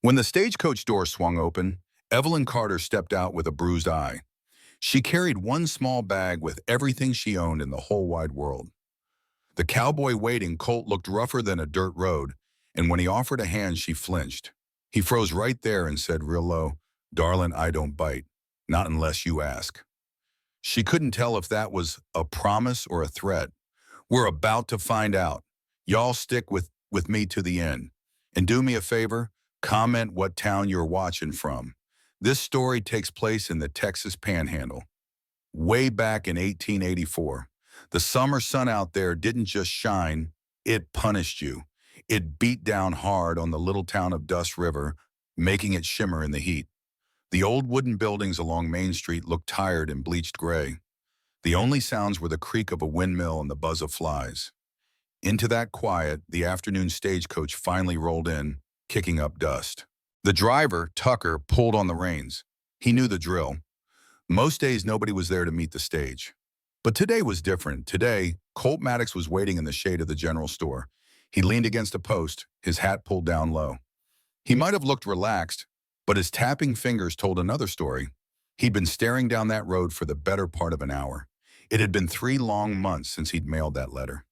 When the stagecoach door swung open, Evelyn Carter stepped out with a bruised eye. She carried one small bag with everything she owned in the whole wide world. The cowboy waiting colt looked rougher than a dirt road, and when he offered a hand, she flinched. He froze right there and said real low, "Darling, I don't bite. Not unless you ask." She couldn't tell if that was a promise or a threat. "We're about to find out. Y'all stick with me to the end. And do me a favor, comment what town you're watching from. This story takes place in the Texas Panhandle. Way back in 1884, the summer sun out there didn't just shine, it punished you. It beat down hard on the little town of Dust River, making it shimmer in the heat. The old wooden buildings along Main Street looked tired and bleached gray. The only sounds were the creak of a windmill and the buzz of flies. Into that quiet, the afternoon stagecoach finally rolled in, kicking up dust. The driver, Tucker, pulled on the reins. He knew the drill. Most days nobody was there to meet the stage. But today was different. Today, Colt Maddox was waiting in the shade of the general store. He leaned against a post, his hat pulled down low. He might have looked relaxed, but his tapping fingers told another story. He'd been staring down that road for the better part of an hour. It had been 3 long months since he'd mailed that letter.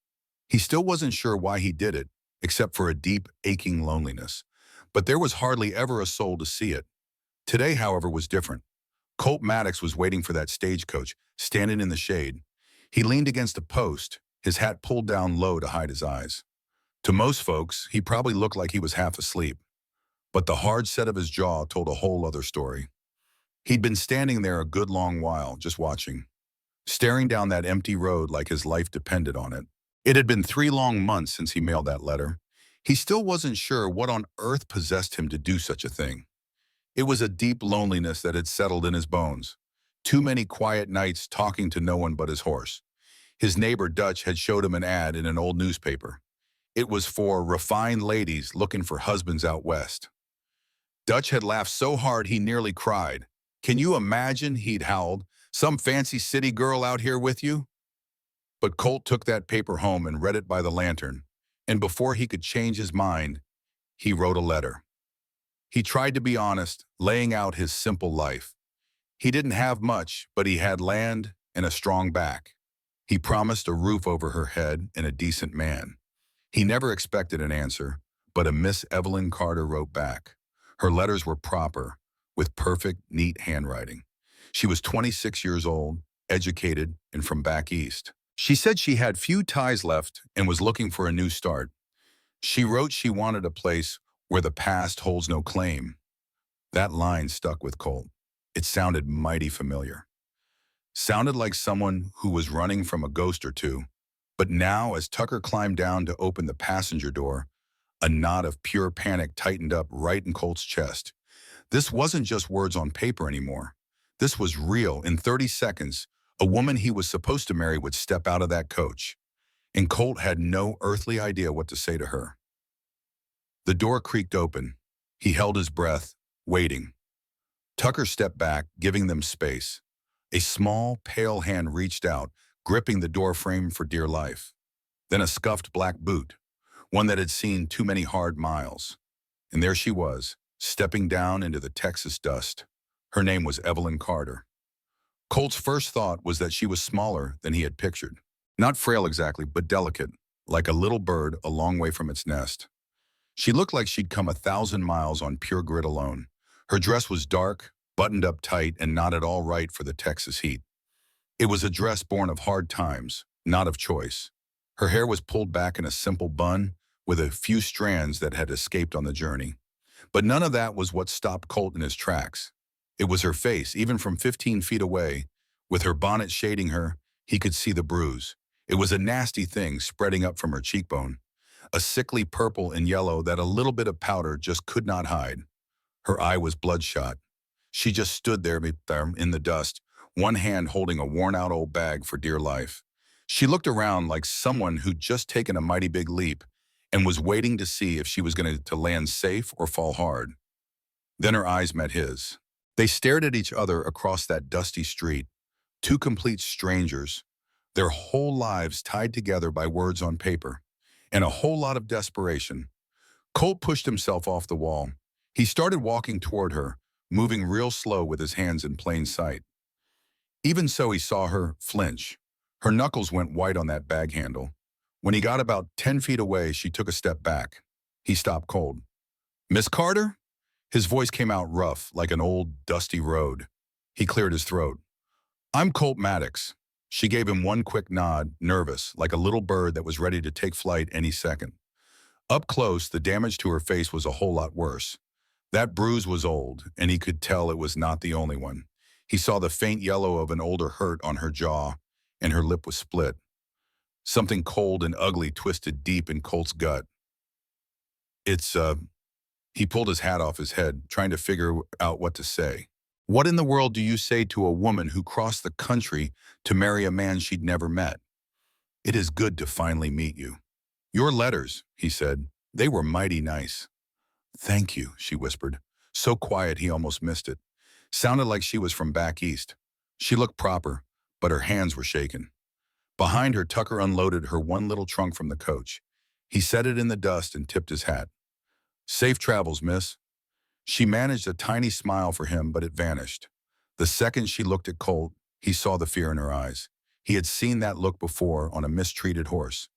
He still wasn't sure why he did it, except for a deep, aching loneliness. But there was hardly ever a soul to see it. Today, however, was different. Colt Maddox was waiting for that stagecoach, standing in the shade. He leaned against a post, his hat pulled down low to hide his eyes. To most folks, he probably looked like he was half asleep. But the hard set of his jaw told a whole other story. He'd been standing there a good long while, just watching, staring down that empty road like his life depended on it. It had been 3 long months since he mailed that letter. He still wasn't sure what on earth possessed him to do such a thing. It was a deep loneliness that had settled in his bones. Too many quiet nights talking to no one but his horse. His neighbor Dutch had showed him an ad in an old newspaper. It was for refined ladies looking for husbands out west. Dutch had laughed so hard he nearly cried. "Can you imagine," he'd howled, "some fancy city girl out here with you?" But Colt took that paper home and read it by the lantern, and before he could change his mind, he wrote a letter. He tried to be honest, laying out his simple life. He didn't have much, but he had land and a strong back. He promised a roof over her head and a decent man. He never expected an answer, but a Miss Evelyn Carter wrote back. Her letters were proper, with perfect, neat handwriting. She was 26 years old, educated, and from back east. She said she had few ties left and was looking for a new start. She wrote she wanted a place where the past holds no claim. That line stuck with Colt. It sounded mighty familiar. Sounded like someone who was running from a ghost or two. But now, as Tucker climbed down to open the passenger door, a knot of pure panic tightened up right in Colt's chest. This wasn't just words on paper anymore. This was real. In 30 seconds, a woman he was supposed to marry would step out of that coach. And Colt had no earthly idea what to say to her. The door creaked open. He held his breath, waiting. Tucker stepped back, giving them space. A small, pale hand reached out, gripping the door frame for dear life. Then a scuffed black boot, one that had seen too many hard miles. And there she was, stepping down into the Texas dust. Her name was Evelyn Carter. Colt's first thought was that she was smaller than he had pictured. Not frail exactly, but delicate, like a little bird a long way from its nest. She looked like she'd come 1,000 miles on pure grit alone. Her dress was dark, buttoned up tight, and not at all right for the Texas heat. It was a dress born of hard times, not of choice. Her hair was pulled back in a simple bun, with a few strands that had escaped on the journey. But none of that was what stopped Colt in his tracks. It was her face, even from 15 feet away. With her bonnet shading her, he could see the bruise. It was a nasty thing spreading up from her cheekbone, a sickly purple and yellow that a little bit of powder just could not hide. Her eye was bloodshot. She just stood there in the dust, one hand holding a worn-out old bag for dear life. She looked around like someone who'd just taken a mighty big leap and was waiting to see if she was going to land safe or fall hard. Then her eyes met his. They stared at each other across that dusty street, 2 complete strangers, their whole lives tied together by words on paper, and a whole lot of desperation. Colt pushed himself off the wall. He started walking toward her, moving real slow with his hands in plain sight. Even so, he saw her flinch. Her knuckles went white on that bag handle. When he got about 10 feet away, she took a step back. He stopped cold. "Miss Carter?" His voice came out rough, like an old, dusty road. He cleared his throat. "I'm Colt Maddox." She gave him one quick nod, nervous, like a little bird that was ready to take flight any second. Up close, the damage to her face was a whole lot worse. That bruise was old, and he could tell it was not the only one. He saw the faint yellow of an older hurt on her jaw, and her lip was split. Something cold and ugly twisted deep in Colt's gut. It's, He pulled his hat off his head, trying to figure out what to say. What in the world do you say to a woman who crossed the country to marry a man she'd never met? "It is good to finally meet you." "Your letters," he said, "they were mighty nice." "Thank you," she whispered, so quiet he almost missed it. Sounded like she was from back east. She looked proper, but her hands were shaking. Behind her, Tucker unloaded her one little trunk from the coach. He set it in the dust and tipped his hat. "Safe travels, miss." She managed a tiny smile for him, but it vanished. The second she looked at Colt, he saw the fear in her eyes. He had seen that look before on a mistreated horse.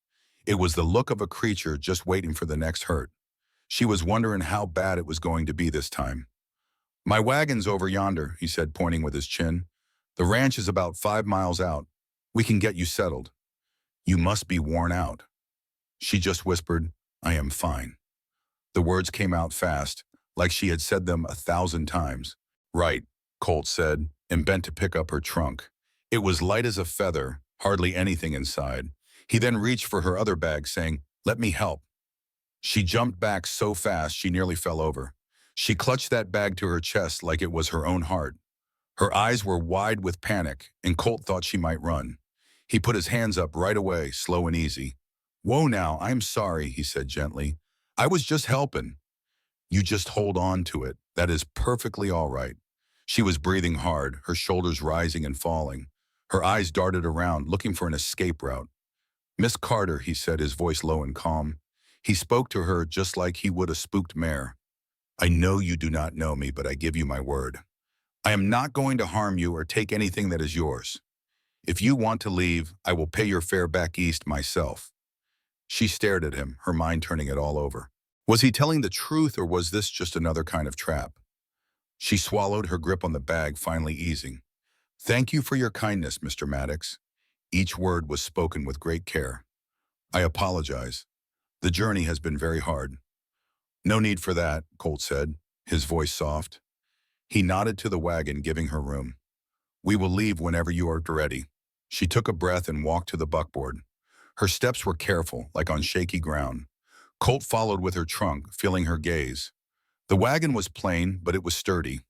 It was the look of a creature just waiting for the next hurt. She was wondering how bad it was going to be this time. "My wagon's over yonder," he said, pointing with his chin. "The ranch is about 5 miles out. We can get you settled." "You must be worn out." She just whispered, "I am fine." The words came out fast, like she had said them 1,000 times. "Right," Colt said, and bent to pick up her trunk. It was light as a feather, hardly anything inside. He then reached for her other bag, saying, "Let me help." She jumped back so fast she nearly fell over. She clutched that bag to her chest like it was her own heart. Her eyes were wide with panic, and Colt thought she might run. He put his hands up right away, slow and easy. "Whoa now, I'm sorry," he said gently. "I was just helping." "You just hold on to it. That is perfectly all right." She was breathing hard, her shoulders rising and falling. Her eyes darted around, looking for an escape route. "Miss Carter," he said, his voice low and calm. He spoke to her just like he would a spooked mare. "I know you do not know me, but I give you my word. I am not going to harm you or take anything that is yours. If you want to leave, I will pay your fare back east myself." She stared at him, her mind turning it all over. Was he telling the truth, or was this just another kind of trap? She swallowed, her grip on the bag finally easing. "Thank you for your kindness, Mr. Maddox." Each word was spoken with great care. "I apologize. The journey has been very hard." "No need for that," Colt said, his voice soft. He nodded to the wagon, giving her room. "We will leave whenever you are ready." She took a breath and walked to the buckboard. Her steps were careful, like on shaky ground. Colt followed with her trunk, feeling her gaze. The wagon was plain, but it was sturdy.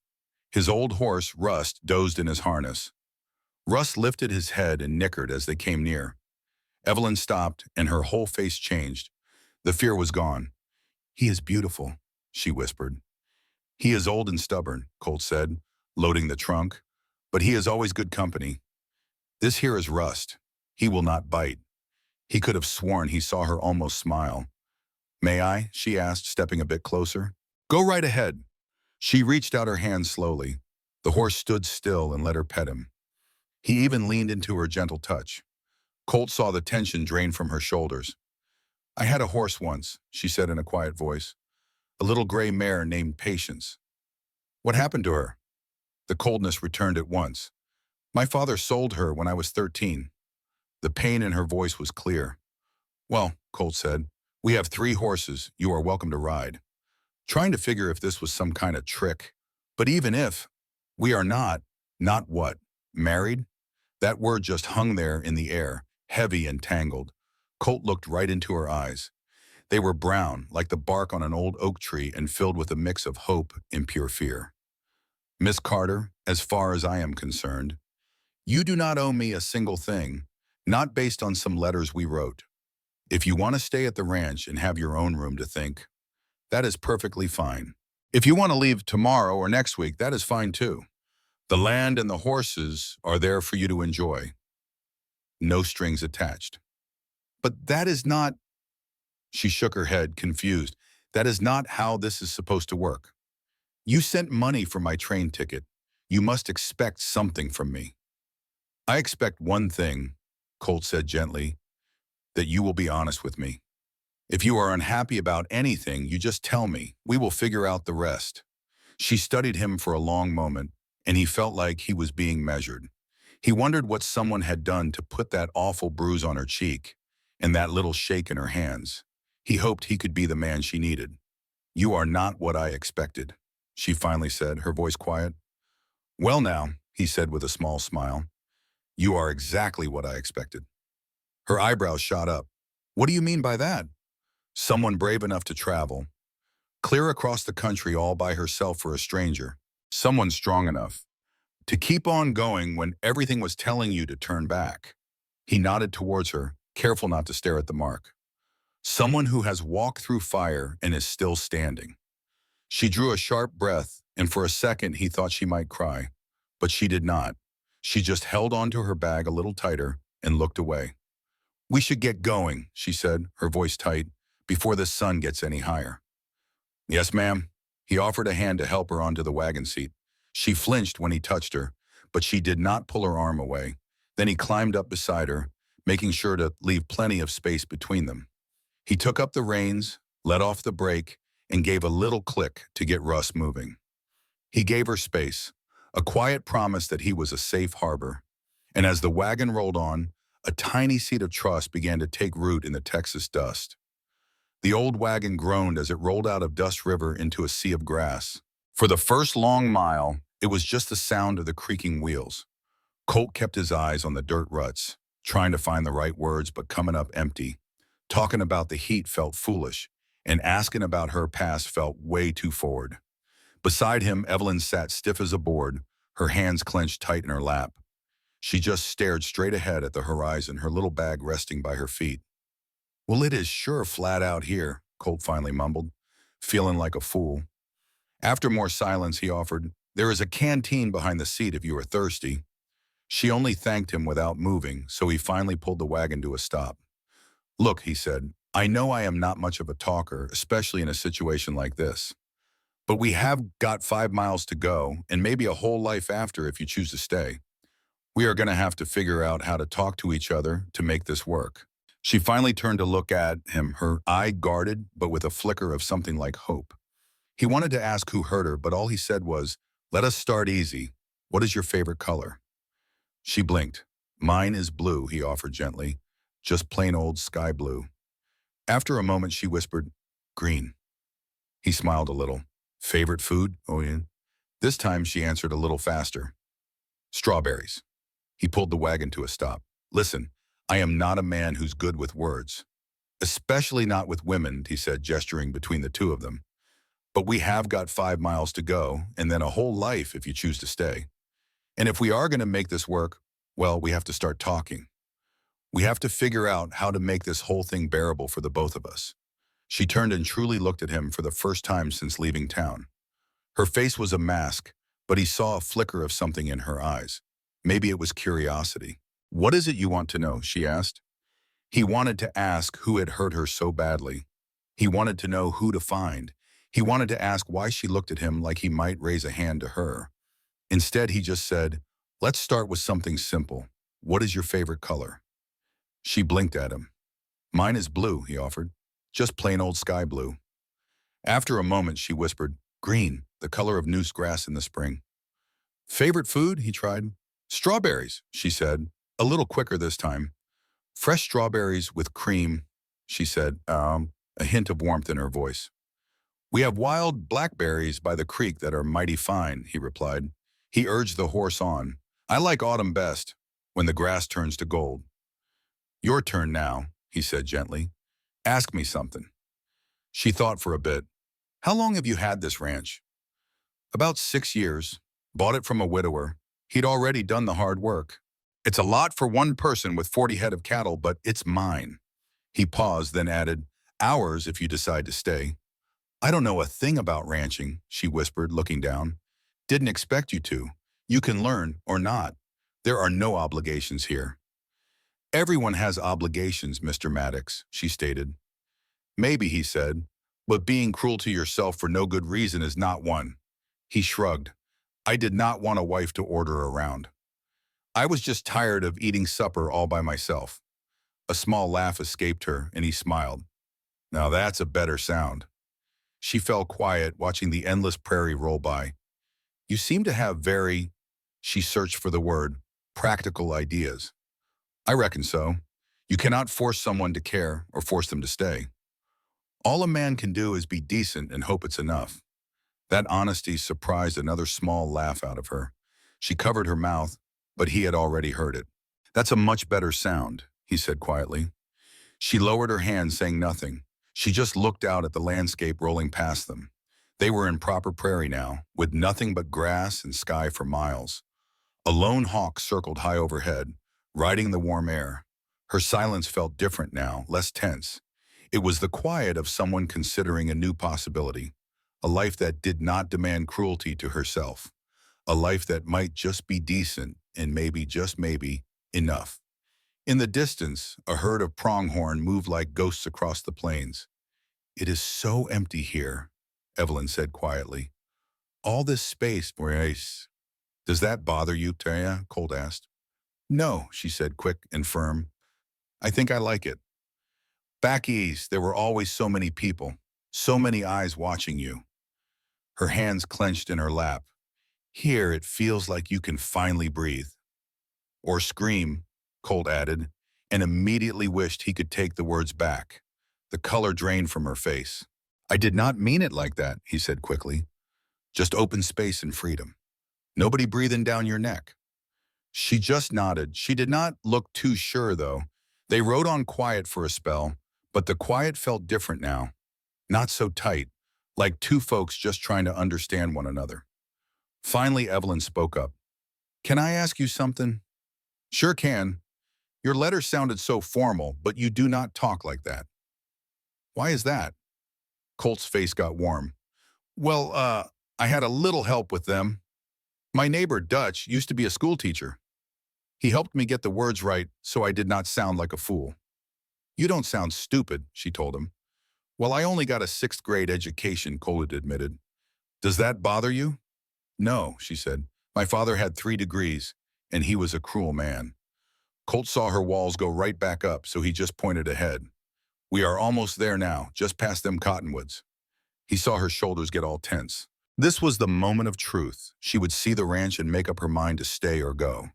His old horse, Rust, dozed in his harness. Rust lifted his head and nickered as they came near. Evelyn stopped, and her whole face changed. The fear was gone. "He is beautiful," she whispered. "He is old and stubborn," Colt said, loading the trunk, "but he is always good company. This here is Rust. He will not bite." He could have sworn he saw her almost smile. "May I?" she asked, stepping a bit closer. "Go right ahead." She reached out her hand slowly. The horse stood still and let her pet him. He even leaned into her gentle touch. Colt saw the tension drain from her shoulders. "I had a horse once," she said in a quiet voice. "A little gray mare named Patience." "What happened to her?" The coldness returned at once. "My father sold her when I was 13. The pain in her voice was clear. "Well," Colt said, "we have 3 horses. You are welcome to ride." Trying to figure if this was some kind of trick. But even if, we are not what? Married? That word just hung there in the air, heavy and tangled. Colt looked right into her eyes. They were brown, like the bark on an old oak tree, and filled with a mix of hope and pure fear. "Miss Carter, as far as I am concerned, you do not owe me a single thing, not based on some letters we wrote. If you want to stay at the ranch and have your own room to think, that is perfectly fine. If you want to leave tomorrow or next week, that is fine too. The land and the horses are there for you to enjoy. No strings attached." "But that is not—" She shook her head, confused. "That is not how this is supposed to work." You sent money for my train ticket. You must expect something from me. I expect one thing, Colt said gently, that you will be honest with me. If you are unhappy about anything, you just tell me. We will figure out the rest. She studied him for a long moment, and he felt like he was being measured. He wondered what someone had done to put that awful bruise on her cheek and that little shake in her hands. He hoped he could be the man she needed. You are not what I expected, she finally said, her voice quiet. Well now, he said with a small smile, you are exactly what I expected. Her eyebrows shot up. What do you mean by that? Someone brave enough to travel, clear across the country all by herself for a stranger. Someone strong enough to keep on going when everything was telling you to turn back. He nodded towards her, careful not to stare at the mark. Someone who has walked through fire and is still standing. She drew a sharp breath, and for a second he thought she might cry. But she did not. She just held onto her bag a little tighter and looked away. We should get going, she said, her voice tight, before the sun gets any higher. Yes, ma'am. He offered a hand to help her onto the wagon seat. She flinched when he touched her, but she did not pull her arm away. Then he climbed up beside her, making sure to leave plenty of space between them. He took up the reins, let off the brake, and gave a little click to get Russ moving. He gave her space, a quiet promise that he was a safe harbor. And as the wagon rolled on, a tiny seed of trust began to take root in the Texas dust. The old wagon groaned as it rolled out of Dust River into a sea of grass. For the first long mile, it was just the sound of the creaking wheels. Colt kept his eyes on the dirt ruts, trying to find the right words but coming up empty. Talking about the heat felt foolish, and asking about her past felt way too forward. Beside him, Evelyn sat stiff as a board, her hands clenched tight in her lap. She just stared straight ahead at the horizon, her little bag resting by her feet. Well, it is sure flat out here, Colt finally mumbled, feeling like a fool. After more silence, he offered, there is a canteen behind the seat if you are thirsty. She only thanked him without moving, so he finally pulled the wagon to a stop. Look, he said, I know I am not much of a talker, especially in a situation like this. But we have got 5 miles to go, and maybe a whole life after if you choose to stay. We are going to have to figure out how to talk to each other to make this work. She finally turned to look at him, her eye guarded, but with a flicker of something like hope. He wanted to ask who hurt her, but all he said was, let us start easy. What is your favorite color? She blinked. Mine is blue, he offered gently. Just plain old sky blue. After a moment, she whispered, green. He smiled a little. Favorite food? Oh, yeah. This time she answered a little faster. Strawberries. He pulled the wagon to a stop. Listen, I am not a man who's good with words. Especially not with women, he said, gesturing between the two of them. But we have got 5 miles to go, and then a whole life if you choose to stay. And if we are going to make this work, well, we have to start talking. We have to figure out how to make this whole thing bearable for the both of us. She turned and truly looked at him for the first time since leaving town. Her face was a mask, but he saw a flicker of something in her eyes. Maybe it was curiosity. What is it you want to know? She asked. He wanted to ask who had hurt her so badly. He wanted to know who to find. He wanted to ask why she looked at him like he might raise a hand to her. Instead, he just said, let's start with something simple. What is your favorite color? She blinked at him. Mine is blue, he offered. Just plain old sky blue. After a moment, she whispered, green, the color of noose grass in the spring. Favorite food? He tried. Strawberries, she said, a little quicker this time. Fresh strawberries with cream, she said, a hint of warmth in her voice. We have wild blackberries by the creek that are mighty fine, he replied. He urged the horse on. I like autumn best, when the grass turns to gold. Your turn now, he said gently. Ask me something. She thought for a bit. How long have you had this ranch? About 6 years. Bought it from a widower. He'd already done the hard work. It's a lot for one person with 40 head of cattle, but it's mine. He paused, then added, ours if you decide to stay. I don't know a thing about ranching, she whispered, looking down. Didn't expect you to. You can learn or not. There are no obligations here. Everyone has obligations, Mr. Maddox, she stated. Maybe, he said, but being cruel to yourself for no good reason is not one. He shrugged. I did not want a wife to order around. I was just tired of eating supper all by myself. A small laugh escaped her, and he smiled. Now that's a better sound. She fell quiet, watching the endless prairie roll by. You seem to have very, she searched for the word, practical ideas. I reckon so. You cannot force someone to care or force them to stay. All a man can do is be decent and hope it's enough. That honesty surprised another small laugh out of her. She covered her mouth, but he had already heard it. That's a much better sound, he said quietly. She lowered her hand, saying nothing. She just looked out at the landscape rolling past them. They were in proper prairie now, with nothing but grass and sky for miles. A lone hawk circled high overhead, riding the warm air. Her silence felt different now, less tense. It was the quiet of someone considering a new possibility, a life that did not demand cruelty to herself, a life that might just be decent and maybe, just maybe, enough. In the distance, a herd of pronghorn moved like ghosts across the plains. It is so empty here, Evelyn said quietly. All this space, Maurice. Does that bother you, Taya? Colt asked. No, she said, quick and firm. I think I like it. Back east, there were always so many people, so many eyes watching you. Her hands clenched in her lap. Here, it feels like you can finally breathe. Or scream, Colt added, and immediately wished he could take the words back. The color drained from her face. I did not mean it like that, he said quickly. Just open space and freedom. Nobody breathing down your neck. She just nodded. She did not look too sure, though. They rode on quiet for a spell, but the quiet felt different now. Not so tight, like two folks just trying to understand one another. Finally, Evelyn spoke up. Can I ask you something? Sure can. Your letter sounded so formal, but you do not talk like that. Why is that? Colt's face got warm. Well, I had a little help with them. My neighbor, Dutch, used to be a school teacher. He helped me get the words right so I did not sound like a fool. You don't sound stupid, she told him. Well, I only got a 6th grade education, Colt admitted. Does that bother you? No, she said. My father had 3 degrees, and he was a cruel man. Colt saw her walls go right back up, so he just pointed ahead. We are almost there now, just past them cottonwoods. He saw her shoulders get all tense. This was the moment of truth. She would see the ranch and make up her mind to stay or go.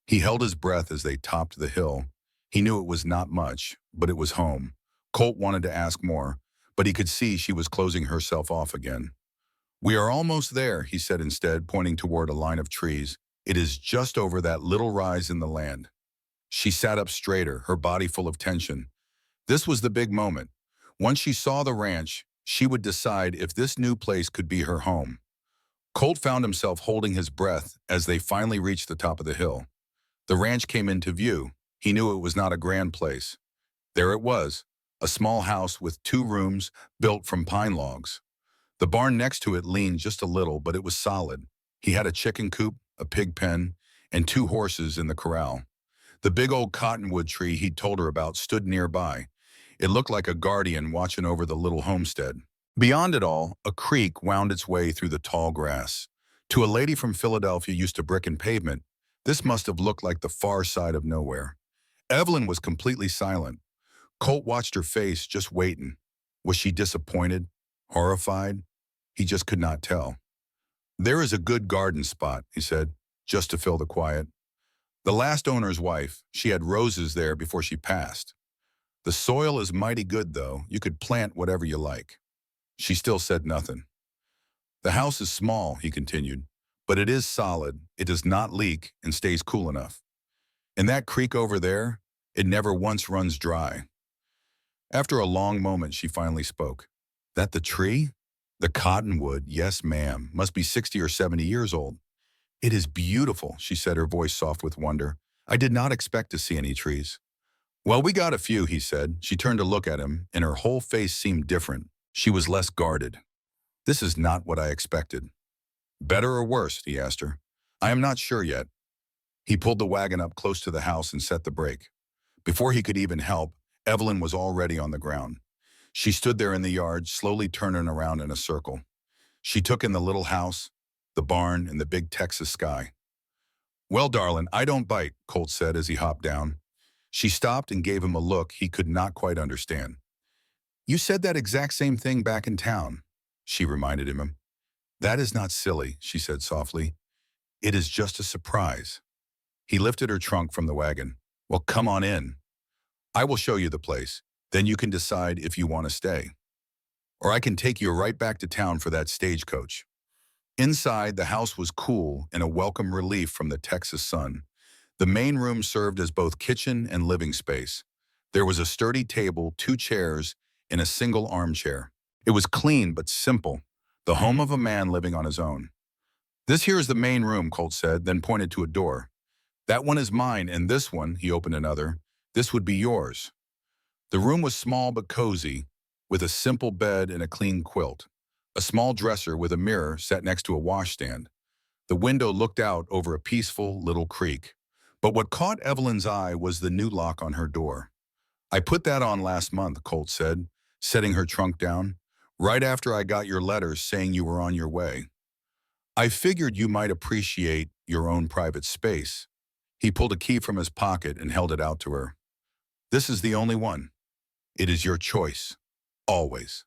He held his breath as they topped the hill. He knew it was not much, but it was home. Colt wanted to ask more, but he could see she was closing herself off again. We are almost there, he said instead, pointing toward a line of trees. It is just over that little rise in the land. She sat up straighter, her body full of tension. This was the big moment. Once she saw the ranch, she would decide if this new place could be her home. Colt found himself holding his breath as they finally reached the top of the hill. The ranch came into view. He knew it was not a grand place. There it was, a small house with 2 rooms built from pine logs. The barn next to it leaned just a little, but it was solid. He had a chicken coop, a pig pen, and 2 horses in the corral. The big old cottonwood tree he'd told her about stood nearby. It looked like a guardian watching over the little homestead. Beyond it all, a creek wound its way through the tall grass. To a lady from Philadelphia used to brick and pavement, this must have looked like the far side of nowhere. Evelyn was completely silent. Colt watched her face, just waiting. Was she disappointed? Horrified? He just could not tell. There is a good garden spot, he said, just to fill the quiet. The last owner's wife, she had roses there before she passed. The soil is mighty good, though. You could plant whatever you like. She still said nothing. The house is small, he continued, but it is solid. It does not leak and stays cool enough. And that creek over there, it never once runs dry. After a long moment, she finally spoke. That the tree? The cottonwood, yes, ma'am, must be 60 or 70 years old. It is beautiful, she said, her voice soft with wonder. I did not expect to see any trees. Well, we got a few, he said. She turned to look at him, and her whole face seemed different. She was less guarded. This is not what I expected. Better or worse, he asked her. I am not sure yet. He pulled the wagon up close to the house and set the brake. Before he could even help, Evelyn was already on the ground. She stood there in the yard, slowly turning around in a circle. She took in the little house, the barn, and the big Texas sky. "Well, darling, I don't bite," Colt said as he hopped down. She stopped and gave him a look he could not quite understand. "You said that exact same thing back in town," she reminded him. "That is not silly," she said softly. "It is just a surprise." He lifted her trunk from the wagon. "Well, come on in. I will show you the place. Then you can decide if you want to stay. Or I can take you right back to town for that stagecoach." Inside, the house was cool and a welcome relief from the Texas sun. The main room served as both kitchen and living space. There was a sturdy table, 2 chairs, and a single armchair. It was clean but simple, the home of a man living on his own. "This here is the main room," Colt said, then pointed to a door. "That one is mine, and this one," he opened another, "this would be yours." The room was small but cozy, with a simple bed and a clean quilt. A small dresser with a mirror sat next to a washstand. The window looked out over a peaceful little creek. But what caught Evelyn's eye was the new lock on her door. "I put that on last month," Colt said, setting her trunk down, "right after I got your letters saying you were on your way. I figured you might appreciate your own private space." He pulled a key from his pocket and held it out to her. "This is the only one. It is your choice. Always."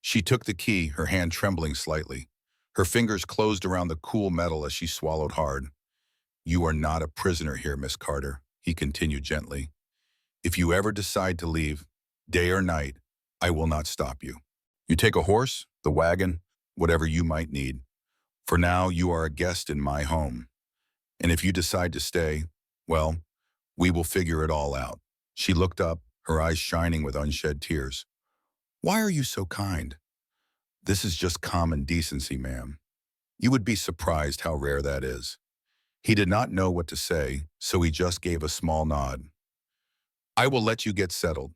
She took the key, her hand trembling slightly. Her fingers closed around the cool metal as she swallowed hard. "You are not a prisoner here, Miss Carter," he continued gently. "If you ever decide to leave, day or night, I will not stop you. You take a horse, the wagon, whatever you might need. For now, you are a guest in my home. And if you decide to stay, well, we will figure it all out." She looked up, her eyes shining with unshed tears. "Why are you so kind?" "This is just common decency, ma'am. You would be surprised how rare that is." He did not know what to say, so he just gave a small nod. "I will let you get settled."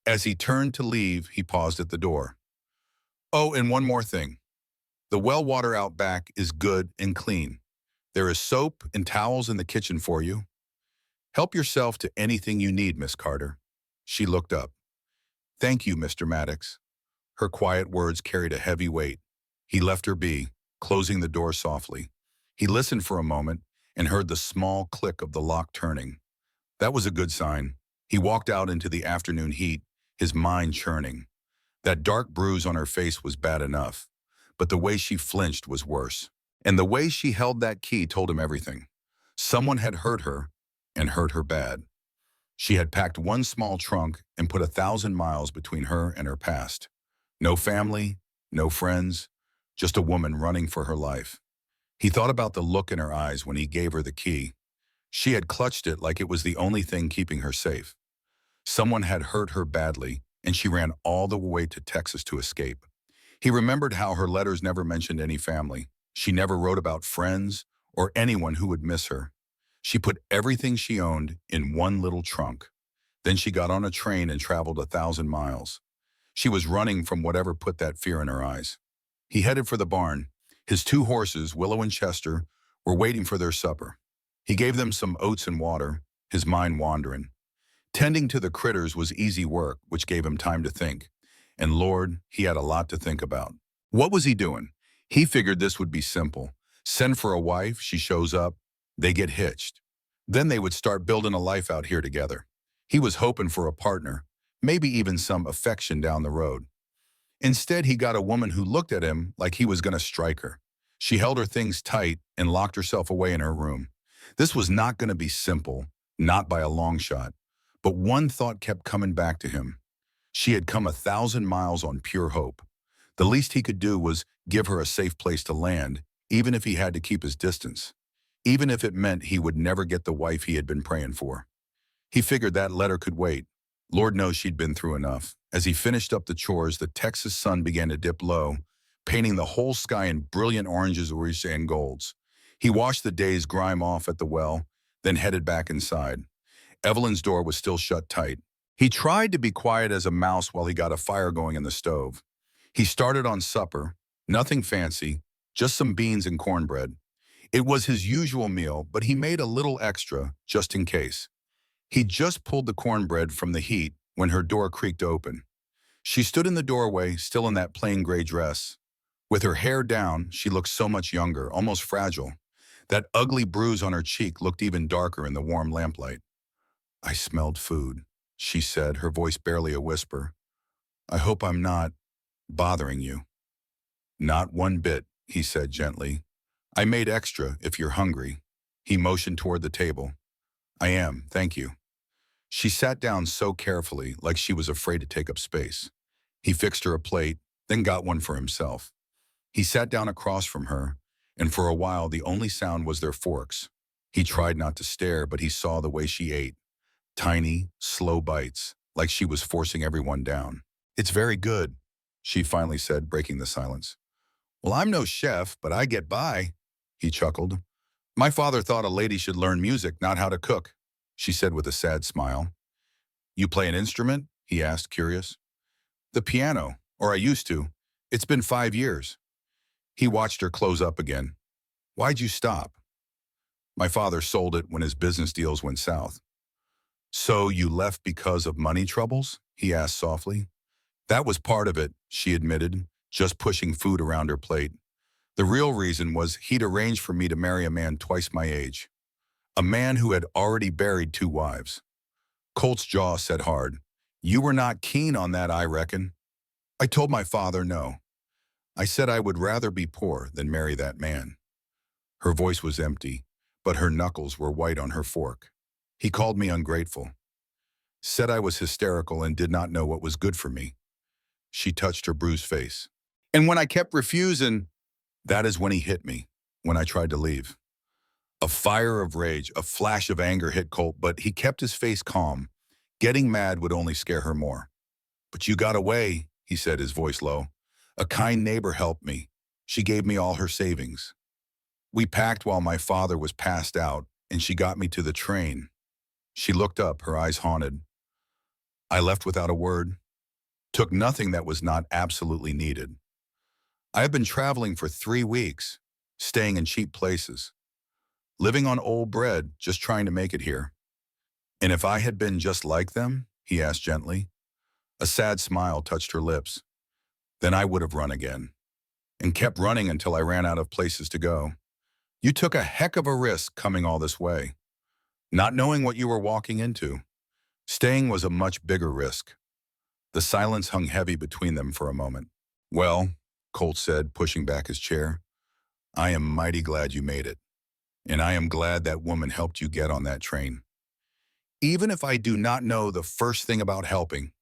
As he turned to leave, he paused at the door. "Oh, and one more thing. The well water out back is good and clean. There is soap and towels in the kitchen for you. Help yourself to anything you need, Miss Carter." She looked up. "Thank you, Mr. Maddox." Her quiet words carried a heavy weight. He left her be, closing the door softly. He listened for a moment and heard the small click of the lock turning. That was a good sign. He walked out into the afternoon heat, his mind churning. That dark bruise on her face was bad enough, but the way she flinched was worse. And the way she held that key told him everything. Someone had hurt her, and hurt her bad. She had packed one small trunk and put 1,000 miles between her and her past. No family, no friends, just a woman running for her life. He thought about the look in her eyes when he gave her the key. She had clutched it like it was the only thing keeping her safe. Someone had hurt her badly, and she ran all the way to Texas to escape. He remembered how her letters never mentioned any family. She never wrote about friends or anyone who would miss her. She put everything she owned in one little trunk. Then she got on a train and traveled 1,000 miles. She was running from whatever put that fear in her eyes. He headed for the barn. His 2 horses, Willow and Chester, were waiting for their supper. He gave them some oats and water, his mind wandering. Tending to the critters was easy work, which gave him time to think. And Lord, he had a lot to think about. What was he doing? He figured this would be simple. Send for a wife, she shows up, they get hitched. Then they would start building a life out here together. He was hoping for a partner, maybe even some affection down the road. Instead, he got a woman who looked at him like he was going to strike her. She held her things tight and locked herself away in her room. This was not going to be simple, not by a long shot. But one thought kept coming back to him. She had come 1,000 miles on pure hope. The least he could do was give her a safe place to land, even if he had to keep his distance. Even if it meant he would never get the wife he had been praying for. He figured that letter could wait. Lord knows she'd been through enough. As he finished up the chores, the Texas sun began to dip low, painting the whole sky in brilliant oranges and golds. He washed the day's grime off at the well, then headed back inside. Evelyn's door was still shut tight. He tried to be quiet as a mouse while he got a fire going in the stove. He started on supper, nothing fancy, just some beans and cornbread. It was his usual meal, but he made a little extra, just in case. He just pulled the cornbread from the heat when her door creaked open. She stood in the doorway, still in that plain gray dress. With her hair down, she looked so much younger, almost fragile. That ugly bruise on her cheek looked even darker in the warm lamplight. "I smelled food," she said, her voice barely a whisper. "I hope I'm not bothering you." "Not one bit," he said gently. "I made extra if you're hungry." He motioned toward the table. "I am, thank you." She sat down so carefully, like she was afraid to take up space. He fixed her a plate, then got one for himself. He sat down across from her, and for a while the only sound was their forks. He tried not to stare, but he saw the way she ate. Tiny, slow bites, like she was forcing everyone down. "It's very good," she finally said, breaking the silence. "Well, I'm no chef, but I get by," he chuckled. "My father thought a lady should learn music, not how to cook," she said with a sad smile. "You play an instrument?" he asked, curious. "The piano, or I used to. It's been 5 years. He watched her close up again. "Why'd you stop?" "My father sold it when his business deals went south." "So you left because of money troubles?" he asked softly. "That was part of it," she admitted, just pushing food around her plate. "The real reason was he'd arranged for me to marry a man twice my age. A man who had already buried 2 wives. Colt's jaw set hard. "You were not keen on that, I reckon." "I told my father no. I said I would rather be poor than marry that man." Her voice was empty, but her knuckles were white on her fork. "He called me ungrateful. Said I was hysterical and did not know what was good for me." She touched her bruised face. "And when I kept refusing, that is when he hit me, when I tried to leave." A fire of rage, a flash of anger hit Colt, but he kept his face calm. Getting mad would only scare her more. "But you got away," he said, his voice low. "A kind neighbor helped me. She gave me all her savings. We packed while my father was passed out, and she got me to the train." She looked up, her eyes haunted. "I left without a word. Took nothing that was not absolutely needed. I have been traveling for 3 weeks, staying in cheap places, living on old bread, just trying to make it here." "And if I had been just like them?" he asked gently. A sad smile touched her lips. "Then I would have run again, and kept running until I ran out of places to go. You took a heck of a risk coming all this way, not knowing what you were walking into. Staying was a much bigger risk." The silence hung heavy between them for a moment. "Well," Colt said, pushing back his chair, "I am mighty glad you made it, and I am glad that woman helped you get on that train. Even if I do not know the first thing about helping."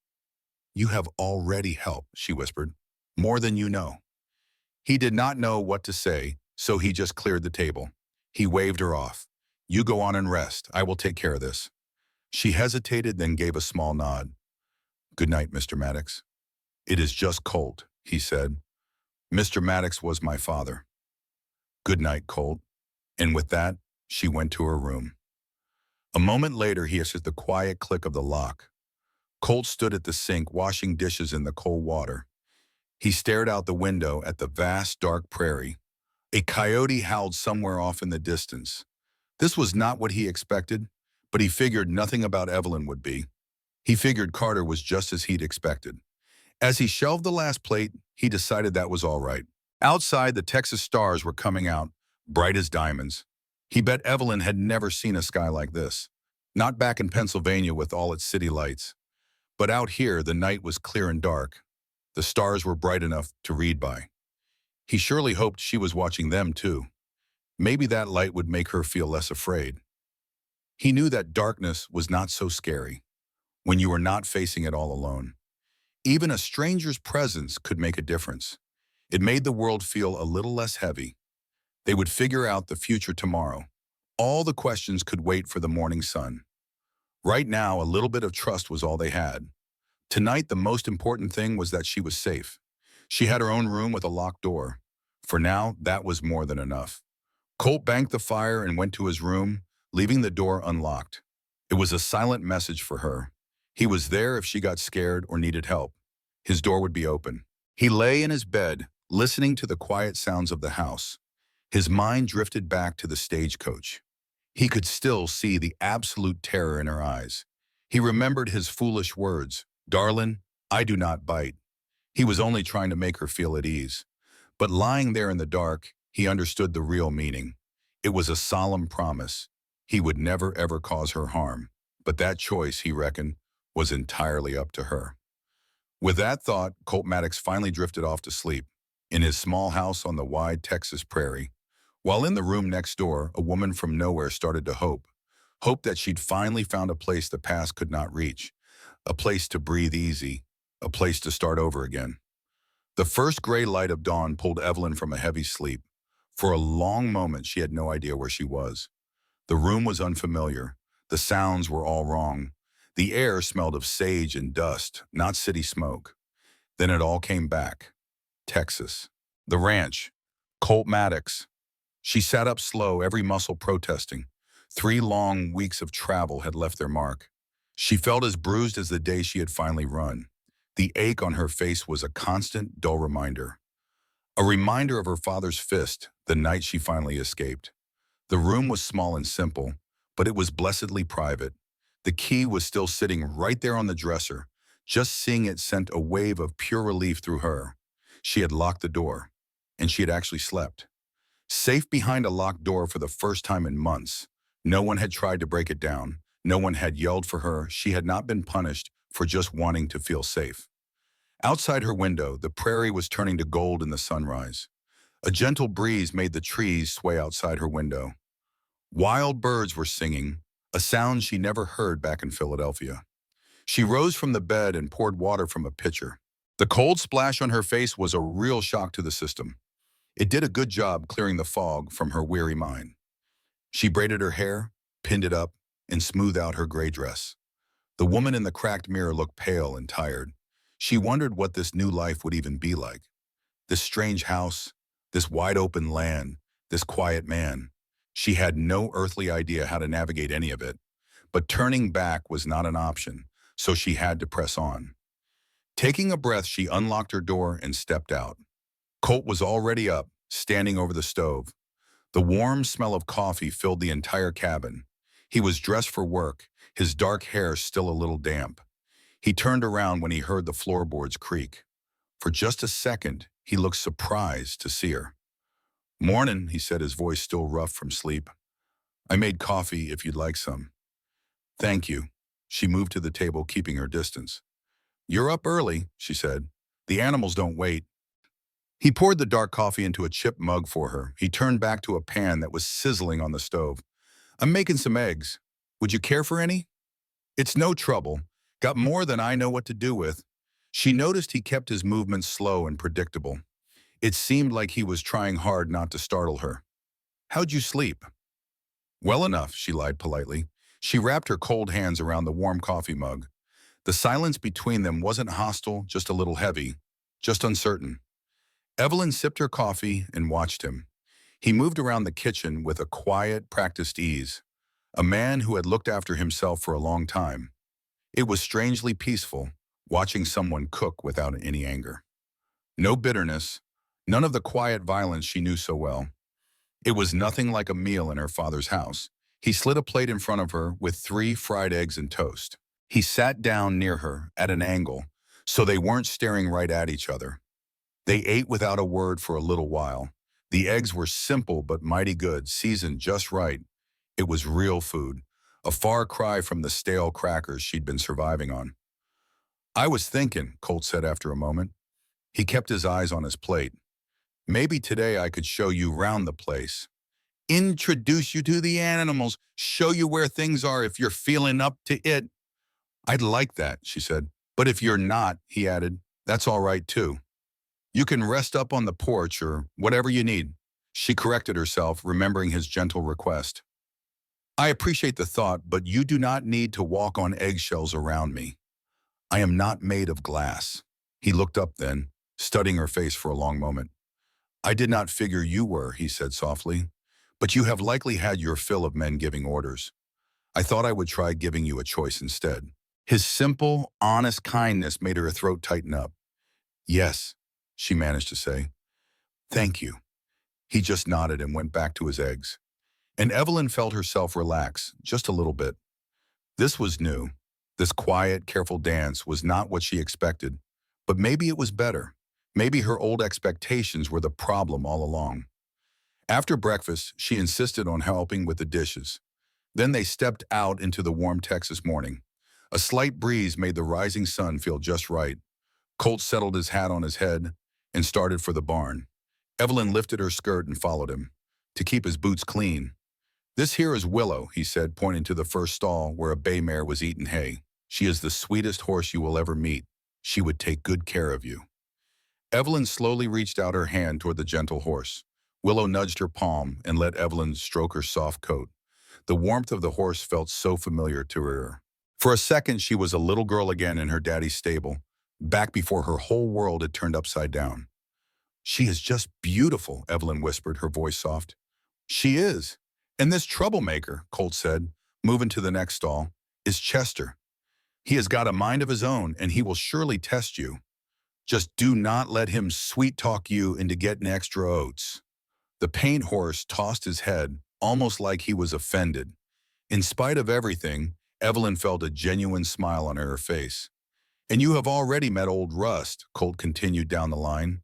"You have already helped," she whispered, "more than you know." He did not know what to say, so he just cleared the table. He waved her off. "You go on and rest. I will take care of this." She hesitated, then gave a small nod. "Good night, Mr. Maddox." "It is just Colt," he said. "Mr. Maddox was my father." "Good night, Colt." And with that, she went to her room. A moment later, he heard the quiet click of the lock. Colt stood at the sink, washing dishes in the cold water. He stared out the window at the vast, dark prairie. A coyote howled somewhere off in the distance. This was not what he expected, but he figured nothing about Evelyn would be. He figured Carter was just as he'd expected. As he shelved the last plate, he decided that was all right. Outside, the Texas stars were coming out, bright as diamonds. He bet Evelyn had never seen a sky like this. Not back in Pennsylvania with all its city lights. But out here, the night was clear and dark. The stars were bright enough to read by. He surely hoped she was watching them too. Maybe that light would make her feel less afraid. He knew that darkness was not so scary when you were not facing it all alone. Even a stranger's presence could make a difference. It made the world feel a little less heavy. They would figure out the future tomorrow. All the questions could wait for the morning sun. Right now, a little bit of trust was all they had. Tonight, the most important thing was that she was safe. She had her own room with a locked door. For now, that was more than enough. Colt banked the fire and went to his room, leaving the door unlocked. It was a silent message for her. He was there if she got scared or needed help. His door would be open. He lay in his bed, listening to the quiet sounds of the house. His mind drifted back to the stagecoach. He could still see the absolute terror in her eyes. He remembered his foolish words, "Darlin', I do not bite." He was only trying to make her feel at ease. But lying there in the dark, he understood the real meaning. It was a solemn promise. He would never ever cause her harm. But that choice, he reckoned, was entirely up to her. With that thought, Colt Maddox finally drifted off to sleep in his small house on the wide Texas prairie. While in the room next door, a woman from nowhere started to hope that she'd finally found a place the past could not reach, a place to breathe easy, a place to start over again. The first gray light of dawn pulled Evelyn from a heavy sleep. For a long moment, she had no idea where she was. The room was unfamiliar. The sounds were all wrong. The air smelled of sage and dust, not city smoke. Then it all came back. Texas. The ranch. Colt Maddox. She sat up slow, every muscle protesting. 3 long weeks of travel had left their mark. She felt as bruised as the day she had finally run. The ache on her face was a constant, dull reminder. A reminder of her father's fist the night she finally escaped. The room was small and simple, but it was blessedly private. The key was still sitting right there on the dresser. Just seeing it sent a wave of pure relief through her. She had locked the door, and she had actually slept. Safe behind a locked door for the first time in months. No one had tried to break it down. No one had yelled for her. She had not been punished for just wanting to feel safe. Outside her window, the prairie was turning to gold in the sunrise. A gentle breeze made the trees sway outside her window. Wild birds were singing, a sound she never heard back in Philadelphia. She rose from the bed and poured water from a pitcher. The cold splash on her face was a real shock to the system. It did a good job clearing the fog from her weary mind. She braided her hair, pinned it up, and smoothed out her gray dress. The woman in the cracked mirror looked pale and tired. She wondered what this new life would even be like. This strange house, this wide-open land, this quiet man. She had no earthly idea how to navigate any of it. But turning back was not an option, so she had to press on. Taking a breath, she unlocked her door and stepped out. Colt was already up, standing over the stove. The warm smell of coffee filled the entire cabin. He was dressed for work, his dark hair still a little damp. He turned around when he heard the floorboards creak. For just a second, he looked surprised to see her. "Mornin'," he said, his voice still rough from sleep. "I made coffee if you'd like some." "Thank you." She moved to the table, keeping her distance. "You're up early," she said. "The animals don't wait." He poured the dark coffee into a chip mug for her. He turned back to a pan that was sizzling on the stove. "I'm making some eggs. Would you care for any?" "It's no trouble. Got more than I know what to do with." She noticed he kept his movements slow and predictable. It seemed like he was trying hard not to startle her. "How'd you sleep?" "Well enough," she lied politely. She wrapped her cold hands around the warm coffee mug. The silence between them wasn't hostile, just a little heavy, just uncertain. Evelyn sipped her coffee and watched him. He moved around the kitchen with a quiet, practiced ease. A man who had looked after himself for a long time. It was strangely peaceful, watching someone cook without any anger. No bitterness, none of the quiet violence she knew so well. It was nothing like a meal in her father's house. He slid a plate in front of her with 3 fried eggs and toast. He sat down near her at an angle, so they weren't staring right at each other. They ate without a word for a little while. The eggs were simple but mighty good, seasoned just right. It was real food, a far cry from the stale crackers she'd been surviving on. "I was thinking," Colt said after a moment. He kept his eyes on his plate. "Maybe today I could show you round the place. Introduce you to the animals, show you where things are if you're feeling up to it." "I'd like that," she said. "But if you're not," he added, "that's all right too. You can rest up on the porch or whatever you need." She corrected herself, remembering his gentle request. "I appreciate the thought, but you do not need to walk on eggshells around me. I am not made of glass." He looked up then, studying her face for a long moment. "I did not figure you were," he said softly. "But you have likely had your fill of men giving orders. I thought I would try giving you a choice instead." His simple, honest kindness made her throat tighten up. "Yes," she managed to say. "Thank you." He just nodded and went back to his eggs. And Evelyn felt herself relax, just a little bit. This was new. This quiet, careful dance was not what she expected. But maybe it was better. Maybe her old expectations were the problem all along. After breakfast, she insisted on helping with the dishes. Then they stepped out into the warm Texas morning. A slight breeze made the rising sun feel just right. Colt settled his hat on his head and started for the barn. Evelyn lifted her skirt and followed him, to keep his boots clean. "This here is Willow," he said, pointing to the first stall where a bay mare was eating hay. "She is the sweetest horse you will ever meet. She would take good care of you." Evelyn slowly reached out her hand toward the gentle horse. Willow nudged her palm and let Evelyn stroke her soft coat. The warmth of the horse felt so familiar to her. For a second, she was a little girl again in her daddy's stable, back before her whole world had turned upside down. "She is just beautiful," Evelyn whispered, her voice soft. "She is. And this troublemaker," Colt said, moving to the next stall, "is Chester. He has got a mind of his own, and he will surely test you. Just do not let him sweet-talk you into getting extra oats." The paint horse tossed his head, almost like he was offended. In spite of everything, Evelyn felt a genuine smile on her face. "And you have already met old Rust," Colt continued down the line.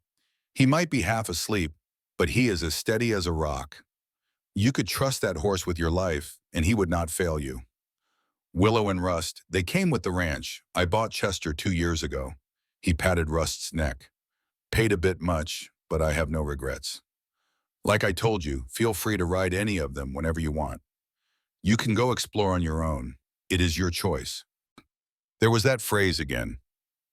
"He might be half asleep, but he is as steady as a rock. You could trust that horse with your life, and he would not fail you." Willow and Rust, they came with the ranch. "I bought Chester 2 years ago." He patted Rust's neck. "Paid a bit much, but I have no regrets. Like I told you, feel free to ride any of them whenever you want. You can go explore on your own. It is your choice." There was that phrase again,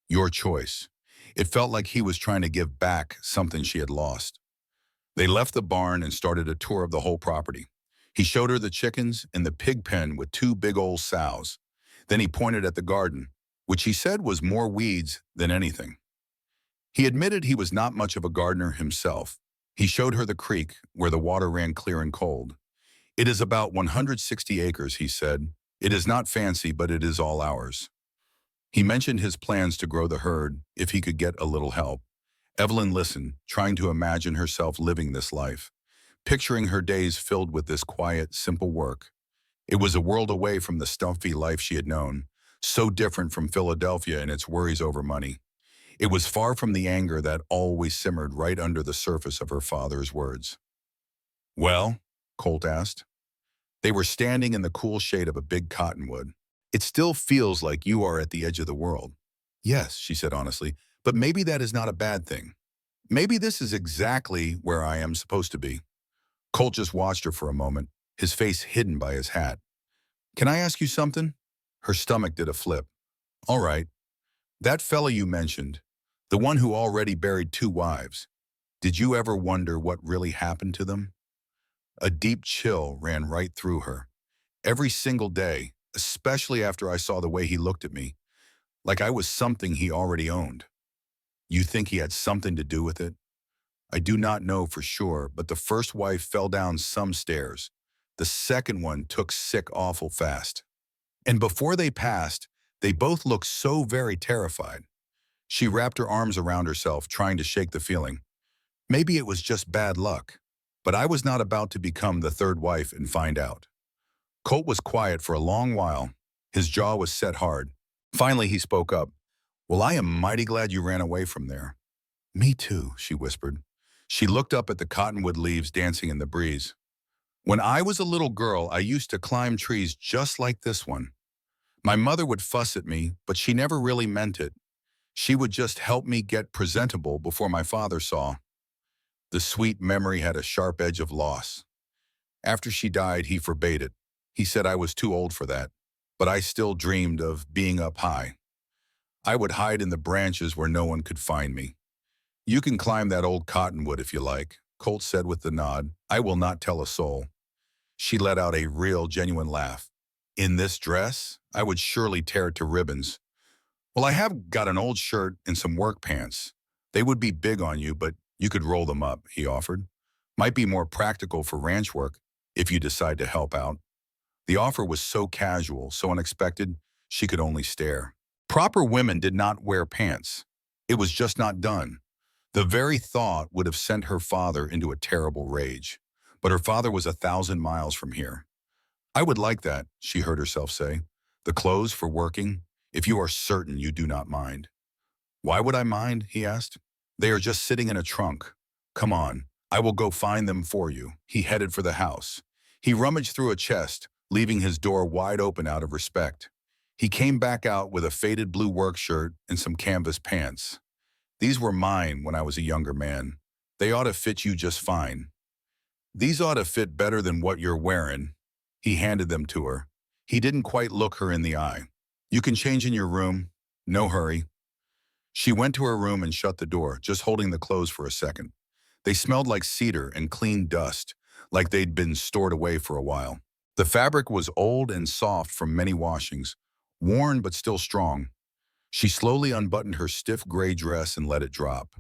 your choice. It felt like he was trying to give back something she had lost. They left the barn and started a tour of the whole property. He showed her the chickens and the pig pen with 2 big old sows. Then he pointed at the garden, which he said was more weeds than anything. He admitted he was not much of a gardener himself. He showed her the creek where the water ran clear and cold. "It is about 160 acres, he said. "It is not fancy, but it is all ours." He mentioned his plans to grow the herd if he could get a little help. Evelyn listened, trying to imagine herself living this life, picturing her days filled with this quiet, simple work. It was a world away from the stuffy life she had known, so different from Philadelphia and its worries over money. It was far from the anger that always simmered right under the surface of her father's words. "Well?" Colt asked. They were standing in the cool shade of a big cottonwood. "It still feels like you are at the edge of the world." "Yes," she said honestly, "but maybe that is not a bad thing. Maybe this is exactly where I am supposed to be." Colt just watched her for a moment, his face hidden by his hat. "Can I ask you something?" Her stomach did a flip. "All right. That fella you mentioned, the one who already buried 2 wives, did you ever wonder what really happened to them?" A deep chill ran right through her. Every single day, especially after I saw the way he looked at me, like I was something he already owned. "You think he had something to do with it?" "I do not know for sure, but the first wife fell down some stairs. The second one took sick awful fast. And before they passed, they both looked so very terrified." She wrapped her arms around herself, trying to shake the feeling. "Maybe it was just bad luck. But I was not about to become the third wife and find out." Colt was quiet for a long while. His jaw was set hard. Finally, he spoke up. "Well, I am mighty glad you ran away from there." "Me too," she whispered. She looked up at the cottonwood leaves dancing in the breeze. "When I was a little girl, I used to climb trees just like this one. My mother would fuss at me, but she never really meant it. She would just help me get presentable before my father saw." The sweet memory had a sharp edge of loss. After she died, he forbade it. He said I was too old for that, but I still dreamed of being up high. I would hide in the branches where no one could find me. "You can climb that old cottonwood if you like," Colt said with a nod. "I will not tell a soul." She let out a real, genuine laugh. "In this dress? I would surely tear it to ribbons." "Well, I have got an old shirt and some work pants. They would be big on you, but you could roll them up," he offered. "Might be more practical for ranch work if you decide to help out." The offer was so casual, so unexpected, she could only stare. Proper women did not wear pants. It was just not done. The very thought would have sent her father into a terrible rage. But her father was 1,000 miles from here. "I would like that," she heard herself say. "The clothes for working, if you are certain you do not mind." "Why would I mind?" he asked. They are just sitting in a trunk. Come on, I will go find them for you. He headed for the house. He rummaged through a chest, leaving his door wide open out of respect. He came back out with a faded blue work shirt and some canvas pants. These were mine when I was a younger man. They ought to fit you just fine. These ought to fit better than what you're wearing. He handed them to her. He didn't quite look her in the eye. You can change in your room. No hurry. She went to her room and shut the door, just holding the clothes for a second. They smelled like cedar and clean dust, like they'd been stored away for a while. The fabric was old and soft from many washings, worn but still strong. She slowly unbuttoned her stiff gray dress and let it drop.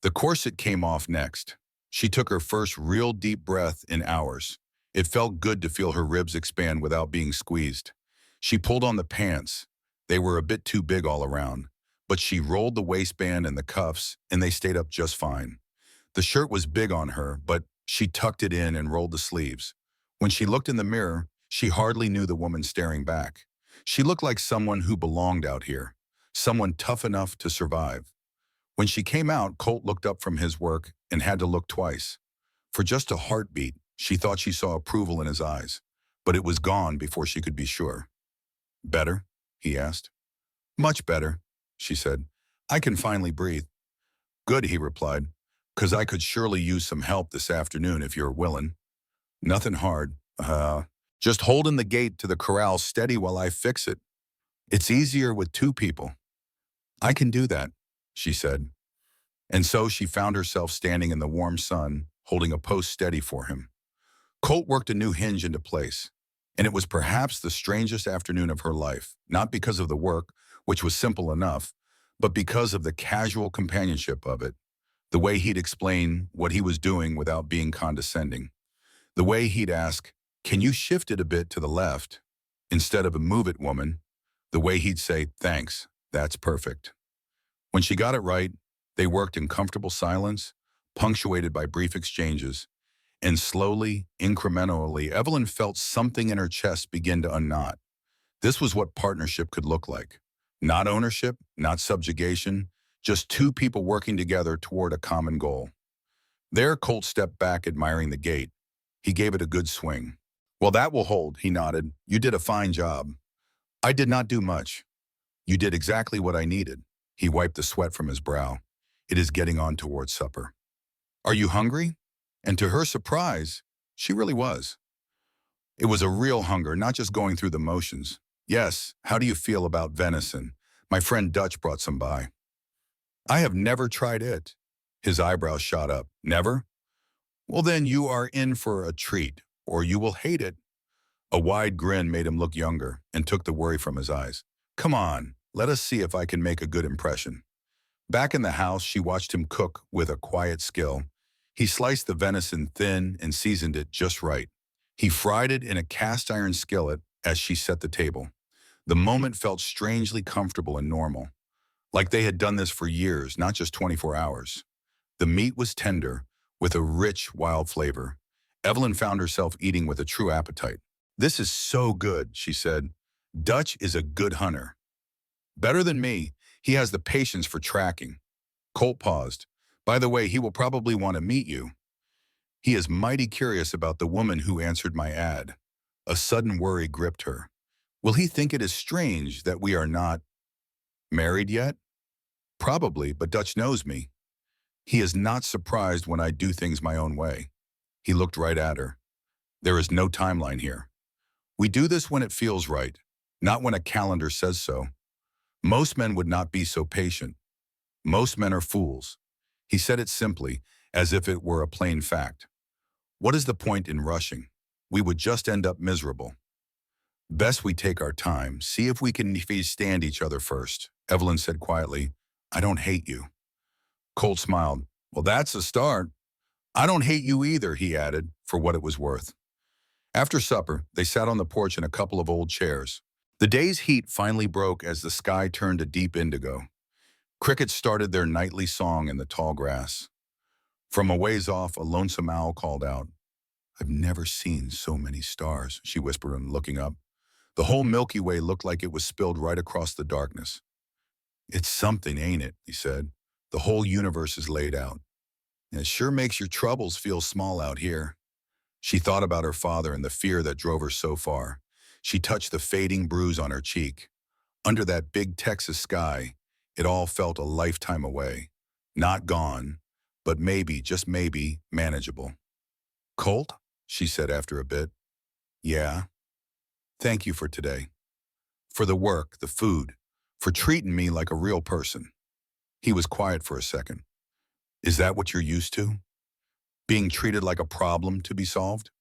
The corset came off next. She took her first real deep breath in hours. It felt good to feel her ribs expand without being squeezed. She pulled on the pants. They were a bit too big all around, but she rolled the waistband and the cuffs, and they stayed up just fine. The shirt was big on her, but she tucked it in and rolled the sleeves. When she looked in the mirror, she hardly knew the woman staring back. She looked like someone who belonged out here, someone tough enough to survive. When she came out, Colt looked up from his work and had to look twice. For just a heartbeat, she thought she saw approval in his eyes, but it was gone before she could be sure. "Better?" he asked. "Much better," she said. "I can finally breathe." "Good," he replied, "'cause I could surely use some help this afternoon if you're willing." "Nothing hard. Just holding the gate to the corral steady while I fix it. It's easier with two people." "I can do that," she said. And so she found herself standing in the warm sun, holding a post steady for him. Colt worked a new hinge into place, and it was perhaps the strangest afternoon of her life, not because of the work, which was simple enough, but because of the casual companionship of it, the way he'd explain what he was doing without being condescending, the way he'd ask, "Can you shift it a bit to the left?" instead of a "move it, woman," the way he'd say, "Thanks, that's perfect." When she got it right, they worked in comfortable silence, punctuated by brief exchanges, and slowly, incrementally, Evelyn felt something in her chest begin to unknot. This was what partnership could look like. Not ownership, not subjugation, just two people working together toward a common goal. There, Colt stepped back, admiring the gate. He gave it a good swing. "Well, that will hold," he nodded. "You did a fine job." "I did not do much. You did exactly what I needed." He wiped the sweat from his brow. "It is getting on towards supper. Are you hungry?" And to her surprise, she really was. It was a real hunger, not just going through the motions. "Yes, how do you feel about venison? My friend Dutch brought some by." "I have never tried it." His eyebrows shot up. "Never? Well, then you are in for a treat, or you will hate it." A wide grin made him look younger and took the worry from his eyes. "Come on, let us see if I can make a good impression." Back in the house, she watched him cook with a quiet skill. He sliced the venison thin and seasoned it just right. He fried it in a cast-iron skillet as she set the table. The moment felt strangely comfortable and normal, like they had done this for years, not just 24 hours. The meat was tender, with a rich, wild flavor. Evelyn found herself eating with a true appetite. "This is so good," she said. "Dutch is a good hunter. Better than me. He has the patience for tracking." Colt paused. "By the way, he will probably want to meet you. He is mighty curious about the woman who answered my ad." A sudden worry gripped her. "Will he think it is strange that we are not married yet?" "Probably, but Dutch knows me. He is not surprised when I do things my own way." He looked right at her. "There is no timeline here. We do this when it feels right, not when a calendar says so. Most men would not be so patient. Most men are fools." He said it simply, as if it were a plain fact. "What is the point in rushing? We would just end up miserable. Best we take our time, see if we can stand each other first." Evelyn said quietly, "I don't hate you." Colt smiled. "Well, that's a start." "I don't hate you either," he added, for what it was worth. After supper, they sat on the porch in a couple of old chairs. The day's heat finally broke as the sky turned a deep indigo. Crickets started their nightly song in the tall grass. From a ways off, a lonesome owl called out. "I've never seen so many stars," she whispered, looking up. The whole Milky Way looked like it was spilled right across the darkness. "It's something, ain't it?" he said. The whole universe is laid out. And it sure makes your troubles feel small out here. She thought about her father and the fear that drove her so far. She touched the fading bruise on her cheek. Under that big Texas sky, it all felt a lifetime away. Not gone, but maybe, just maybe, manageable. Colt? She said after a bit. Yeah. Thank you for today. For the work, the food, for treating me like a real person. He was quiet for a second. Is that what you're used to? Being treated like a problem to be solved?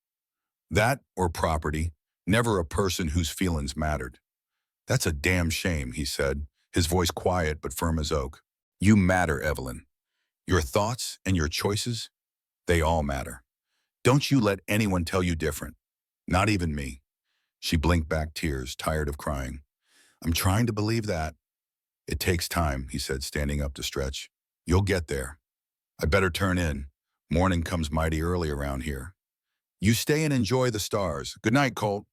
That or property, never a person whose feelings mattered. That's a damn shame, he said, his voice quiet but firm as oak. You matter, Evelyn. Your thoughts and your choices, they all matter. Don't you let anyone tell you different. Not even me. She blinked back tears, tired of crying. I'm trying to believe that. It takes time, he said, standing up to stretch. You'll get there. I better turn in. Morning comes mighty early around here. You stay and enjoy the stars. Good night, Colt.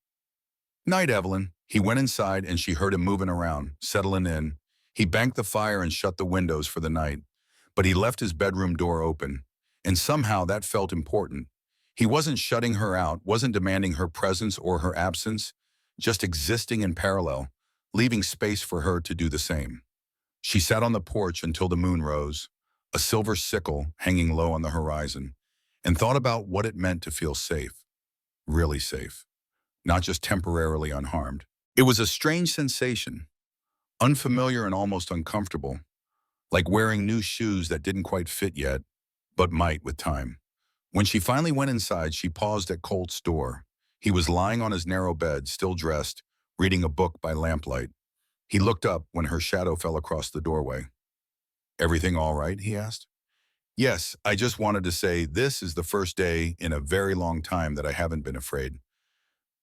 Night, Evelyn. He went inside and she heard him moving around, settling in. He banked the fire and shut the windows for the night. But he left his bedroom door open. And somehow that felt important. He wasn't shutting her out, wasn't demanding her presence or her absence, just existing in parallel, leaving space for her to do the same. She sat on the porch until the moon rose, a silver sickle hanging low on the horizon, and thought about what it meant to feel safe, really safe, not just temporarily unharmed. It was a strange sensation, unfamiliar and almost uncomfortable, like wearing new shoes that didn't quite fit yet, but might with time. When she finally went inside, she paused at Colt's door. He was lying on his narrow bed, still dressed, reading a book by lamplight. He looked up when her shadow fell across the doorway. Everything all right, he asked. Yes, I just wanted to say this is the first day in a very long time that I haven't been afraid.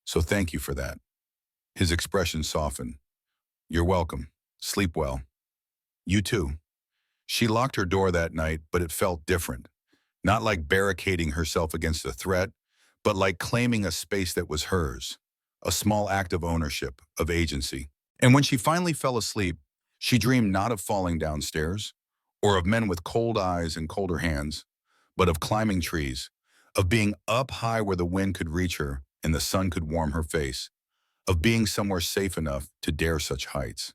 So thank you for that. His expression softened. You're welcome. Sleep well. You too. She locked her door that night, but it felt different. Not like barricading herself against a threat, but like claiming a space that was hers. A small act of ownership, of agency. And when she finally fell asleep, she dreamed not of falling downstairs, or of men with cold eyes and colder hands, but of climbing trees, of being up high where the wind could reach her and the sun could warm her face, of being somewhere safe enough to dare such heights.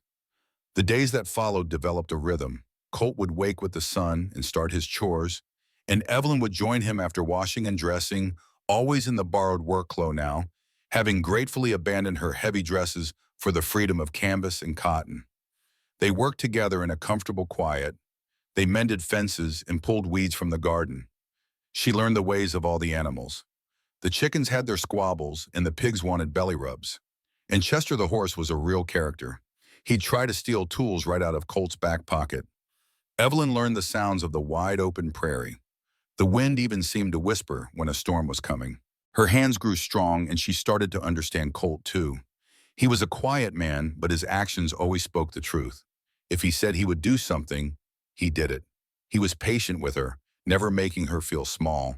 The days that followed developed a rhythm. Colt would wake with the sun and start his chores, and Evelyn would join him after washing and dressing, always in the borrowed work clothes now, having gratefully abandoned her heavy dresses for the freedom of canvas and cotton. They worked together in a comfortable quiet. They mended fences and pulled weeds from the garden. She learned the ways of all the animals. The chickens had their squabbles, and the pigs wanted belly rubs. And Chester the horse was a real character. He'd try to steal tools right out of Colt's back pocket. Evelyn learned the sounds of the wide-open prairie. The wind even seemed to whisper when a storm was coming. Her hands grew strong, and she started to understand Colt, too. He was a quiet man, but his actions always spoke the truth. If he said he would do something, he did it. He was patient with her, never making her feel small.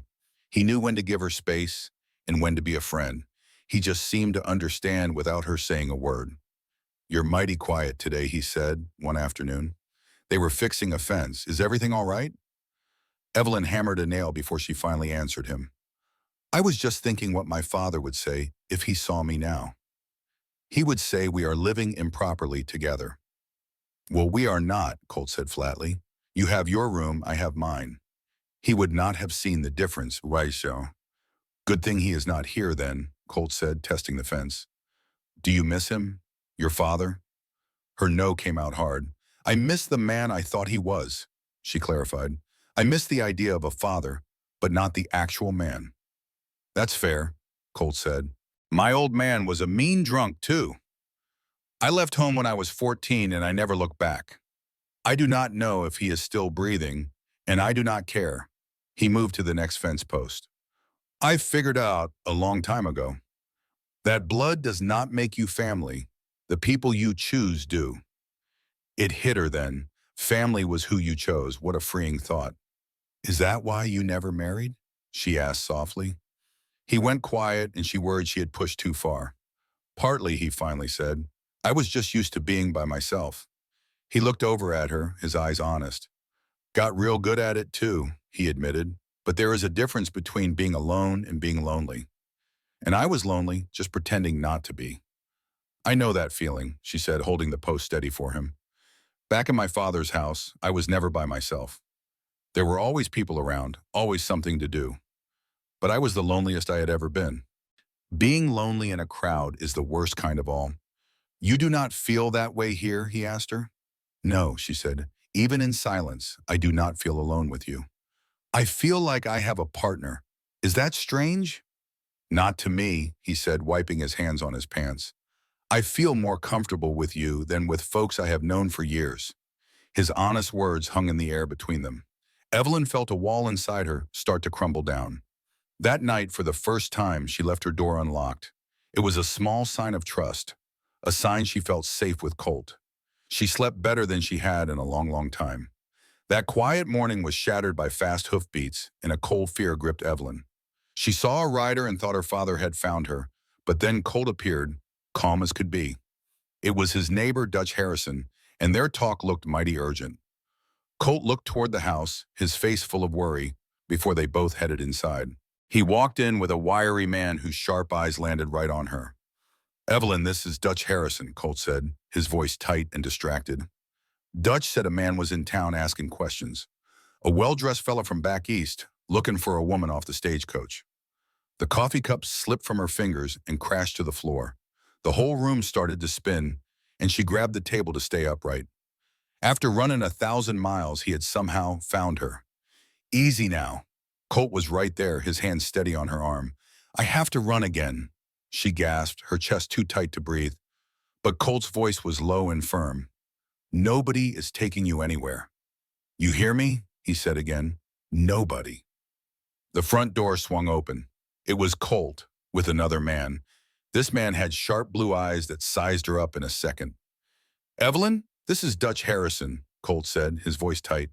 He knew when to give her space and when to be a friend. He just seemed to understand without her saying a word. You're mighty quiet today, he said one afternoon. They were fixing a fence. Is everything all right? Evelyn hammered a nail before she finally answered him. I was just thinking what my father would say if he saw me now. He would say we are living improperly together. Well, we are not, Colt said flatly. You have your room, I have mine. He would not have seen the difference, right, so? Good thing he is not here then, Colt said, testing the fence. Do you miss him? Your father? Her no came out hard. I miss the man I thought he was, she clarified. I miss the idea of a father, but not the actual man. That's fair, Colt said. My old man was a mean drunk, too. I left home when I was 14 and I never looked back. I do not know if he is still breathing, and I do not care. He moved to the next fence post. I figured out a long time ago that blood does not make you family. The people you choose do. It hit her then. Family was who you chose. What a freeing thought. Is that why you never married? She asked softly. He went quiet and she worried she had pushed too far. Partly, he finally said. I was just used to being by myself. He looked over at her, his eyes honest. Got real good at it too, he admitted. But there is a difference between being alone and being lonely. And I was lonely, just pretending not to be. I know that feeling, she said, holding the post steady for him. Back in my father's house, I was never by myself. There were always people around, always something to do. But I was the loneliest I had ever been. Being lonely in a crowd is the worst kind of all. You do not feel that way here, he asked her. No, she said. Even in silence, I do not feel alone with you. I feel like I have a partner. Is that strange? Not to me, he said, wiping his hands on his pants. I feel more comfortable with you than with folks I have known for years. His honest words hung in the air between them. Evelyn felt a wall inside her start to crumble down. That night, for the first time, she left her door unlocked. It was a small sign of trust, a sign she felt safe with Colt. She slept better than she had in a long, long time. That quiet morning was shattered by fast hoofbeats, and a cold fear gripped Evelyn. She saw a rider and thought her father had found her, but then Colt appeared, calm as could be. It was his neighbor, Dutch Harrison, and their talk looked mighty urgent. Colt looked toward the house, his face full of worry, before they both headed inside. He walked in with a wiry man whose sharp eyes landed right on her. Evelyn, this is Dutch Harrison, Colt said, his voice tight and distracted. Dutch said a man was in town asking questions. A well-dressed fella from back east, looking for a woman off the stagecoach. The coffee cup slipped from her fingers and crashed to the floor. The whole room started to spin, and she grabbed the table to stay upright. After running 1,000 miles, he had somehow found her. Easy now. Colt was right there, his hand steady on her arm. I have to run again, she gasped, her chest too tight to breathe. But Colt's voice was low and firm. Nobody is taking you anywhere. You hear me? He said again. Nobody. The front door swung open. It was Colt, with another man. This man had sharp blue eyes that sized her up in a second. Evelyn, this is Dutch Harrison, Colt said, his voice tight.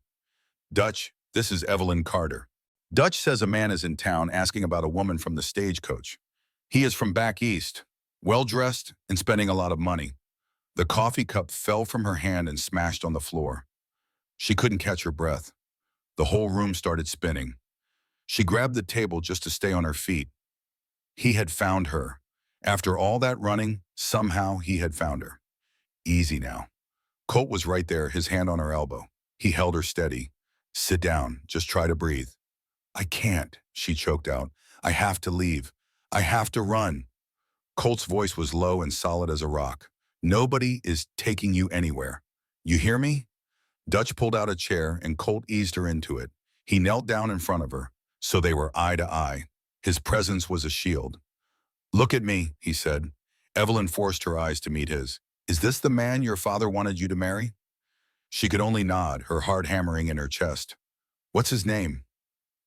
Dutch, this is Evelyn Carter. Dutch says a man is in town asking about a woman from the stagecoach. He is from back east, well-dressed and spending a lot of money. The coffee cup fell from her hand and smashed on the floor. She couldn't catch her breath. The whole room started spinning. She grabbed the table just to stay on her feet. He had found her. After all that running, somehow he had found her. Easy now. Colt was right there, his hand on her elbow. He held her steady. Sit down, just try to breathe. I can't, she choked out. I have to leave. I have to run. Colt's voice was low and solid as a rock. Nobody is taking you anywhere. You hear me? Dutch pulled out a chair and Colt eased her into it. He knelt down in front of her, so they were eye to eye. His presence was a shield. Look at me, he said. Evelyn forced her eyes to meet his. Is this the man your father wanted you to marry? She could only nod, her heart hammering in her chest. What's his name?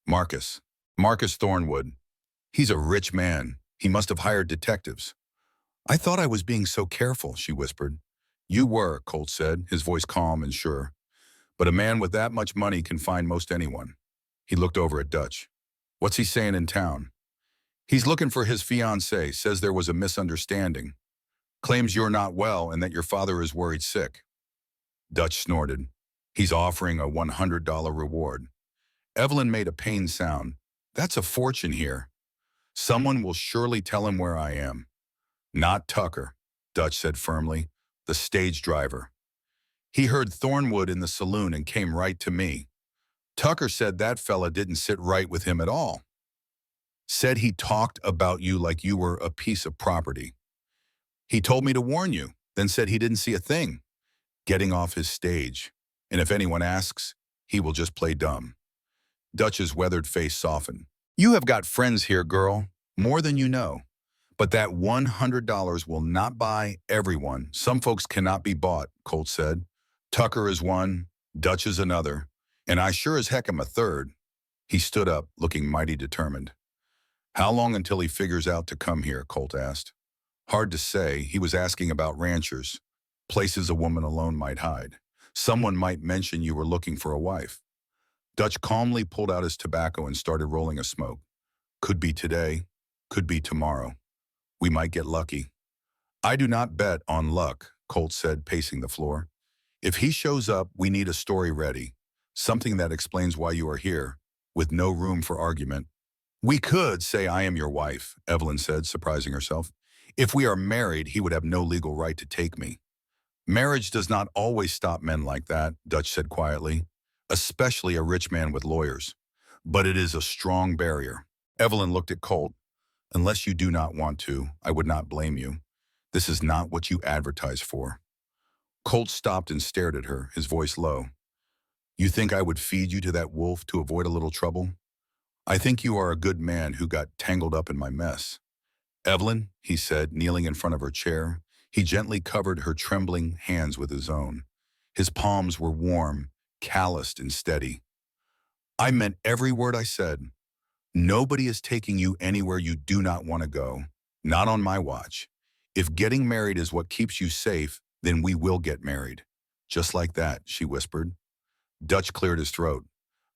Marcus. Marcus Thornwood. He's a rich man. He must have hired detectives. I thought I was being so careful, she whispered. You were, Colt said, his voice calm and sure. But a man with that much money can find most anyone. He looked over at Dutch. What's he saying in town? He's looking for his fiancée, says there was a misunderstanding. Claims you're not well and that your father is worried sick. Dutch snorted. He's offering a $100 reward. Evelyn made a pained sound. That's a fortune here. Someone will surely tell him where I am. Not Tucker, Dutch said firmly, the stage driver. He heard Thornwood in the saloon and came right to me. Tucker said that fella didn't sit right with him at all. Said he talked about you like you were a piece of property. He told me to warn you, then said he didn't see a thing. Getting off his stage. And if anyone asks, he will just play dumb. Dutch's weathered face softened. You have got friends here, girl, more than you know. But that $100 will not buy everyone. Some folks cannot be bought, Colt said. Tucker is one, Dutch is another, and I sure as heck am a third. He stood up, looking mighty determined. How long until he figures out to come here, Colt asked. Hard to say. He was asking about ranchers, places a woman alone might hide. Someone might mention you were looking for a wife. Dutch calmly pulled out his tobacco and started rolling a smoke. Could be today, could be tomorrow. We might get lucky. I do not bet on luck, Colt said, pacing the floor. If he shows up, we need a story ready. something that explains why you are here, with no room for argument. We could say I am your wife, Evelyn said, surprising herself. If we are married, he would have no legal right to take me. Marriage does not always stop men like that, Dutch said quietly, especially a rich man with lawyers. But it is a strong barrier. Evelyn looked at Colt. Unless you do not want to, I would not blame you. This is not what you advertise for. Colt stopped and stared at her, his voice low. You think I would feed you to that wolf to avoid a little trouble? I think you are a good man who got tangled up in my mess. Evelyn, he said, kneeling in front of her chair. He gently covered her trembling hands with his own. His palms were warm, calloused, and steady. I meant every word I said. Nobody is taking you anywhere you do not want to go. Not on my watch. If getting married is what keeps you safe, then we will get married. Just like that, she whispered. Dutch cleared his throat.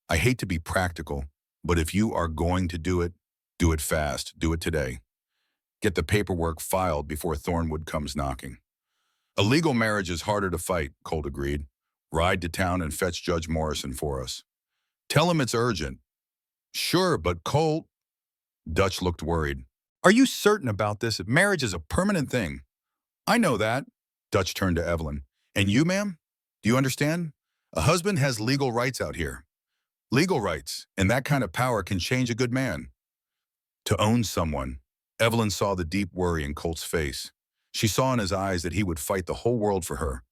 I hate to be practical, but if you are going to do it fast. Do it today. Get the paperwork filed before Thornwood comes knocking. A legal marriage is harder to fight, Colt agreed. Ride to town and fetch Judge Morrison for us. Tell him it's urgent. Sure, but Colt... Dutch looked worried. Are you certain about this? Marriage is a permanent thing. I know that. Dutch turned to Evelyn. And you, ma'am? Do you understand? A husband has legal rights out here. Legal rights, and that kind of power can change a good man. To own someone. Evelyn saw the deep worry in Colt's face. She saw in his eyes that he would fight the whole world for her,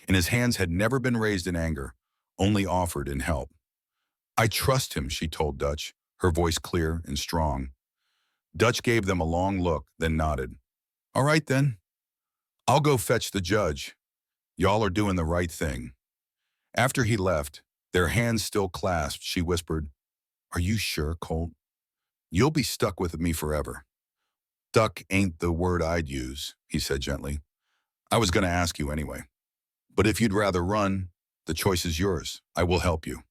and his hands had never been raised in anger, only offered in help. I trust him, she told Dutch, her voice clear and strong. Dutch gave them a long look, then nodded. All right, then. I'll go fetch the judge. Y'all are doing the right thing. After he left, their hands still clasped, she whispered, Are you sure, Colt? You'll be stuck with me forever. Stuck ain't the word I'd use, he said gently. I was going to ask you anyway. But if you'd rather run, the choice is yours. I will help you.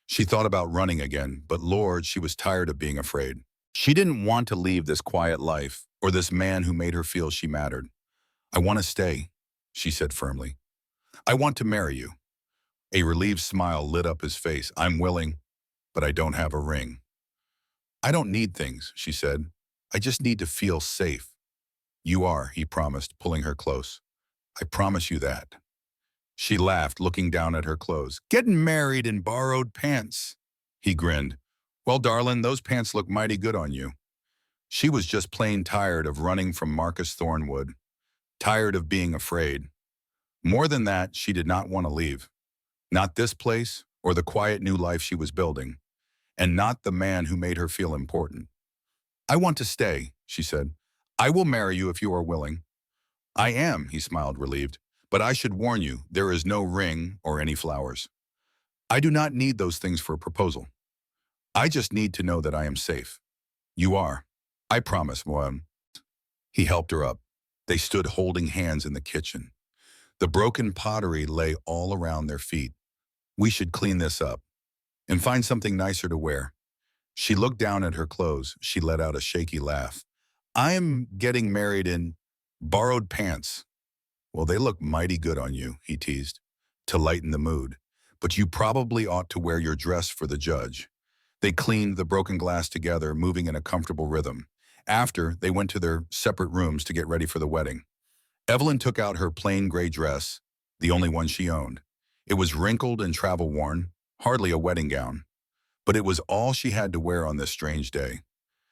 She thought about running again, but Lord, she was tired of being afraid. She didn't want to leave this quiet life or this man who made her feel she mattered. I want to stay, she said firmly. I want to marry you. A relieved smile lit up his face. I'm willing, but I don't have a ring. I don't need things, she said. I just need to feel safe. You are, he promised, pulling her close. I promise you that. She laughed, looking down at her clothes. Getting married in borrowed pants. He grinned. Well, darling, those pants look mighty good on you. She was just plain tired of running from Marcus Thornwood. Tired of being afraid. More than that, she did not want to leave. Not this place or the quiet new life she was building. And not the man who made her feel important. I want to stay, she said. I will marry you if you are willing. I am, he smiled, relieved. But I should warn you, there is no ring or any flowers. I do not need those things for a proposal. I just need to know that I am safe. You are. I promise, Moan. He helped her up. They stood holding hands in the kitchen. The broken pottery lay all around their feet. We should clean this up and find something nicer to wear. She looked down at her clothes. She let out a shaky laugh. I am getting married in borrowed pants. Well, they look mighty good on you, he teased, to lighten the mood. But you probably ought to wear your dress for the judge. They cleaned the broken glass together, moving in a comfortable rhythm. After, they went to their separate rooms to get ready for the wedding. Evelyn took out her plain gray dress, the only one she owned. It was wrinkled and travel-worn, hardly a wedding gown. But it was all she had to wear on this strange day.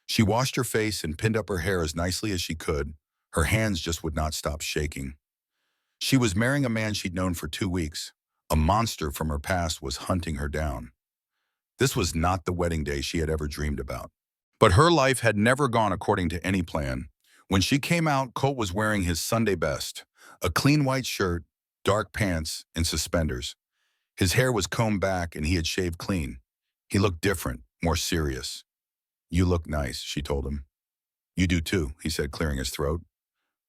She washed her face and pinned up her hair as nicely as she could. Her hands just would not stop shaking. She was marrying a man she'd known for 2 weeks. A monster from her past was hunting her down. This was not the wedding day she had ever dreamed about. But her life had never gone according to any plan. When she came out, Colt was wearing his Sunday best, a clean white shirt, dark pants, and suspenders. His hair was combed back and he had shaved clean. He looked different, more serious. You look nice, she told him. You do too, he said, clearing his throat.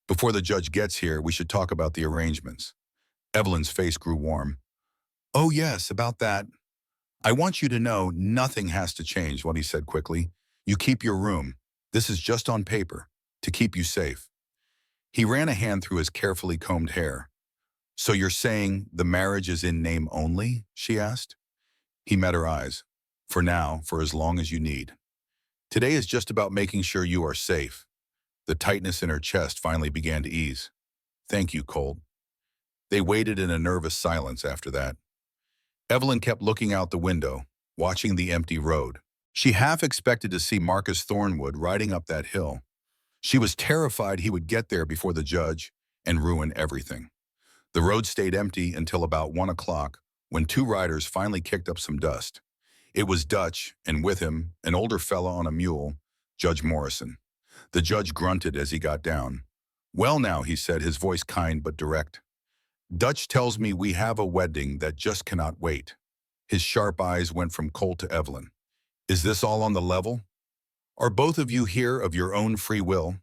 Before the judge gets here, we should talk about the arrangements. Evelyn's face grew warm. Oh yes, about that. I want you to know nothing has to change, what he said quickly. You keep your room. This is just on paper, to keep you safe. He ran a hand through his carefully combed hair. So you're saying the marriage is in name only? She asked. He met her eyes. For now, for as long as you need. Today is just about making sure you are safe. The tightness in her chest finally began to ease. Thank you, Colt. They waited in a nervous silence after that. Evelyn kept looking out the window, watching the empty road. She half expected to see Marcus Thornwood riding up that hill. She was terrified he would get there before the judge and ruin everything. The road stayed empty until about 1 o'clock, when two riders finally kicked up some dust. It was Dutch, and with him, an older fellow on a mule, Judge Morrison. The judge grunted as he got down. Well now, he said, his voice kind but direct. Dutch tells me we have a wedding that just cannot wait. His sharp eyes went from Colt to Evelyn. Is this all on the level? Are both of you here of your own free will?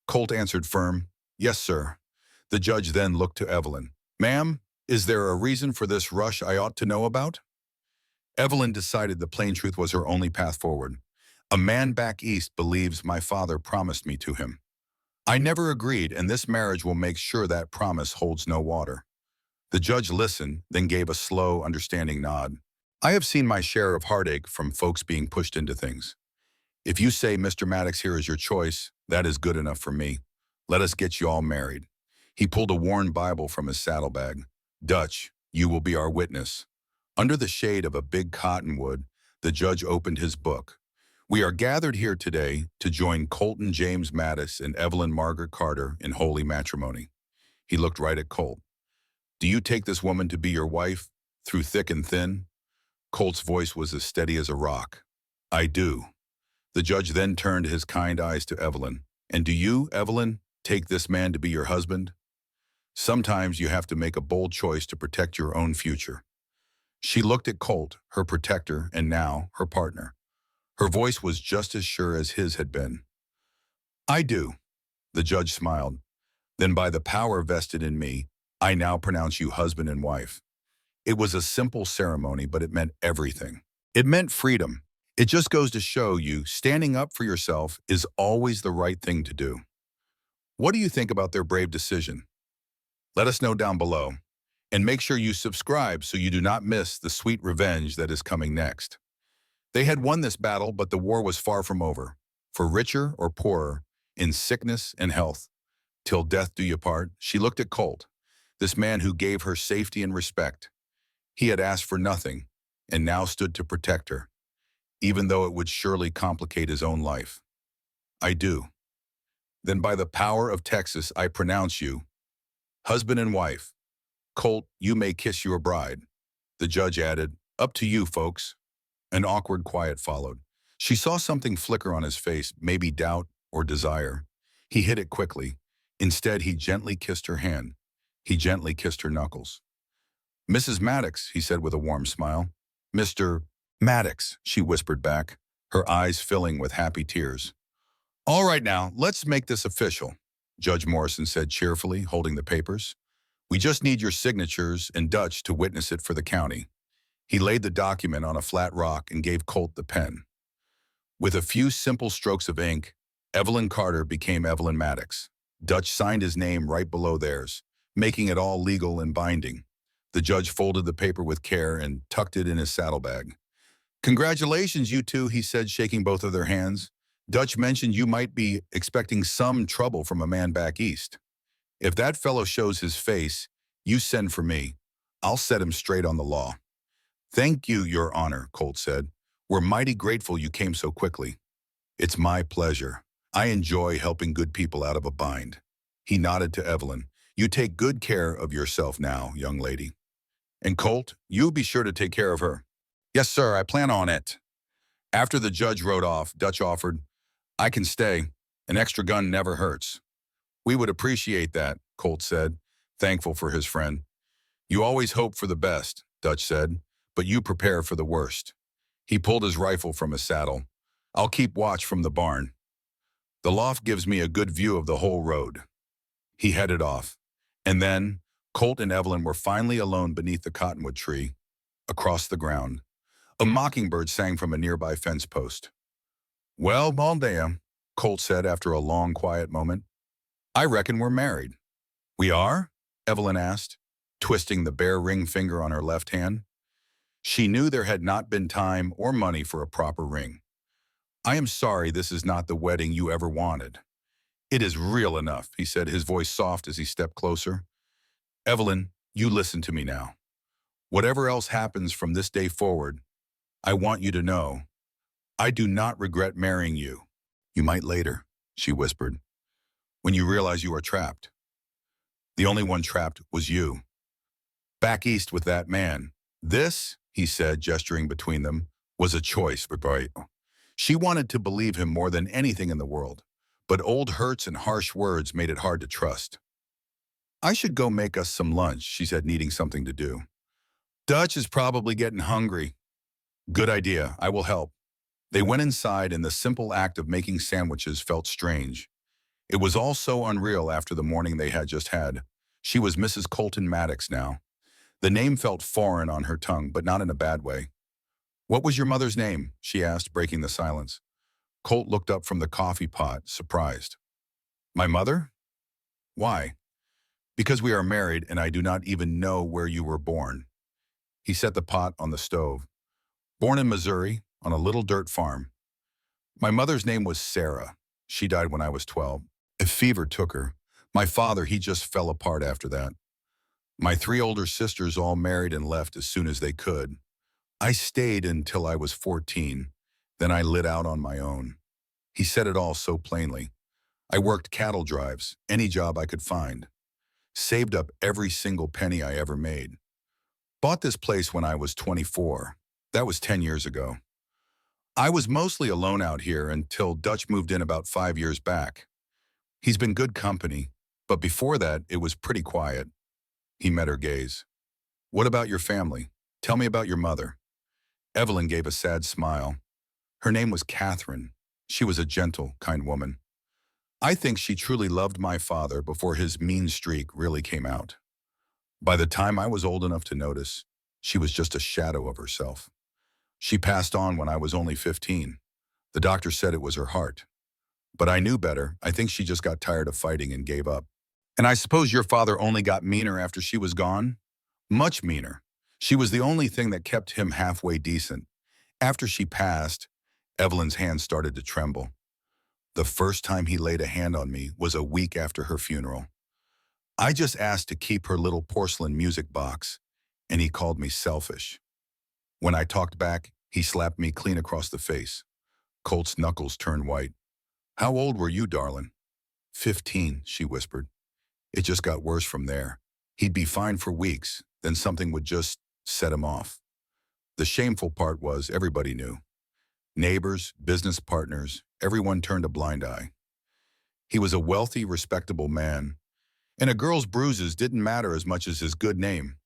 Colt answered firm, yes, sir. The judge then looked to Evelyn. Ma'am, is there a reason for this rush I ought to know about? Evelyn decided the plain truth was her only path forward. A man back east believes my father promised me to him. I never agreed, and this marriage will make sure that promise holds no water. The judge listened, then gave a slow, understanding nod. I have seen my share of heartache from folks being pushed into things. If you say Mr. Maddox here is your choice, that is good enough for me. Let us get you all married. He pulled a worn Bible from his saddlebag. Dutch, you will be our witness. Under the shade of a big cottonwood, the judge opened his book. We are gathered here today to join Colton James Maddox and Evelyn Margaret Carter in holy matrimony. He looked right at Colt. Do you take this woman to be your wife, through thick and thin? Colt's voice was as steady as a rock. I do. The judge then turned his kind eyes to Evelyn. And do you, Evelyn, take this man to be your husband? Sometimes you have to make a bold choice to protect your own future. She looked at Colt, her protector, and now her partner. Her voice was just as sure as his had been. I do. The judge smiled. Then by the power vested in me, I now pronounce you husband and wife. It was a simple ceremony, but it meant everything. It meant freedom. It just goes to show you standing up for yourself is always the right thing to do. What do you think about their brave decision? Let us know down below. And make sure you subscribe so you do not miss the sweet revenge that is coming next. They had won this battle, but the war was far from over. For richer or poorer, in sickness and health, till death do you part, she looked at Colt, this man who gave her safety and respect. He had asked for nothing, and now stood to protect her, even though it would surely complicate his own life. I do. Then by the power of Texas, I pronounce you husband and wife. Colt, you may kiss your bride. The judge added, up to you, folks. An awkward quiet followed. She saw something flicker on his face, maybe doubt or desire. He hid it quickly. Instead, he gently kissed her hand. He gently kissed her knuckles. Mrs. Maddox, he said with a warm smile. Mr. Maddox, she whispered back, her eyes filling with happy tears. All right now, let's make this official, Judge Morrison said cheerfully, holding the papers. We just need your signatures and Dutch to witness it for the county. He laid the document on a flat rock and gave Colt the pen. With a few simple strokes of ink, Evelyn Carter became Evelyn Maddox. Dutch signed his name right below theirs, making it all legal and binding. The judge folded the paper with care and tucked it in his saddlebag. Congratulations, you two, he said, shaking both of their hands. Dutch mentioned you might be expecting some trouble from a man back east. If that fellow shows his face, you send for me. I'll set him straight on the law. Thank you, Your Honor, Colt said. We're mighty grateful you came so quickly. It's my pleasure. I enjoy helping good people out of a bind. He nodded to Evelyn. You take good care of yourself now, young lady. And Colt, you be sure to take care of her. Yes, sir, I plan on it. After the judge rode off, Dutch offered, I can stay. An extra gun never hurts. We would appreciate that, Colt said, thankful for his friend. You always hope for the best, Dutch said, but you prepare for the worst. He pulled his rifle from his saddle. I'll keep watch from the barn. The loft gives me a good view of the whole road. He headed off. And then, Colt and Evelyn were finally alone beneath the cottonwood tree, across the ground. A mockingbird sang from a nearby fence post. Well, Baldea, Colt said after a long, quiet moment. I reckon we're married. We are? Evelyn asked, twisting the bare ring finger on her left hand. She knew there had not been time or money for a proper ring. I am sorry this is not the wedding you ever wanted. It is real enough, he said, his voice soft as he stepped closer. Evelyn, you listen to me now. Whatever else happens from this day forward, I want you to know, I do not regret marrying you. You might later, she whispered, when you realize you are trapped. The only one trapped was you. Back east with that man. This, he said, gesturing between them, was a choice for Bright. She wanted to believe him more than anything in the world, but old hurts and harsh words made it hard to trust. I should go make us some lunch, she said, needing something to do. Dutch is probably getting hungry. Good idea, I will help. They went inside, and the simple act of making sandwiches felt strange. It was all so unreal after the morning they had just had. She was Mrs. Colton Maddox now. The name felt foreign on her tongue, but not in a bad way. What was your mother's name? She asked, breaking the silence. Colt looked up from the coffee pot, surprised. My mother? Why? Because we are married and I do not even know where you were born. He set the pot on the stove. Born in Missouri, on a little dirt farm. My mother's name was Sarah. She died when I was 12. A fever took her. My father, he just fell apart after that. My 3 older sisters all married and left as soon as they could. I stayed until I was 14. Then I lit out on my own. He said it all so plainly. I worked cattle drives, any job I could find. Saved up every single penny I ever made. Bought this place when I was 24. That was 10 years ago. I was mostly alone out here until Dutch moved in about 5 years back. He's been good company, but before that, it was pretty quiet. He met her gaze. What about your family? Tell me about your mother. Evelyn gave a sad smile. Her name was Catherine. She was a gentle, kind woman. I think she truly loved my father before his mean streak really came out. By the time I was old enough to notice, she was just a shadow of herself. She passed on when I was only 15. The doctor said it was her heart. But I knew better. I think she just got tired of fighting and gave up. And I suppose your father only got meaner after she was gone? Much meaner. She was the only thing that kept him halfway decent. After she passed, Evelyn's hand started to tremble. The first time he laid a hand on me was a week after her funeral. I just asked to keep her little porcelain music box, and he called me selfish. When I talked back, he slapped me clean across the face. Colt's knuckles turned white. How old were you, darling? 15, she whispered. It just got worse from there. He'd be fine for weeks, then something would just set him off. The shameful part was everybody knew. Neighbors, business partners, everyone turned a blind eye. He was a wealthy, respectable man, and a girl's bruises didn't matter as much as his good name.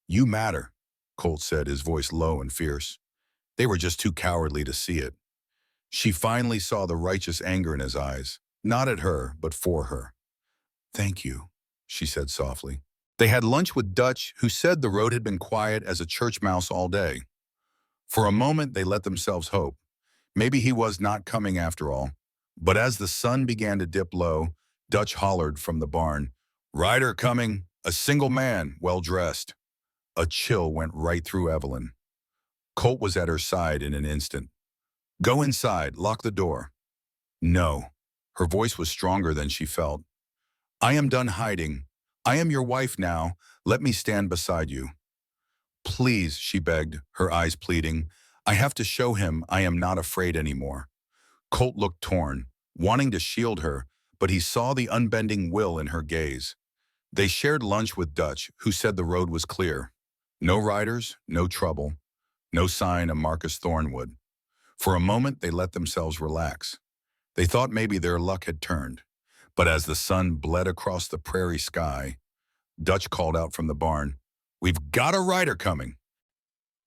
You matter, Colt said, his voice low and fierce. They were just too cowardly to see it. She finally saw the righteous anger in his eyes, not at her, but for her. Thank you, she said softly. They had lunch with Dutch, who said the road had been quiet as a church mouse all day. For a moment, they let themselves hope. Maybe he was not coming after all. But as the sun began to dip low, Dutch hollered from the barn, Rider coming, a single man, well-dressed. A chill went right through Evelyn. Colt was at her side in an instant. Go inside, lock the door. No. Her voice was stronger than she felt. I am done hiding. I am your wife now. Let me stand beside you. Please, she begged, her eyes pleading. I have to show him I am not afraid anymore. Colt looked torn, wanting to shield her, but he saw the unbending will in her gaze. They shared lunch with Dutch, who said the road was clear. No riders, no trouble, no sign of Marcus Thornwood. For a moment, they let themselves relax. They thought maybe their luck had turned. But as the sun bled across the prairie sky, Dutch called out from the barn, We've got a rider coming.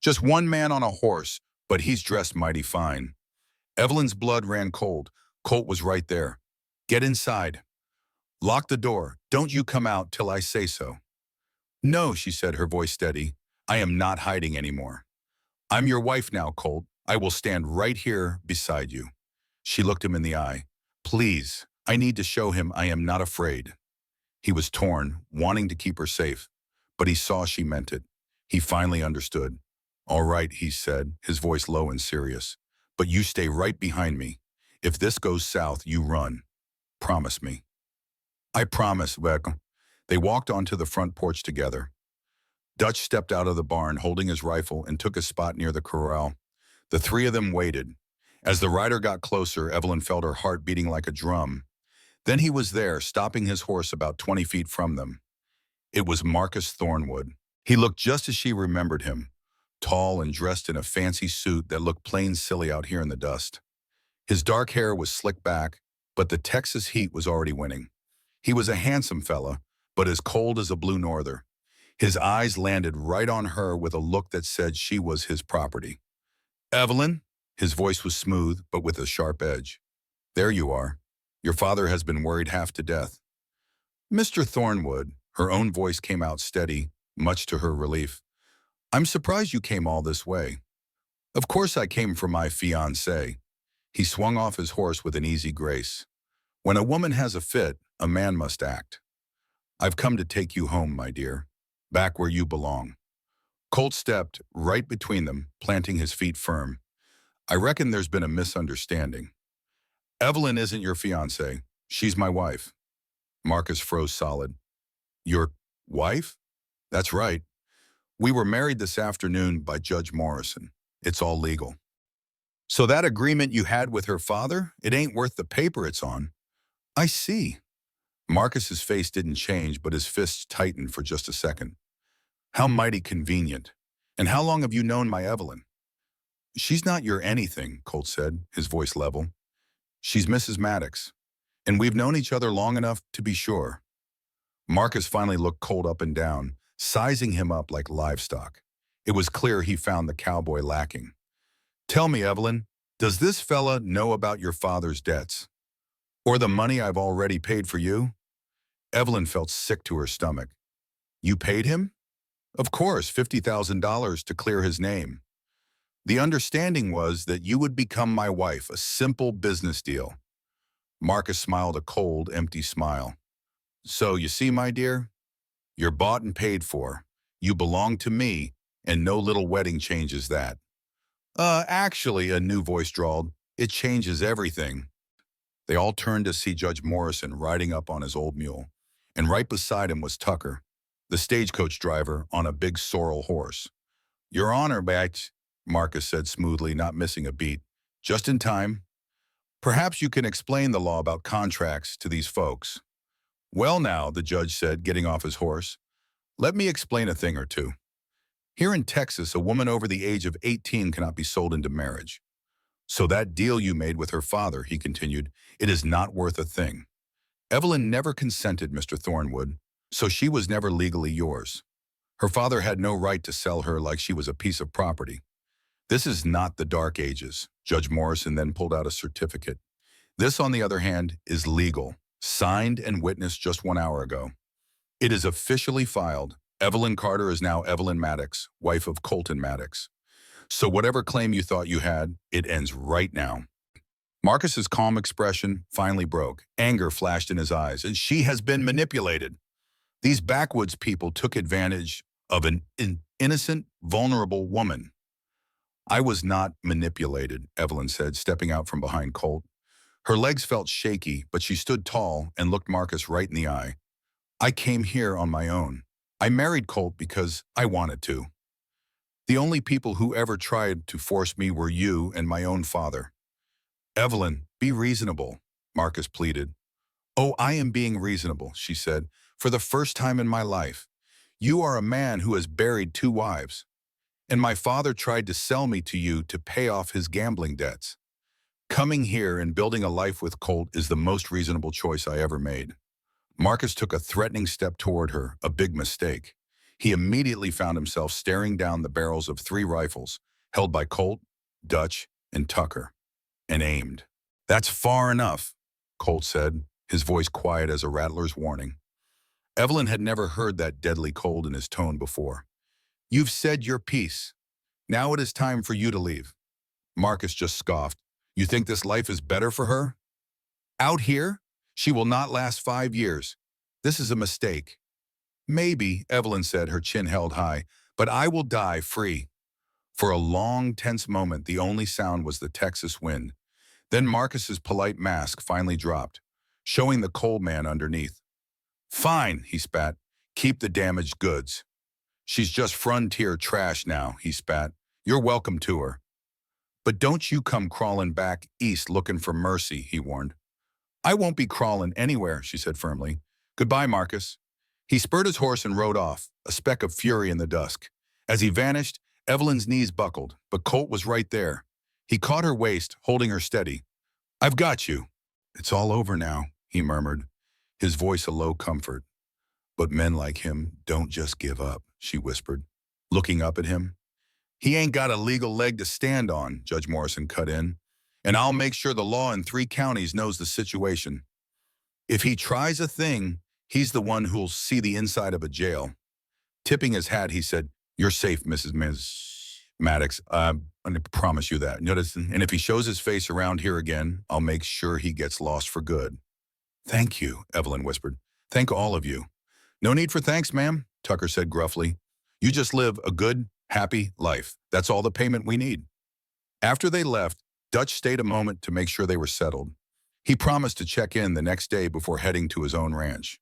Just one man on a horse, but he's dressed mighty fine. Evelyn's blood ran cold. Colt was right there. Get inside. Lock the door. Don't you come out till I say so. No, she said, her voice steady. I am not hiding anymore. I'm your wife now, Colt. I will stand right here beside you. She looked him in the eye. Please, I need to show him I am not afraid. He was torn, wanting to keep her safe, but he saw she meant it. He finally understood. All right, he said, his voice low and serious. But you stay right behind me. If this goes south, you run. Promise me. I promise, Beck. They walked onto the front porch together. Dutch stepped out of the barn holding his rifle and took a spot near the corral. The three of them waited. As the rider got closer, Evelyn felt her heart beating like a drum. Then he was there, stopping his horse about 20 feet from them. It was Marcus Thornwood. He looked just as she remembered him, tall and dressed in a fancy suit that looked plain silly out here in the dust. His dark hair was slicked back, but the Texas heat was already winning. He was a handsome fella, but as cold as a blue norther. His eyes landed right on her with a look that said she was his property. Evelyn? His voice was smooth, but with a sharp edge. There you are. Your father has been worried half to death. Mr. Thornwood, her own voice came out steady, much to her relief. I'm surprised you came all this way. Of course I came for my fiancée. He swung off his horse with an easy grace. When a woman has a fit, a man must act. I've come to take you home, my dear, back where you belong. Colt stepped right between them, planting his feet firm. I reckon there's been a misunderstanding. Evelyn isn't your fiancée. She's my wife. Marcus froze solid. Your wife? That's right. We were married this afternoon by Judge Morrison. It's all legal. So that agreement you had with her father, it ain't worth the paper it's on. I see. Marcus's face didn't change, but his fists tightened for just a second. How mighty convenient. And how long have you known my Evelyn? She's not your anything, Colt said, his voice level. She's Mrs. Maddox, and we've known each other long enough to be sure. Marcus finally looked Colt up and down, sizing him up like livestock. It was clear he found the cowboy lacking. Tell me, Evelyn, does this fella know about your father's debts? Or the money I've already paid for you? Evelyn felt sick to her stomach. You paid him? Of course, $50,000 to clear his name. The understanding was that you would become my wife, a simple business deal. Marcus smiled a cold, empty smile. So, you see, my dear, you're bought and paid for. You belong to me, and no little wedding changes that. Actually, a new voice drawled, it changes everything. They all turned to see Judge Morrison riding up on his old mule, and right beside him was Tucker, the stagecoach driver, on a big sorrel horse. Your Honor, Batch, Marcus said smoothly, not missing a beat. Just in time. Perhaps you can explain the law about contracts to these folks. Well now, the judge said, getting off his horse. Let me explain a thing or two. Here in Texas, a woman over the age of 18 cannot be sold into marriage. So that deal you made with her father, he continued, it is not worth a thing. Evelyn never consented, Mr. Thornwood, so she was never legally yours. Her father had no right to sell her like she was a piece of property. This is not the Dark Ages. Judge Morrison then pulled out a certificate. This, on the other hand, is legal, signed and witnessed just 1 hour ago. It is officially filed. Evelyn Carter is now Evelyn Maddox, wife of Colton Maddox. So whatever claim you thought you had, it ends right now. Marcus's calm expression finally broke. Anger flashed in his eyes, and she has been manipulated. These backwoods people took advantage of an innocent, vulnerable woman. I was not manipulated, Evelyn said, stepping out from behind Colt. Her legs felt shaky, but she stood tall and looked Marcus right in the eye. I came here on my own. I married Colt because I wanted to. The only people who ever tried to force me were you and my own father. Evelyn, be reasonable, Marcus pleaded. Oh, I am being reasonable, she said, for the first time in my life. You are a man who has buried 2 wives. And my father tried to sell me to you to pay off his gambling debts. Coming here and building a life with Colt is the most reasonable choice I ever made. Marcus took a threatening step toward her, a big mistake. He immediately found himself staring down the barrels of 3 rifles, held by Colt, Dutch, and Tucker, and aimed. That's far enough, Colt said, his voice quiet as a rattler's warning. Evelyn had never heard that deadly cold in his tone before. You've said your piece. Now it is time for you to leave. Marcus just scoffed. You think this life is better for her? Out here? She will not last 5 years. This is a mistake. Maybe, Evelyn said, her chin held high, but I will die free. For a long, tense moment, the only sound was the Texas wind. Then Marcus's polite mask finally dropped, showing the cold man underneath. Fine, he spat. Keep the damaged goods. She's just frontier trash now, he spat. You're welcome to her. But don't you come crawling back east looking for mercy, he warned. I won't be crawling anywhere, she said firmly. Goodbye, Marcus. He spurred his horse and rode off, a speck of fury in the dusk. As he vanished, Evelyn's knees buckled, but Colt was right there. He caught her waist, holding her steady. I've got you. It's all over now, he murmured, his voice a low comfort. But men like him don't just give up, she whispered, looking up at him. He ain't got a legal leg to stand on, Judge Morrison cut in, and I'll make sure the law in 3 counties knows the situation. If he tries a thing, he's the one who'll see the inside of a jail. Tipping his hat, he said, You're safe, Ms. Maddox. I promise you that. Notice, and if he shows his face around here again, I'll make sure he gets lost for good. Thank you, Evelyn whispered. Thank all of you. No need for thanks, ma'am, Tucker said gruffly. You just live a good, happy life. That's all the payment we need. After they left, Dutch stayed a moment to make sure they were settled. He promised to check in the next day before heading to his own ranch.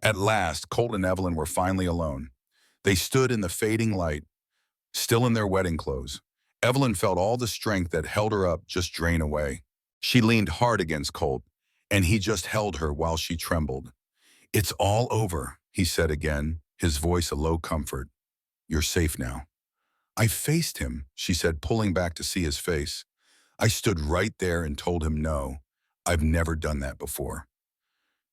At last, Colt and Evelyn were finally alone. They stood in the fading light, still in their wedding clothes. Evelyn felt all the strength that held her up just drain away. She leaned hard against Colt, and he just held her while she trembled. It's all over, he said again, his voice a low comfort. You're safe now. I faced him, she said, pulling back to see his face. I stood right there and told him no. I've never done that before.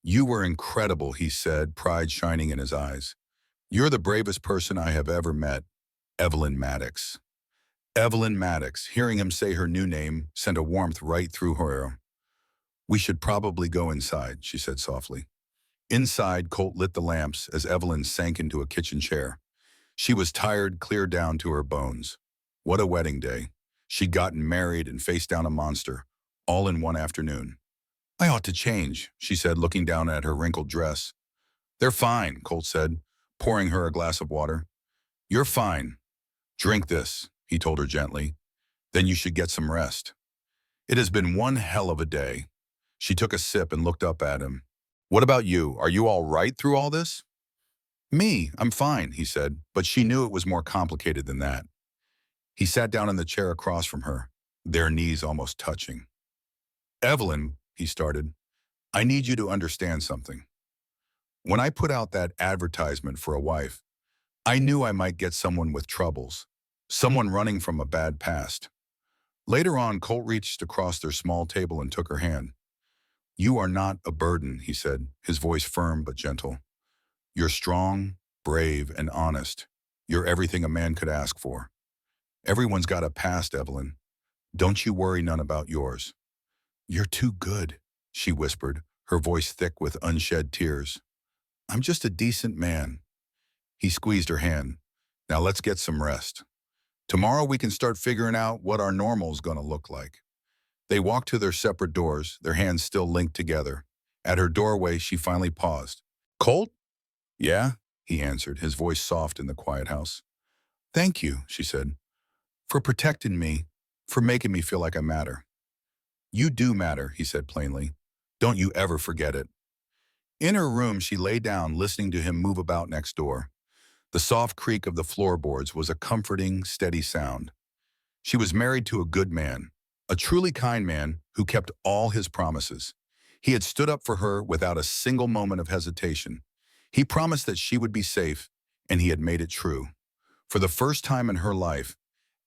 You were incredible, he said, pride shining in his eyes. You're the bravest person I have ever met, Evelyn Maddox. Evelyn Maddox, hearing him say her new name, sent a warmth right through her. We should probably go inside, she said softly. Inside, Colt lit the lamps as Evelyn sank into a kitchen chair. She was tired clear down to her bones. What a wedding day. She'd gotten married and faced down a monster, all in one afternoon. I ought to change, she said, looking down at her wrinkled dress. They're fine, Colt said, pouring her a glass of water. You're fine. Drink this, he told her gently. Then you should get some rest. It has been one hell of a day. She took a sip and looked up at him. What about you? Are you all right through all this? Me, I'm fine, he said, but she knew it was more complicated than that. He sat down in the chair across from her, their knees almost touching. Evelyn, he started, I need you to understand something. When I put out that advertisement for a wife, I knew I might get someone with troubles, someone running from a bad past. Later on, Colt reached across their small table and took her hand. You are not a burden, he said, his voice firm but gentle. You're strong, brave, and honest. You're everything a man could ask for. Everyone's got a past, Evelyn. Don't you worry none about yours. You're too good, she whispered, her voice thick with unshed tears. I'm just a decent man. He squeezed her hand. Now let's get some rest. Tomorrow we can start figuring out what our normal's gonna look like. They walked to their separate doors, their hands still linked together. At her doorway, she finally paused. Colt? Yeah, he answered, his voice soft in the quiet house. Thank you, she said, for protecting me, for making me feel like I matter. You do matter, he said plainly. Don't you ever forget it. In her room, she lay down, listening to him move about next door. The soft creak of the floorboards was a comforting, steady sound. She was married to a good man, a truly kind man who kept all his promises. He had stood up for her without a single moment of hesitation. He promised that she would be safe, and he had made it true. For the first time in her life,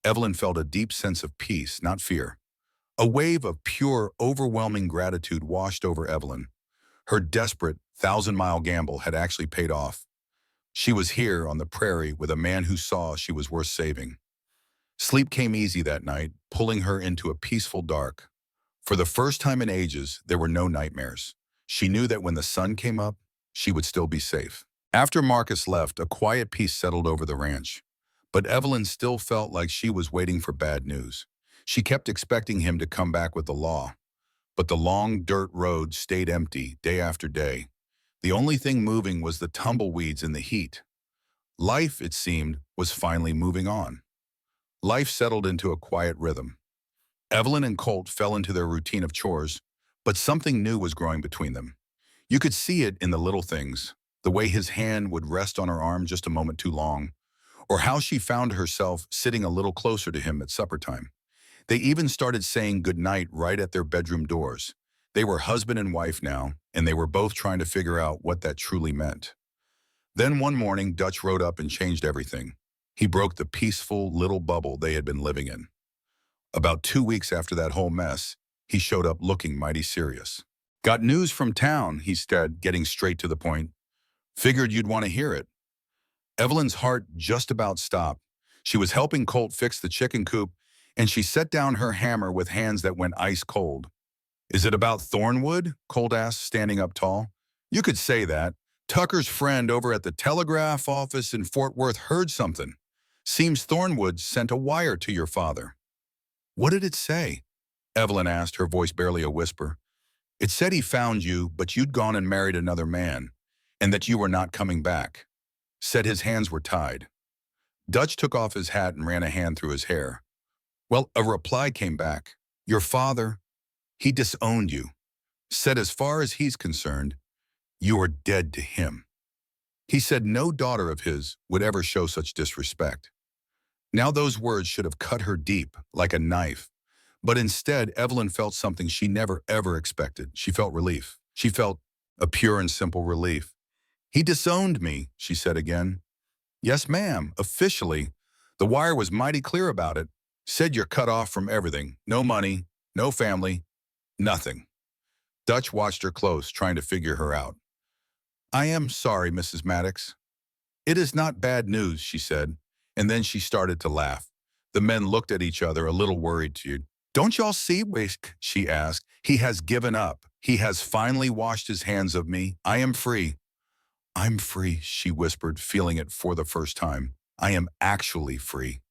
Evelyn felt a deep sense of peace, not fear. A wave of pure, overwhelming gratitude washed over Evelyn. Her desperate, 1,000-mile gamble had actually paid off. She was here on the prairie with a man who saw she was worth saving. Sleep came easy that night, pulling her into a peaceful dark. For the first time in ages, there were no nightmares. She knew that when the sun came up, she would still be safe. After Marcus left, a quiet peace settled over the ranch. But Evelyn still felt like she was waiting for bad news. She kept expecting him to come back with the law. But the long dirt road stayed empty day after day. The only thing moving was the tumbleweeds in the heat. Life, it seemed, was finally moving on. Life settled into a quiet rhythm. Evelyn and Colt fell into their routine of chores, but something new was growing between them. You could see it in the little things, the way his hand would rest on her arm just a moment too long, or how she found herself sitting a little closer to him at supper time. They even started saying goodnight right at their bedroom doors. They were husband and wife now, and they were both trying to figure out what that truly meant. Then one morning, Dutch rode up and changed everything. He broke the peaceful little bubble they had been living in. About 2 weeks after that whole mess, he showed up looking mighty serious. "Got news from town," he said, getting straight to the point. "Figured you'd want to hear it." Evelyn's heart just about stopped. She was helping Colt fix the chicken coop, and she set down her hammer with hands that went ice cold. "Is it about Thornwood?" Colt asked, standing up tall. "You could say that. Tucker's friend over at the telegraph office in Fort Worth heard something. Seems Thornwood sent a wire to your father." "What did it say?" Evelyn asked, her voice barely a whisper. "It said he found you, but you'd gone and married another man, and that you were not coming back. Said his hands were tied." Dutch took off his hat and ran a hand through his hair. "Well, a reply came back. Your father, he disowned you. Said as far as he's concerned, you are dead to him. He said no daughter of his would ever show such disrespect." Now those words should have cut her deep, like a knife. But instead, Evelyn felt something she never ever expected. She felt relief. She felt a pure and simple relief. "He disowned me," she said again. "Yes, ma'am, officially. The wire was mighty clear about it. Said you're cut off from everything. No money, no family, nothing." Dutch watched her close, trying to figure her out. "I am sorry, Mrs. Maddox." "It is not bad news," she said, and then she started to laugh. The men looked at each other, a little worried too. "Don't y'all see, Wisk?" she asked. "He has given up. He has finally washed his hands of me. I am free." "I'm free," she whispered, feeling it for the first time. "I am actually free."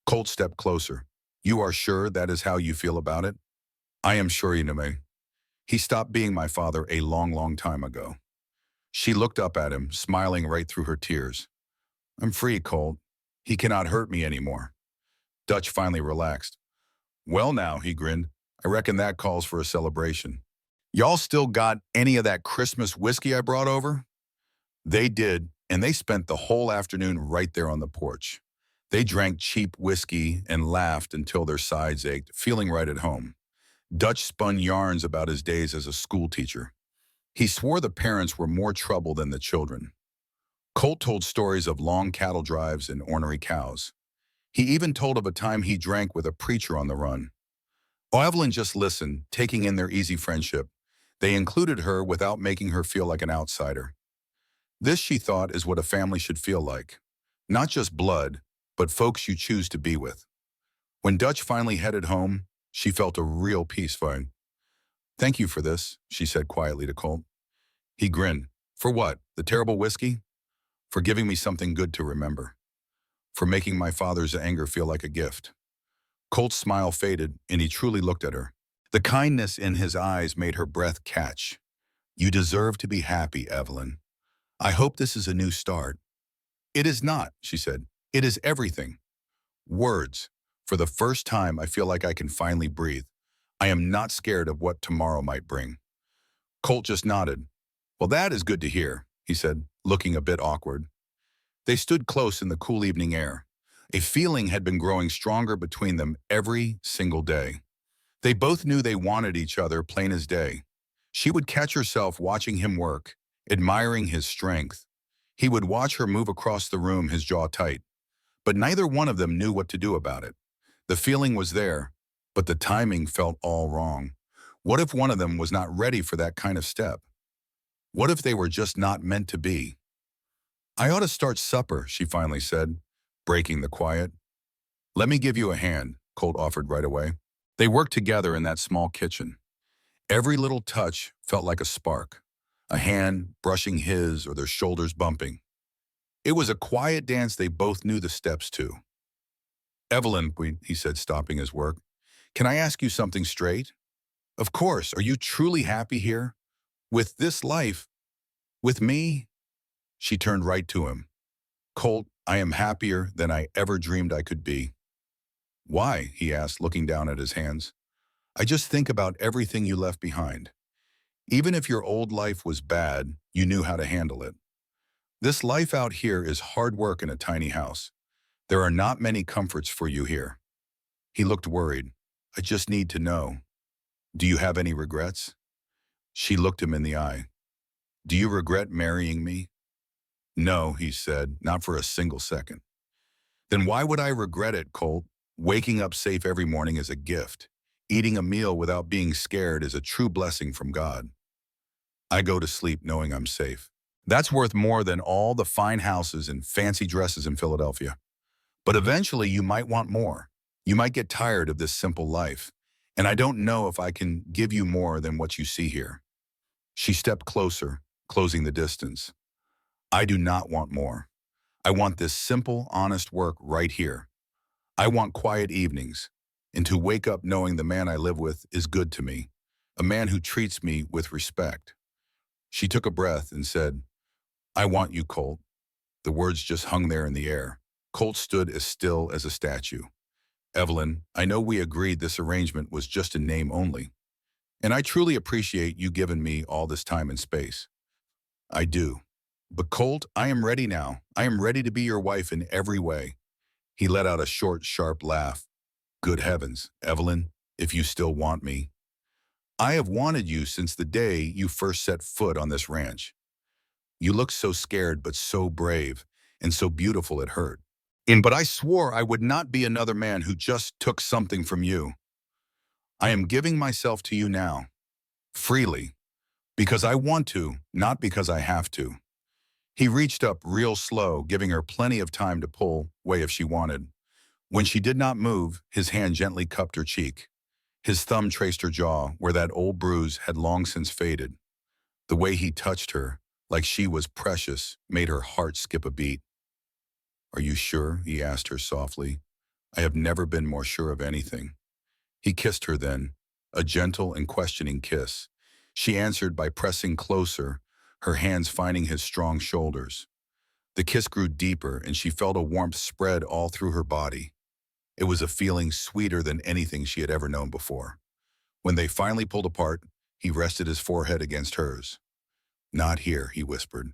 Colt stepped closer. "You are sure that is how you feel about it?" "I am sure, you know. He stopped being my father a long, long time ago." She looked up at him, smiling right through her tears. "I'm free, Colt. He cannot hurt me anymore." Dutch finally relaxed. "Well now," he grinned, "I reckon that calls for a celebration. Y'all still got any of that Christmas whiskey I brought over?" They did, and they spent the whole afternoon right there on the porch. They drank cheap whiskey and laughed until their sides ached, feeling right at home. Dutch spun yarns about his days as a school teacher. He swore the parents were more trouble than the children. Colt told stories of long cattle drives and ornery cows. He even told of a time he drank with a preacher on the run. Evelyn just listened, taking in their easy friendship. They included her without making her feel like an outsider. This, she thought, is what a family should feel like. Not just blood, but folks you choose to be with. When Dutch finally headed home, she felt a real peace find. "Thank you for this," she said quietly to Colt. He grinned. "For what? The terrible whiskey?" "For giving me something good to remember. For making my father's anger feel like a gift." Colt's smile faded, and he truly looked at her. The kindness in his eyes made her breath catch. "You deserve to be happy, Evelyn. I hope this is a new start." "It is not," she said. "It is everything. Words. For the first time, I feel like I can finally breathe. I am not scared of what tomorrow might bring." Colt just nodded. "Well, that is good to hear," he said, looking a bit awkward. They stood close in the cool evening air. A feeling had been growing stronger between them every single day. They both knew they wanted each other plain as day. She would catch herself watching him work, admiring his strength. He would watch her move across the room, his jaw tight. But neither one of them knew what to do about it. The feeling was there, but the timing felt all wrong. What if one of them was not ready for that kind of step? What if they were just not meant to be? "I ought to start supper," she finally said, breaking the quiet. "Let me give you a hand," Colt offered right away. They worked together in that small kitchen. Every little touch felt like a spark, a hand brushing his or their shoulders bumping. It was a quiet dance they both knew the steps to. "Evelyn," he said, stopping his work, "can I ask you something straight?" "Of course. Are you truly happy here? With this life? With me?" She turned right to him. "Colt, I am happier than I ever dreamed I could be." Why? He asked, looking down at his hands. I just think about everything you left behind. Even if your old life was bad, you knew how to handle it. This life out here is hard work in a tiny house. There are not many comforts for you here. He looked worried. I just need to know. Do you have any regrets? She looked him in the eye. Do you regret marrying me? No, he said, not for a single second. Then why would I regret it, Colt? Waking up safe every morning is a gift. Eating a meal without being scared is a true blessing from God. I go to sleep knowing I'm safe. That's worth more than all the fine houses and fancy dresses in Philadelphia. But eventually you might want more. You might get tired of this simple life. And I don't know if I can give you more than what you see here. She stepped closer, closing the distance. I do not want more. I want this simple, honest work right here. I want quiet evenings, and to wake up knowing the man I live with is good to me, a man who treats me with respect. She took a breath and said, I want you, Colt. The words just hung there in the air. Colt stood as still as a statue. Evelyn, I know we agreed this arrangement was just a name only, and I truly appreciate you giving me all this time and space. I do. But Colt, I am ready now. I am ready to be your wife in every way. He let out a short, sharp laugh. Good heavens, Evelyn, if you still want me. I have wanted you since the day you first set foot on this ranch. You looked so scared but so brave, and so beautiful it hurt. But I swore I would not be another man who just took something from you. I am giving myself to you now, freely, because I want to, not because I have to. He reached up real slow, giving her plenty of time to pull away if she wanted. When she did not move, his hand gently cupped her cheek. His thumb traced her jaw, where that old bruise had long since faded. The way he touched her, like she was precious, made her heart skip a beat. Are you sure? He asked her softly. I have never been more sure of anything. He kissed her then, a gentle and questioning kiss. She answered by pressing closer, her hands finding his strong shoulders. The kiss grew deeper, and she felt a warmth spread all through her body. It was a feeling sweeter than anything she had ever known before. When they finally pulled apart, he rested his forehead against hers. Not here, he whispered,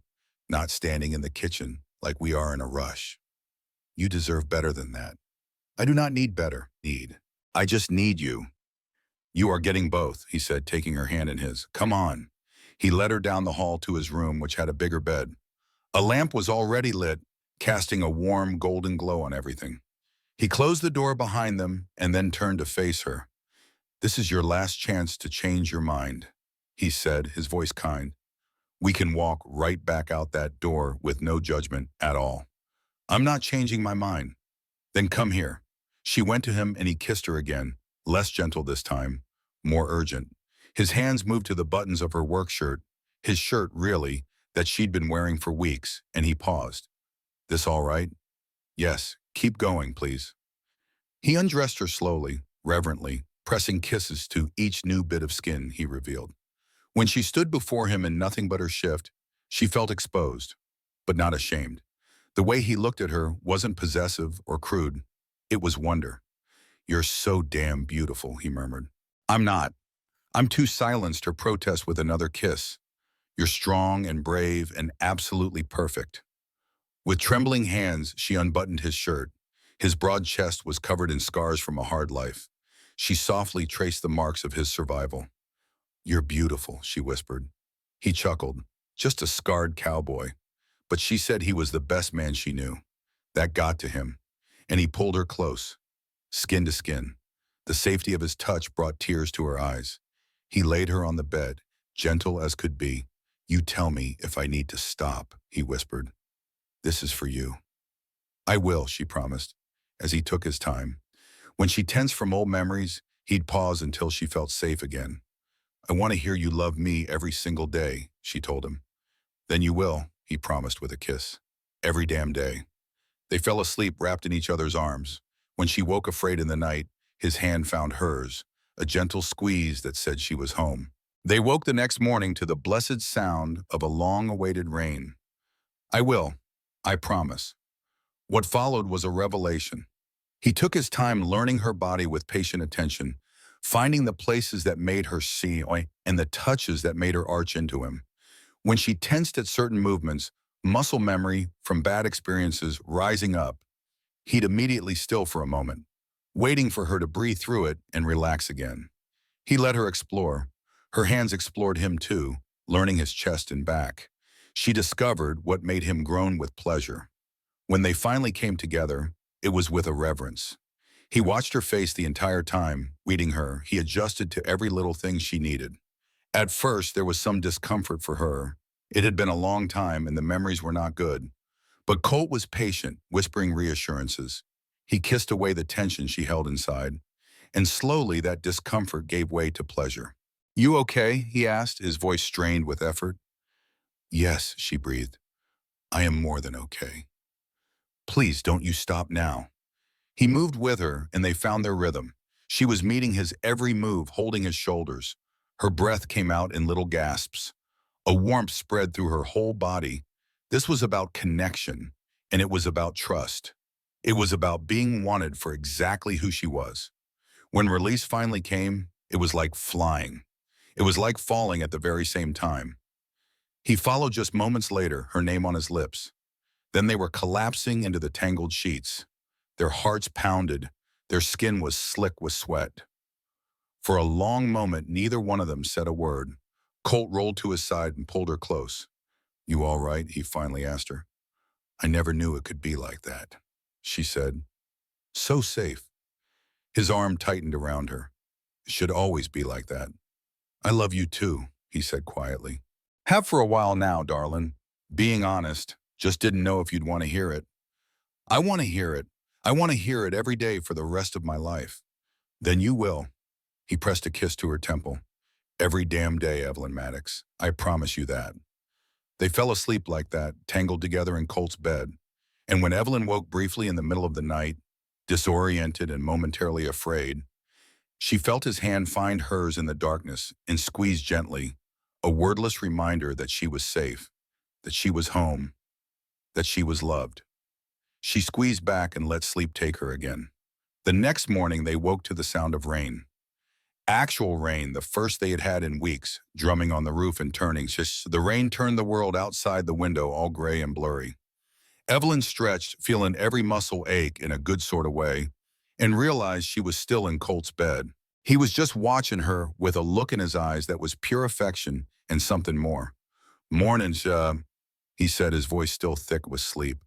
not standing in the kitchen like we are in a rush. You deserve better than that. I do not need better. I just need you. You are getting both, he said, taking her hand in his. Come on. He led her down the hall to his room, which had a bigger bed. A lamp was already lit, casting a warm golden glow on everything. He closed the door behind them and then turned to face her. This is your last chance to change your mind, he said, his voice kind. We can walk right back out that door with no judgment at all. I'm not changing my mind. Then come here. She went to him and he kissed her again, less gentle this time, more urgent. His hands moved to the buttons of her work shirt, his shirt really, that she'd been wearing for weeks, and he paused. This all right? Yes, keep going, please. He undressed her slowly, reverently, pressing kisses to each new bit of skin he revealed. When she stood before him in nothing but her shift, she felt exposed, but not ashamed. The way he looked at her wasn't possessive or crude. It was wonder. You're so damn beautiful, he murmured. I'm not. I'm too silenced her protest with another kiss. You're strong and brave and absolutely perfect. With trembling hands, she unbuttoned his shirt. His broad chest was covered in scars from a hard life. She softly traced the marks of his survival. You're beautiful, she whispered. He chuckled. Just a scarred cowboy. But she said he was the best man she knew. That got to him, and he pulled her close, skin to skin. The safety of his touch brought tears to her eyes. He laid her on the bed, gentle as could be. You tell me if I need to stop, he whispered. This is for you. I will, she promised, as he took his time. When she tensed from old memories, he'd pause until she felt safe again. I want to hear you love me every single day, she told him. Then you will, he promised with a kiss. Every damn day. They fell asleep wrapped in each other's arms. When she woke afraid in the night, his hand found hers, a gentle squeeze that said she was home. They woke the next morning to the blessed sound of a long-awaited rain. I will. I promise. What followed was a revelation. He took his time learning her body with patient attention, finding the places that made her see and the touches that made her arch into him. When she tensed at certain movements, muscle memory from bad experiences rising up, he'd immediately still for a moment, waiting for her to breathe through it and relax again. He let her explore. Her hands explored him too, learning his chest and back. She discovered what made him groan with pleasure. When they finally came together, it was with a reverence. He watched her face the entire time, reading her. He adjusted to every little thing she needed. At first, there was some discomfort for her. It had been a long time and the memories were not good. But Colt was patient, whispering reassurances. He kissed away the tension she held inside, and slowly that discomfort gave way to pleasure. "You okay?" he asked, his voice strained with effort. "Yes," she breathed. "I am more than okay. Please don't you stop now." He moved with her, and they found their rhythm. She was meeting his every move, holding his shoulders. Her breath came out in little gasps. A warmth spread through her whole body. This was about connection, and it was about trust. It was about being wanted for exactly who she was. When release finally came, it was like flying. It was like falling at the very same time. He followed just moments later, her name on his lips. Then they were collapsing into the tangled sheets. Their hearts pounded. Their skin was slick with sweat. For a long moment, neither one of them said a word. Colt rolled to his side and pulled her close. "You all right?" he finally asked her. "I never knew it could be like that," she said. "So safe." His arm tightened around her. "It should always be like that." "I love you too," he said quietly. "Have for a while now, darling. Being honest, just didn't know if you'd want to hear it." "I want to hear it. I want to hear it every day for the rest of my life." "Then you will." He pressed a kiss to her temple. "Every damn day, Evelyn Maddox. I promise you that." They fell asleep like that, tangled together in Colt's bed. And when Evelyn woke briefly in the middle of the night, disoriented and momentarily afraid, she felt his hand find hers in the darkness and squeeze gently, a wordless reminder that she was safe, that she was home, that she was loved. She squeezed back and let sleep take her again. The next morning, they woke to the sound of rain. Actual rain, the first they had had in weeks, drumming on the roof and turning. The rain turned the world outside the window all gray and blurry. Evelyn stretched, feeling every muscle ache in a good sort of way, and realized she was still in Colt's bed. He was just watching her with a look in his eyes that was pure affection and something more. "Mornings, he said, his voice still thick with sleep.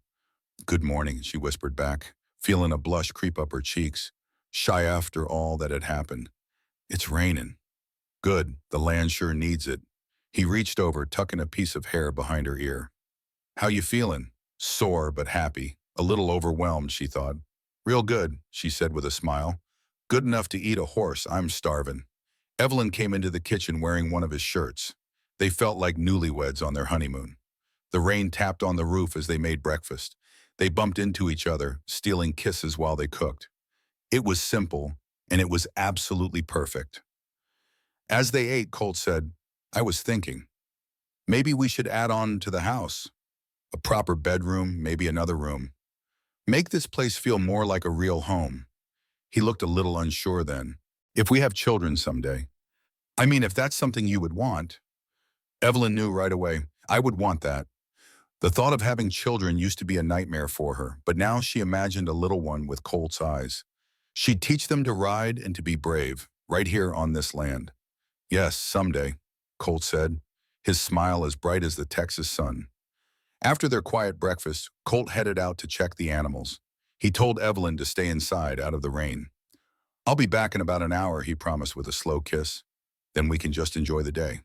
"Good morning," she whispered back, feeling a blush creep up her cheeks, shy after all that had happened. "It's raining." "Good, the land sure needs it." He reached over, tucking a piece of hair behind her ear. "How you feeling?" Sore but happy, a little overwhelmed, she thought. "Real good," she said with a smile. "Good enough to eat a horse, I'm starving." Evelyn came into the kitchen wearing one of his shirts. They felt like newlyweds on their honeymoon. The rain tapped on the roof as they made breakfast. They bumped into each other, stealing kisses while they cooked. It was simple, and it was absolutely perfect. As they ate, Colt said, "I was thinking, maybe we should add on to the house. A proper bedroom, maybe another room. Make this place feel more like a real home." He looked a little unsure then. "If we have children someday. I mean, if that's something you would want." Evelyn knew right away. I would want that. The thought of having children used to be a nightmare for her, but now she imagined a little one with Colt's eyes. She'd teach them to ride and to be brave, right here on this land. "Yes, someday," Colt said, his smile as bright as the Texas sun. After their quiet breakfast, Colt headed out to check the animals. He told Evelyn to stay inside, out of the rain. "I'll be back in about an hour," he promised with a slow kiss. "Then we can just enjoy the day."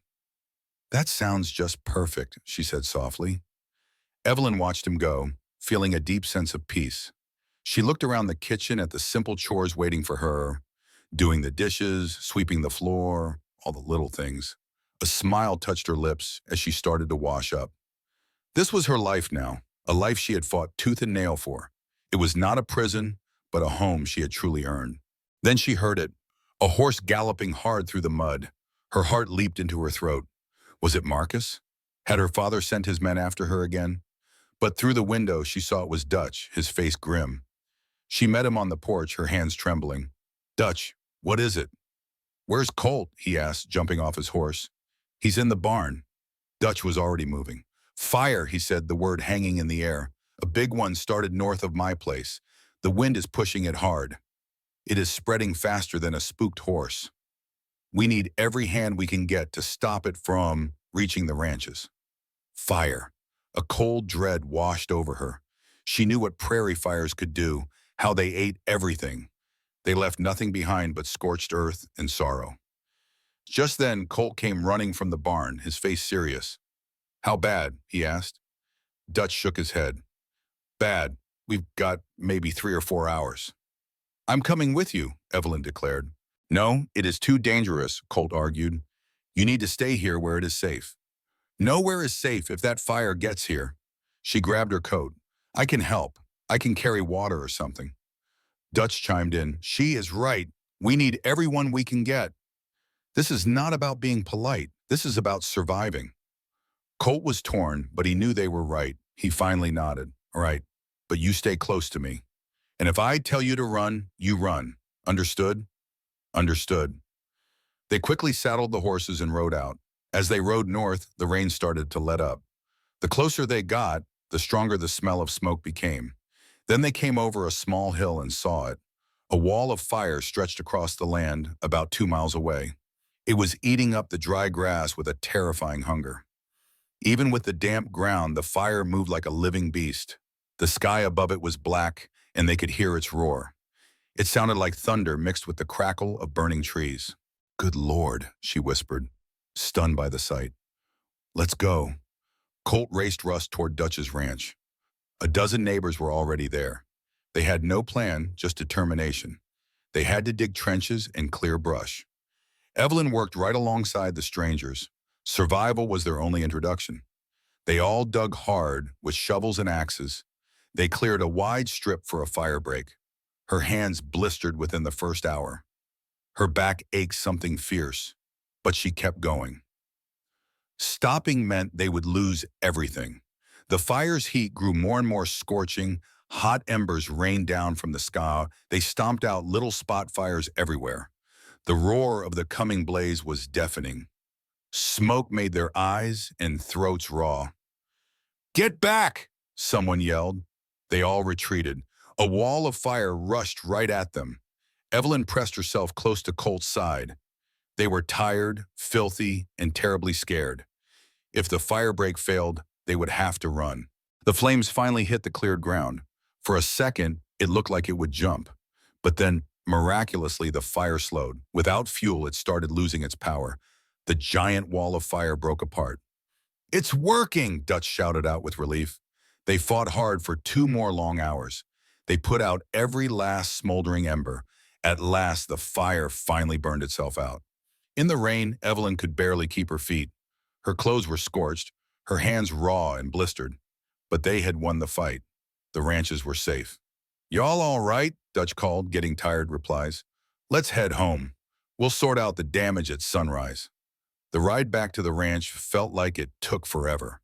"That sounds just perfect," she said softly. Evelyn watched him go, feeling a deep sense of peace. She looked around the kitchen at the simple chores waiting for her, doing the dishes, sweeping the floor, all the little things. A smile touched her lips as she started to wash up. This was her life now, a life she had fought tooth and nail for. It was not a prison, but a home she had truly earned. Then she heard it, a horse galloping hard through the mud. Her heart leaped into her throat. Was it Marcus? Had her father sent his men after her again? But through the window she saw it was Dutch, his face grim. She met him on the porch, her hands trembling. "Dutch, what is it?" "Where's Colt?" he asked, jumping off his horse. "He's in the barn." Dutch was already moving. "Fire," he said, the word hanging in the air. "A big one started north of my place. The wind is pushing it hard. It is spreading faster than a spooked horse. We need every hand we can get to stop it from reaching the ranches." Fire. A cold dread washed over her. She knew what prairie fires could do, how they ate everything. They left nothing behind but scorched earth and sorrow. Just then, Colt came running from the barn, his face serious. "How bad?" he asked. Dutch shook his head. "Bad. We've got maybe 3 or 4 hours." "I'm coming with you," Evelyn declared. "No, it is too dangerous," Colt argued. "You need to stay here where it is safe." "Nowhere is safe if that fire gets here." She grabbed her coat. "I can help. I can carry water or something." Dutch chimed in. "She is right. We need everyone we can get. This is not about being polite. This is about surviving." Colt was torn, but he knew they were right. He finally nodded. "All right, but you stay close to me. And if I tell you to run, you run. Understood?" "Understood." They quickly saddled the horses and rode out. As they rode north, the rain started to let up. The closer they got, the stronger the smell of smoke became. Then they came over a small hill and saw it. A wall of fire stretched across the land about 2 miles away. It was eating up the dry grass with a terrifying hunger. Even with the damp ground, the fire moved like a living beast. The sky above it was black, and they could hear its roar. It sounded like thunder mixed with the crackle of burning trees. "Good Lord," she whispered, stunned by the sight. "Let's go." Colt raced Russ toward Dutch's ranch. A dozen neighbors were already there. They had no plan, just determination. They had to dig trenches and clear brush. Evelyn worked right alongside the strangers. Survival was their only introduction. They all dug hard with shovels and axes. They cleared a wide strip for a fire break. Her hands blistered within the first hour. Her back ached something fierce, but she kept going. Stopping meant they would lose everything. The fire's heat grew more and more scorching. Hot embers rained down from the sky. They stomped out little spot fires everywhere. The roar of the coming blaze was deafening. Smoke made their eyes and throats raw. "Get back!" someone yelled. They all retreated. A wall of fire rushed right at them. Evelyn pressed herself close to Colt's side. They were tired, filthy, and terribly scared. If the firebreak failed, they would have to run. The flames finally hit the cleared ground. For a second, it looked like it would jump. But then, miraculously, the fire slowed. Without fuel, it started losing its power. The giant wall of fire broke apart. "It's working!" Dutch shouted out with relief. They fought hard for 2 more long hours. They put out every last smoldering ember. At last, the fire finally burned itself out. In the rain, Evelyn could barely keep her feet. Her clothes were scorched, her hands raw and blistered. But they had won the fight. The ranches were safe. "Y'all all right?" Dutch called, getting tired replies. "Let's head home. We'll sort out the damage at sunrise." The ride back to the ranch felt like it took forever.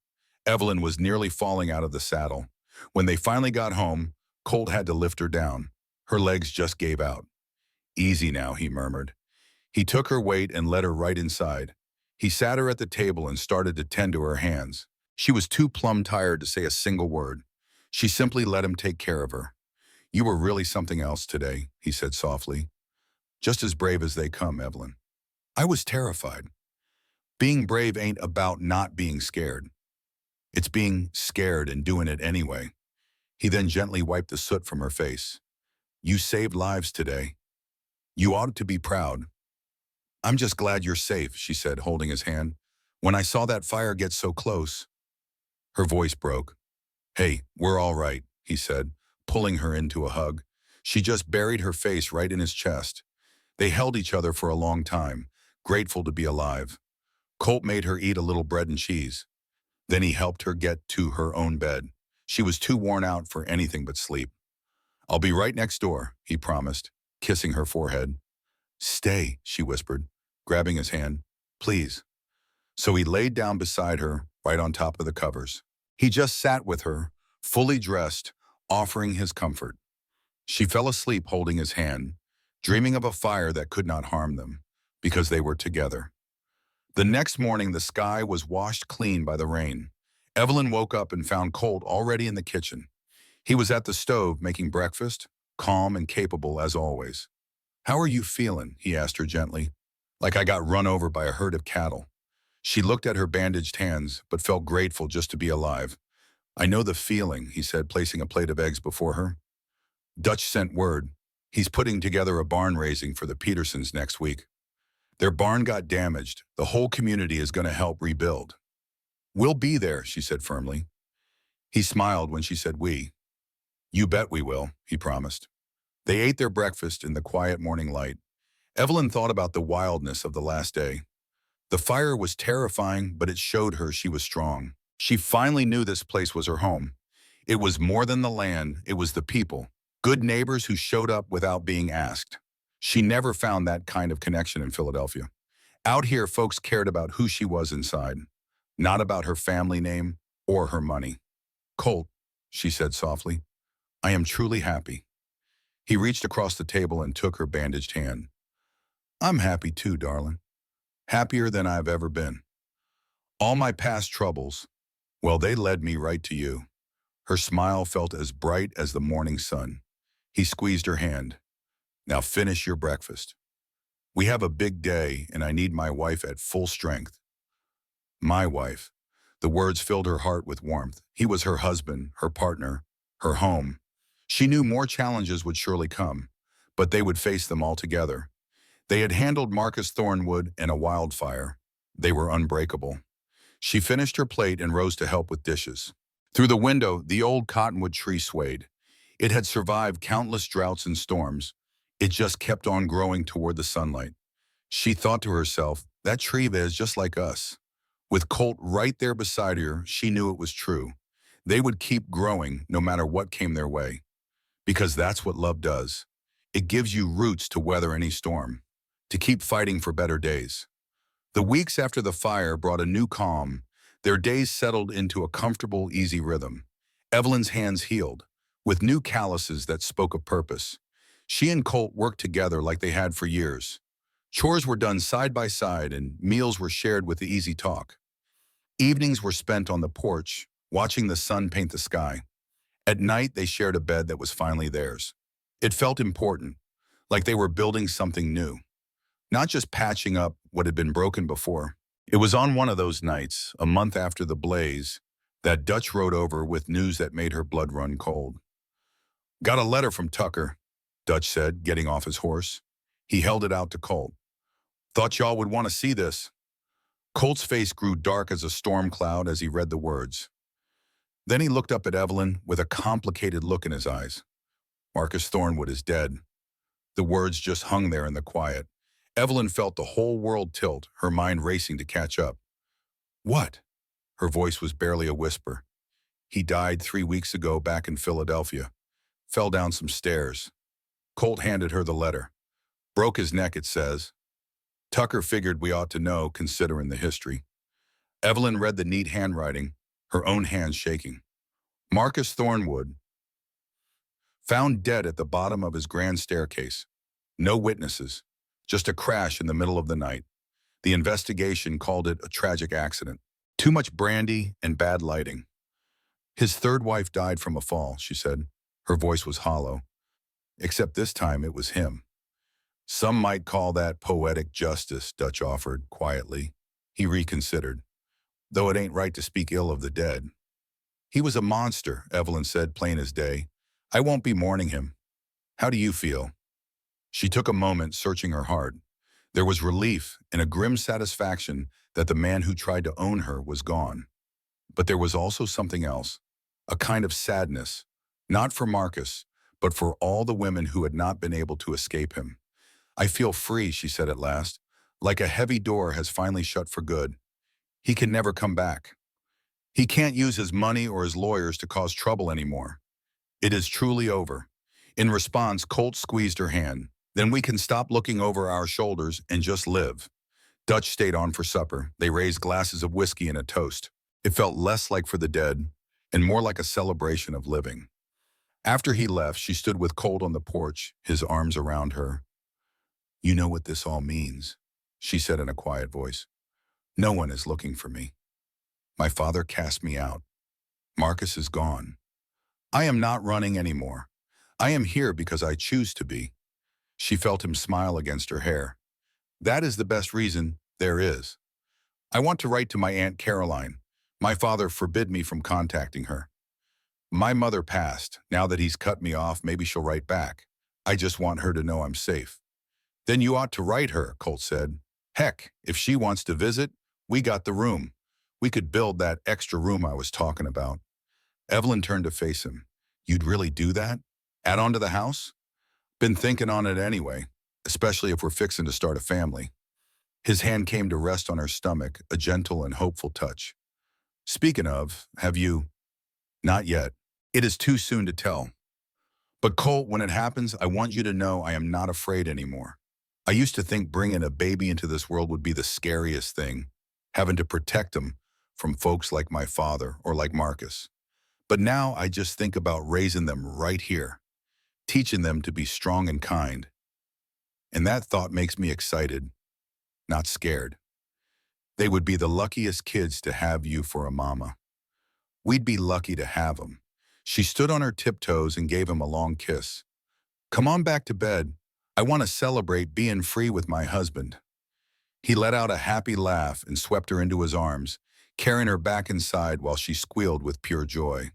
Evelyn was nearly falling out of the saddle. When they finally got home, Colt had to lift her down. Her legs just gave out. "Easy now," he murmured. He took her weight and led her right inside. He sat her at the table and started to tend to her hands. She was too plumb tired to say a single word. She simply let him take care of her. "You were really something else today," he said softly. "Just as brave as they come, Evelyn." "I was terrified." "Being brave ain't about not being scared. It's being scared and doing it anyway." He then gently wiped the soot from her face. "You saved lives today. You ought to be proud." "I'm just glad you're safe," she said, holding his hand. "When I saw that fire get so close—" Her voice broke. "Hey, we're all right," he said, pulling her into a hug. She just buried her face right in his chest. They held each other for a long time, grateful to be alive. Colt made her eat a little bread and cheese. Then he helped her get to her own bed. She was too worn out for anything but sleep. "I'll be right next door," he promised, kissing her forehead. "Stay," she whispered, grabbing his hand. "Please." So he laid down beside her, right on top of the covers. He just sat with her, fully dressed, offering his comfort. She fell asleep holding his hand, dreaming of a fire that could not harm them, because they were together. The next morning, the sky was washed clean by the rain. Evelyn woke up and found Colt already in the kitchen. He was at the stove making breakfast, calm and capable as always. "How are you feeling?" he asked her gently. "Like I got run over by a herd of cattle." She looked at her bandaged hands, but felt grateful just to be alive. "I know the feeling," he said, placing a plate of eggs before her. Dutch sent word. He's putting together a barn raising for the Petersons next week. Their barn got damaged. The whole community is going to help rebuild. "We'll be there," she said firmly. He smiled when she said we. "You bet we will," he promised. They ate their breakfast in the quiet morning light. Evelyn thought about the wildness of the last day. The fire was terrifying, but it showed her she was strong. She finally knew this place was her home. It was more than the land, it was the people. Good neighbors who showed up without being asked. She never found that kind of connection in Philadelphia. Out here, folks cared about who she was inside, not about her family name or her money. "Colt," she said softly, "I am truly happy." He reached across the table and took her bandaged hand. "I'm happy too, darling. Happier than I've ever been. All my past troubles, well, they led me right to you." Her smile felt as bright as the morning sun. He squeezed her hand. "Now finish your breakfast. We have a big day, and I need my wife at full strength." My wife. The words filled her heart with warmth. He was her husband, her partner, her home. She knew more challenges would surely come, but they would face them all together. They had handled Marcus Thornwood and a wildfire. They were unbreakable. She finished her plate and rose to help with dishes. Through the window, the old cottonwood tree swayed. It had survived countless droughts and storms. It just kept on growing toward the sunlight. She thought to herself, that tree is just like us. With Colt right there beside her, she knew it was true. They would keep growing no matter what came their way. Because that's what love does. It gives you roots to weather any storm, to keep fighting for better days. The weeks after the fire brought a new calm. Their days settled into a comfortable, easy rhythm. Evelyn's hands healed, with new calluses that spoke of purpose. She and Colt worked together like they had for years. Chores were done side by side and meals were shared with the easy talk. Evenings were spent on the porch, watching the sun paint the sky. At night, they shared a bed that was finally theirs. It felt important, like they were building something new, not just patching up what had been broken before. It was on one of those nights, a month after the blaze, that Dutch rode over with news that made her blood run cold. "Got a letter from Tucker," Dutch said, getting off his horse. He held it out to Colt. "Thought y'all would want to see this." Colt's face grew dark as a storm cloud as he read the words. Then he looked up at Evelyn with a complicated look in his eyes. "Marcus Thornwood is dead." The words just hung there in the quiet. Evelyn felt the whole world tilt, her mind racing to catch up. "What?" Her voice was barely a whisper. "He died 3 weeks ago back in Philadelphia. Fell down some stairs." Colt handed her the letter. "Broke his neck, it says." Tucker figured we ought to know, considering the history. Evelyn read the neat handwriting, her own hands shaking. "Marcus Thornwood, found dead at the bottom of his grand staircase. No witnesses, just a crash in the middle of the night. The investigation called it a tragic accident. Too much brandy and bad lighting. His third wife died from a fall," she said. Her voice was hollow. "Except this time it was him." "Some might call that poetic justice," Dutch offered quietly. He reconsidered. "Though it ain't right to speak ill of the dead." "He was a monster," Evelyn said, plain as day. "I won't be mourning him. How do you feel?" She took a moment, searching her heart. There was relief and a grim satisfaction that the man who tried to own her was gone. But there was also something else, a kind of sadness, not for Marcus, but for all the women who had not been able to escape him. "I feel free," she said at last, "like a heavy door has finally shut for good. He can never come back. He can't use his money or his lawyers to cause trouble anymore. It is truly over." In response, Colt squeezed her hand. "Then we can stop looking over our shoulders and just live." Dutch stayed on for supper. They raised glasses of whiskey and a toast. It felt less like for the dead and more like a celebration of living. After he left, she stood with Colt on the porch, his arms around her. "You know what this all means," she said in a quiet voice. "No one is looking for me. My father cast me out. Marcus is gone. I am not running anymore. I am here because I choose to be." She felt him smile against her hair. "That is the best reason there is. I want to write to my Aunt Caroline. My father forbid me from contacting her. My mother passed. Now that he's cut me off, maybe she'll write back. I just want her to know I'm safe." "Then you ought to write her," Colt said. "Heck, if she wants to visit, we got the room. We could build that extra room I was talking about." Evelyn turned to face him. "You'd really do that? Add on to the house?" "Been thinking on it anyway, especially if we're fixing to start a family." His hand came to rest on her stomach, a gentle and hopeful touch. "Speaking of, have you—" "Not yet. It is too soon to tell. But Colt, when it happens, I want you to know I am not afraid anymore. I used to think bringing a baby into this world would be the scariest thing, having to protect him from folks like my father or like Marcus. But now I just think about raising them right here, teaching them to be strong and kind. And that thought makes me excited, not scared. They would be the luckiest kids to have you for a mama. We'd be lucky to have them." She stood on her tiptoes and gave him a long kiss. "Come on back to bed. I want to celebrate being free with my husband." He let out a happy laugh and swept her into his arms, carrying her back inside while she squealed with pure joy.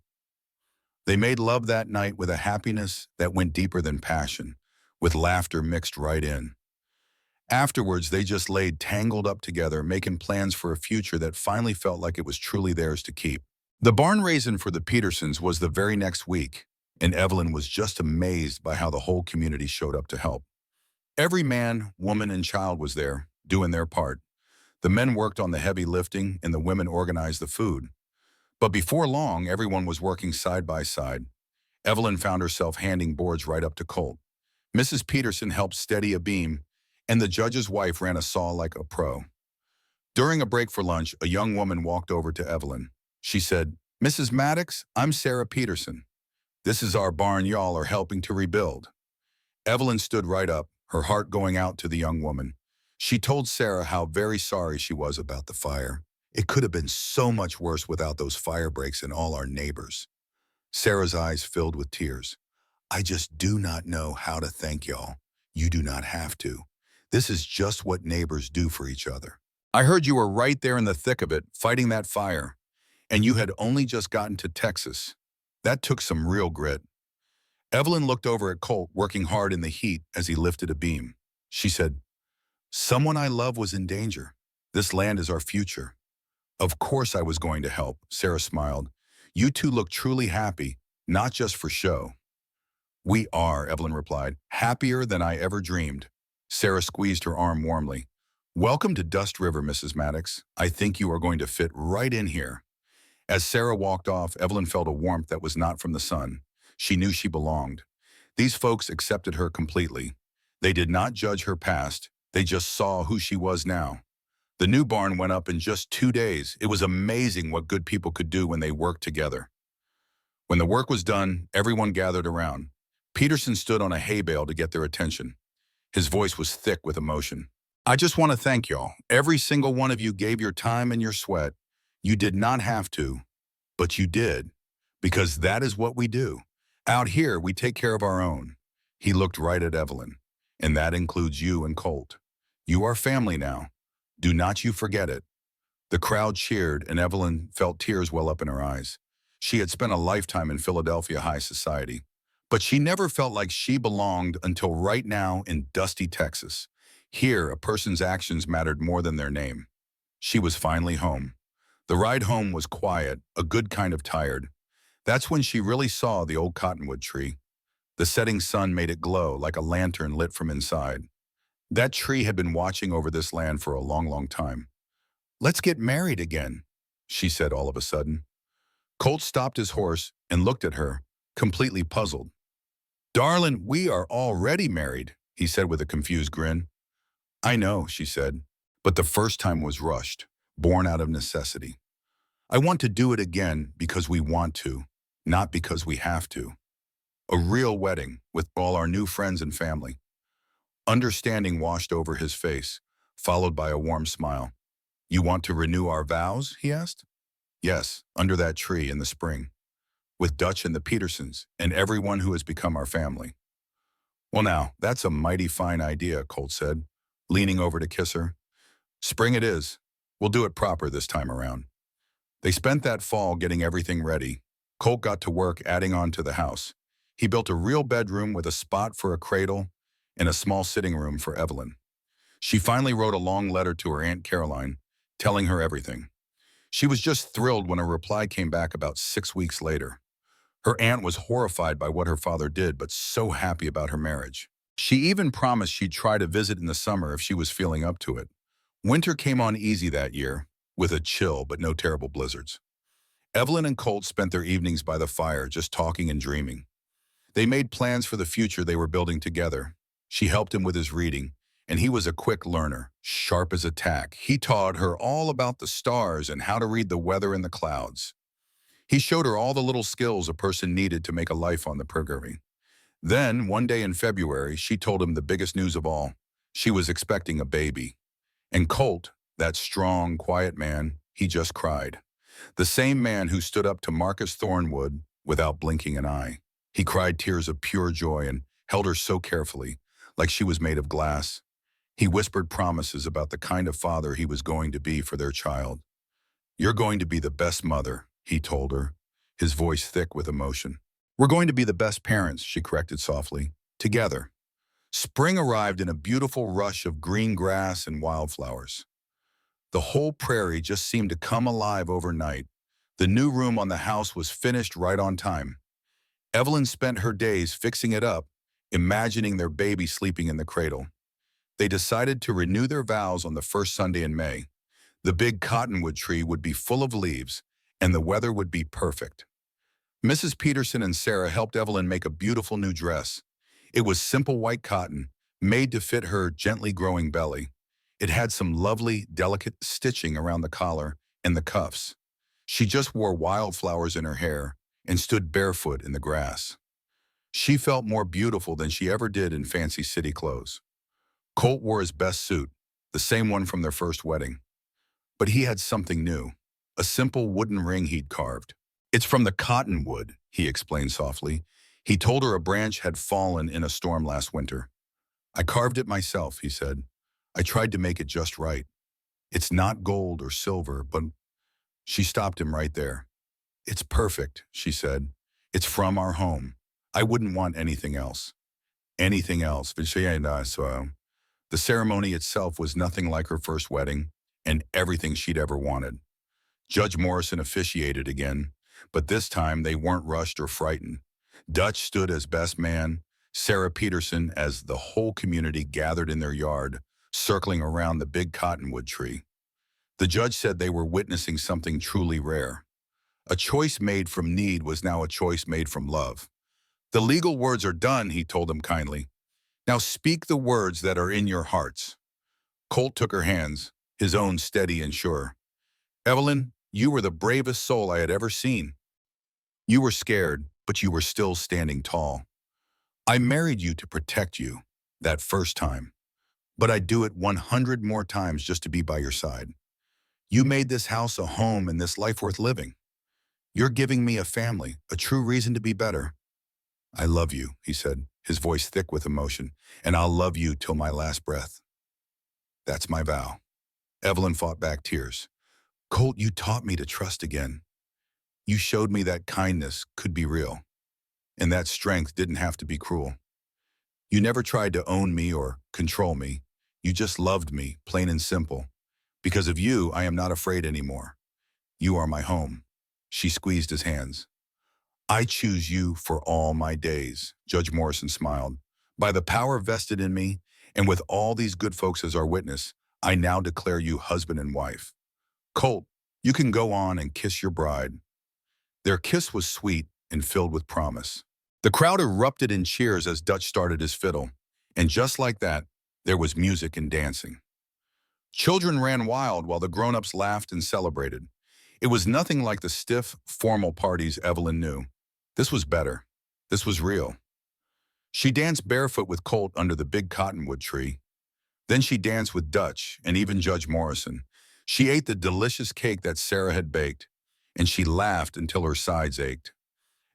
They made love that night with a happiness that went deeper than passion, with laughter mixed right in. Afterwards, they just laid tangled up together, making plans for a future that finally felt like it was truly theirs to keep. The barn raising for the Petersons was the very next week, and Evelyn was just amazed by how the whole community showed up to help. Every man, woman, and child was there, doing their part. The men worked on the heavy lifting, and the women organized the food. But before long, everyone was working side by side. Evelyn found herself handing boards right up to Colt. Mrs. Peterson helped steady a beam, and the judge's wife ran a saw like a pro. During a break for lunch, a young woman walked over to Evelyn. She said, "Mrs. Maddox, I'm Sarah Peterson. This is our barn y'all are helping to rebuild." Evelyn stood right up, her heart going out to the young woman. She told Sarah how very sorry she was about the fire. It could have been so much worse without those fire breaks and all our neighbors. Sarah's eyes filled with tears. "I just do not know how to thank y'all. You do not have to. This is just what neighbors do for each other. I heard you were right there in the thick of it, fighting that fire, and you had only just gotten to Texas. That took some real grit." Evelyn looked over at Colt, working hard in the heat as he lifted a beam. She said, "Someone I love was in danger. This land is our future." "Of course I was going to help," Sarah smiled. "You two look truly happy, not just for show." "We are," Evelyn replied, "happier than I ever dreamed." Sarah squeezed her arm warmly. "Welcome to Dust River, Mrs. Maddox. I think you are going to fit right in here." As Sarah walked off, Evelyn felt a warmth that was not from the sun. She knew she belonged. These folks accepted her completely. They did not judge her past. They just saw who she was now. The new barn went up in just 2 days. It was amazing what good people could do when they worked together. When the work was done, everyone gathered around. Peterson stood on a hay bale to get their attention. His voice was thick with emotion. "I just want to thank y'all. Every single one of you gave your time and your sweat. You did not have to, but you did, because that is what we do. Out here, we take care of our own." He looked right at Evelyn. "And that includes you and Colt. You are family now. Do not you forget it." The crowd cheered, and Evelyn felt tears well up in her eyes. She had spent a lifetime in Philadelphia high society, but she never felt like she belonged until right now in dusty Texas. Here, a person's actions mattered more than their name. She was finally home. The ride home was quiet, a good kind of tired. That's when she really saw the old cottonwood tree. The setting sun made it glow like a lantern lit from inside. That tree had been watching over this land for a long, long time. "Let's get married again," she said all of a sudden. Colt stopped his horse and looked at her, completely puzzled. "Darling, we are already married," he said with a confused grin. "I know," she said, "but the first time was rushed, born out of necessity. I want to do it again because we want to, not because we have to." A real wedding with all our new friends and family. Understanding washed over his face, followed by a warm smile. You want to renew our vows? He asked. Yes, under that tree in the spring, with Dutch and the Petersons and everyone who has become our family. Well now, that's a mighty fine idea, Colt said, leaning over to kiss her. Spring it is. We'll do it proper this time around. They spent that fall getting everything ready. Colt got to work adding on to the house. He built a real bedroom with a spot for a cradle and a small sitting room for Evelyn. She finally wrote a long letter to her Aunt Caroline, telling her everything. She was just thrilled when a reply came back about 6 weeks later. Her aunt was horrified by what her father did, but so happy about her marriage. She even promised she'd try to visit in the summer if she was feeling up to it. Winter came on easy that year, with a chill but no terrible blizzards. Evelyn and Colt spent their evenings by the fire, just talking and dreaming. They made plans for the future they were building together. She helped him with his reading, and he was a quick learner, sharp as a tack. He taught her all about the stars and how to read the weather in the clouds. He showed her all the little skills a person needed to make a life on the programming. Then, one day in February, she told him the biggest news of all. She was expecting a baby. And Colt, that strong, quiet man, he just cried. The same man who stood up to Marcus Thornwood without blinking an eye. He cried tears of pure joy and held her so carefully, like she was made of glass. He whispered promises about the kind of father he was going to be for their child. You're going to be the best mother, he told her, his voice thick with emotion. We're going to be the best parents, she corrected softly, together. Spring arrived in a beautiful rush of green grass and wildflowers. The whole prairie just seemed to come alive overnight. The new room on the house was finished right on time. Evelyn spent her days fixing it up, imagining their baby sleeping in the cradle. They decided to renew their vows on the first Sunday in May. The big cottonwood tree would be full of leaves, and the weather would be perfect. Mrs. Peterson and Sarah helped Evelyn make a beautiful new dress. It was simple white cotton, made to fit her gently growing belly. It had some lovely, delicate stitching around the collar and the cuffs. She just wore wildflowers in her hair and stood barefoot in the grass. She felt more beautiful than she ever did in fancy city clothes. Colt wore his best suit, the same one from their first wedding. But he had something new, a simple wooden ring he'd carved. It's from the cottonwood, he explained softly. He told her a branch had fallen in a storm last winter. I carved it myself, he said. I tried to make it just right. It's not gold or silver, but she stopped him right there. It's perfect, she said. It's from our home. I wouldn't want anything else. Anything else. The ceremony itself was nothing like her first wedding and everything she'd ever wanted. Judge Morrison officiated again, but this time they weren't rushed or frightened. Dutch stood as best man, Sarah Peterson as the whole community gathered in their yard, circling around the big cottonwood tree. The judge said they were witnessing something truly rare. A choice made from need was now a choice made from love. The legal words are done, he told them kindly. Now speak the words that are in your hearts. Colt took her hands, his own steady and sure. Evelyn, you were the bravest soul I had ever seen. You were scared, but you were still standing tall. I married you to protect you, that first time. But I'd do it 100 more times just to be by your side. You made this house a home and this life worth living. You're giving me a family, a true reason to be better. I love you, he said, his voice thick with emotion, and I'll love you till my last breath. That's my vow. Evelyn fought back tears. Colt, you taught me to trust again. You showed me that kindness could be real, and that strength didn't have to be cruel. You never tried to own me or control me. You just loved me, plain and simple. Because of you, I am not afraid anymore. You are my home. She squeezed his hands. I choose you for all my days, Judge Morrison smiled. By the power vested in me, and with all these good folks as our witness, I now declare you husband and wife. Colt, you can go on and kiss your bride. Their kiss was sweet and filled with promise. The crowd erupted in cheers as Dutch started his fiddle, and just like that, there was music and dancing. Children ran wild while the grown-ups laughed and celebrated. It was nothing like the stiff, formal parties Evelyn knew. This was better. This was real. She danced barefoot with Colt under the big cottonwood tree. Then she danced with Dutch and even Judge Morrison. She ate the delicious cake that Sarah had baked, and she laughed until her sides ached.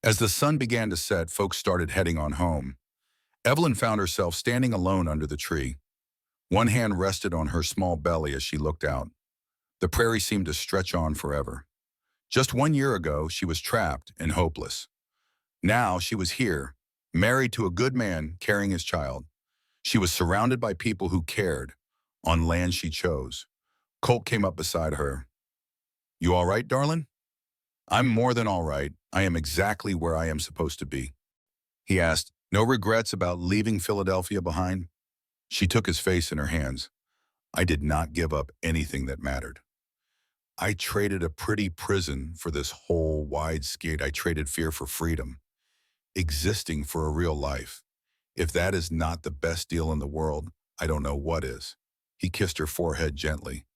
As the sun began to set, folks started heading on home. Evelyn found herself standing alone under the tree. One hand rested on her small belly as she looked out. The prairie seemed to stretch on forever. Just 1 year ago, she was trapped and hopeless. Now she was here, married to a good man carrying his child. She was surrounded by people who cared, on land she chose. Colt came up beside her. "You all right, darling?" "I'm more than all right. I am exactly where I am supposed to be." He asked, "No regrets about leaving Philadelphia behind?" She took his face in her hands. "I did not give up anything that mattered. I traded a pretty prison for this whole wide skate. I traded fear for freedom, existing for a real life. If that is not the best deal in the world, I don't know what is." He kissed her forehead gently.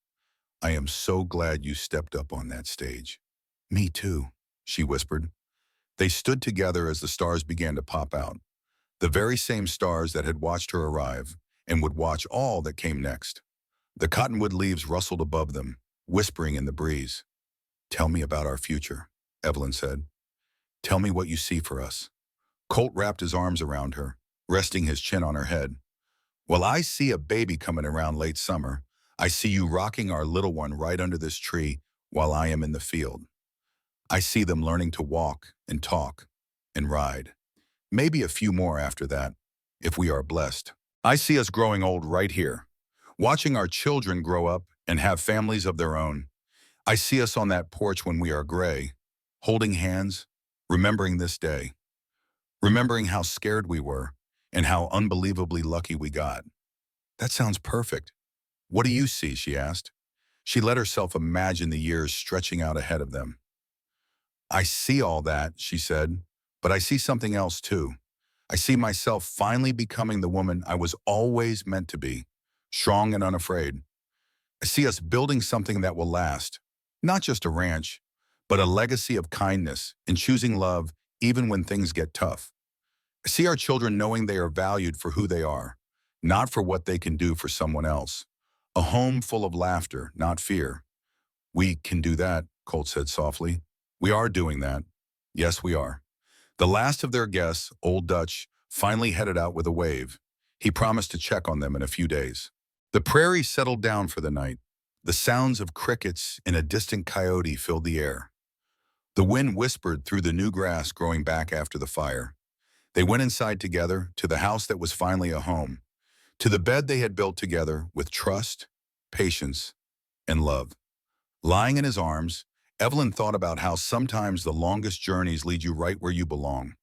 "I am so glad you stepped up on that stage." "Me too," she whispered. They stood together as the stars began to pop out, the very same stars that had watched her arrive and would watch all that came next. The cottonwood leaves rustled above them, whispering in the breeze. "Tell me about our future," Evelyn said. "Tell me what you see for us." Colt wrapped his arms around her, resting his chin on her head. "Well, I see a baby coming around late summer. I see you rocking our little one right under this tree while I am in the field. I see them learning to walk and talk and ride. Maybe a few more after that, if we are blessed. I see us growing old right here, watching our children grow up and have families of their own. I see us on that porch when we are gray, holding hands, remembering this day, remembering how scared we were and how unbelievably lucky we got." "That sounds perfect. What do you see?" she asked. She let herself imagine the years stretching out ahead of them. "I see all that," she said, "but I see something else too. I see myself finally becoming the woman I was always meant to be, strong and unafraid. I see us building something that will last, not just a ranch, but a legacy of kindness and choosing love even when things get tough. I see our children knowing they are valued for who they are, not for what they can do for someone else. A home full of laughter, not fear." "We can do that," Colt said softly. "We are doing that. Yes, we are." The last of their guests, Old Dutch, finally headed out with a wave. He promised to check on them in a few days. The prairie settled down for the night. The sounds of crickets and a distant coyote filled the air. The wind whispered through the new grass growing back after the fire. They went inside together, to the house that was finally a home, to the bed they had built together with trust, patience, and love. Lying in his arms, Evelyn thought about how sometimes the longest journeys lead you right where you belong.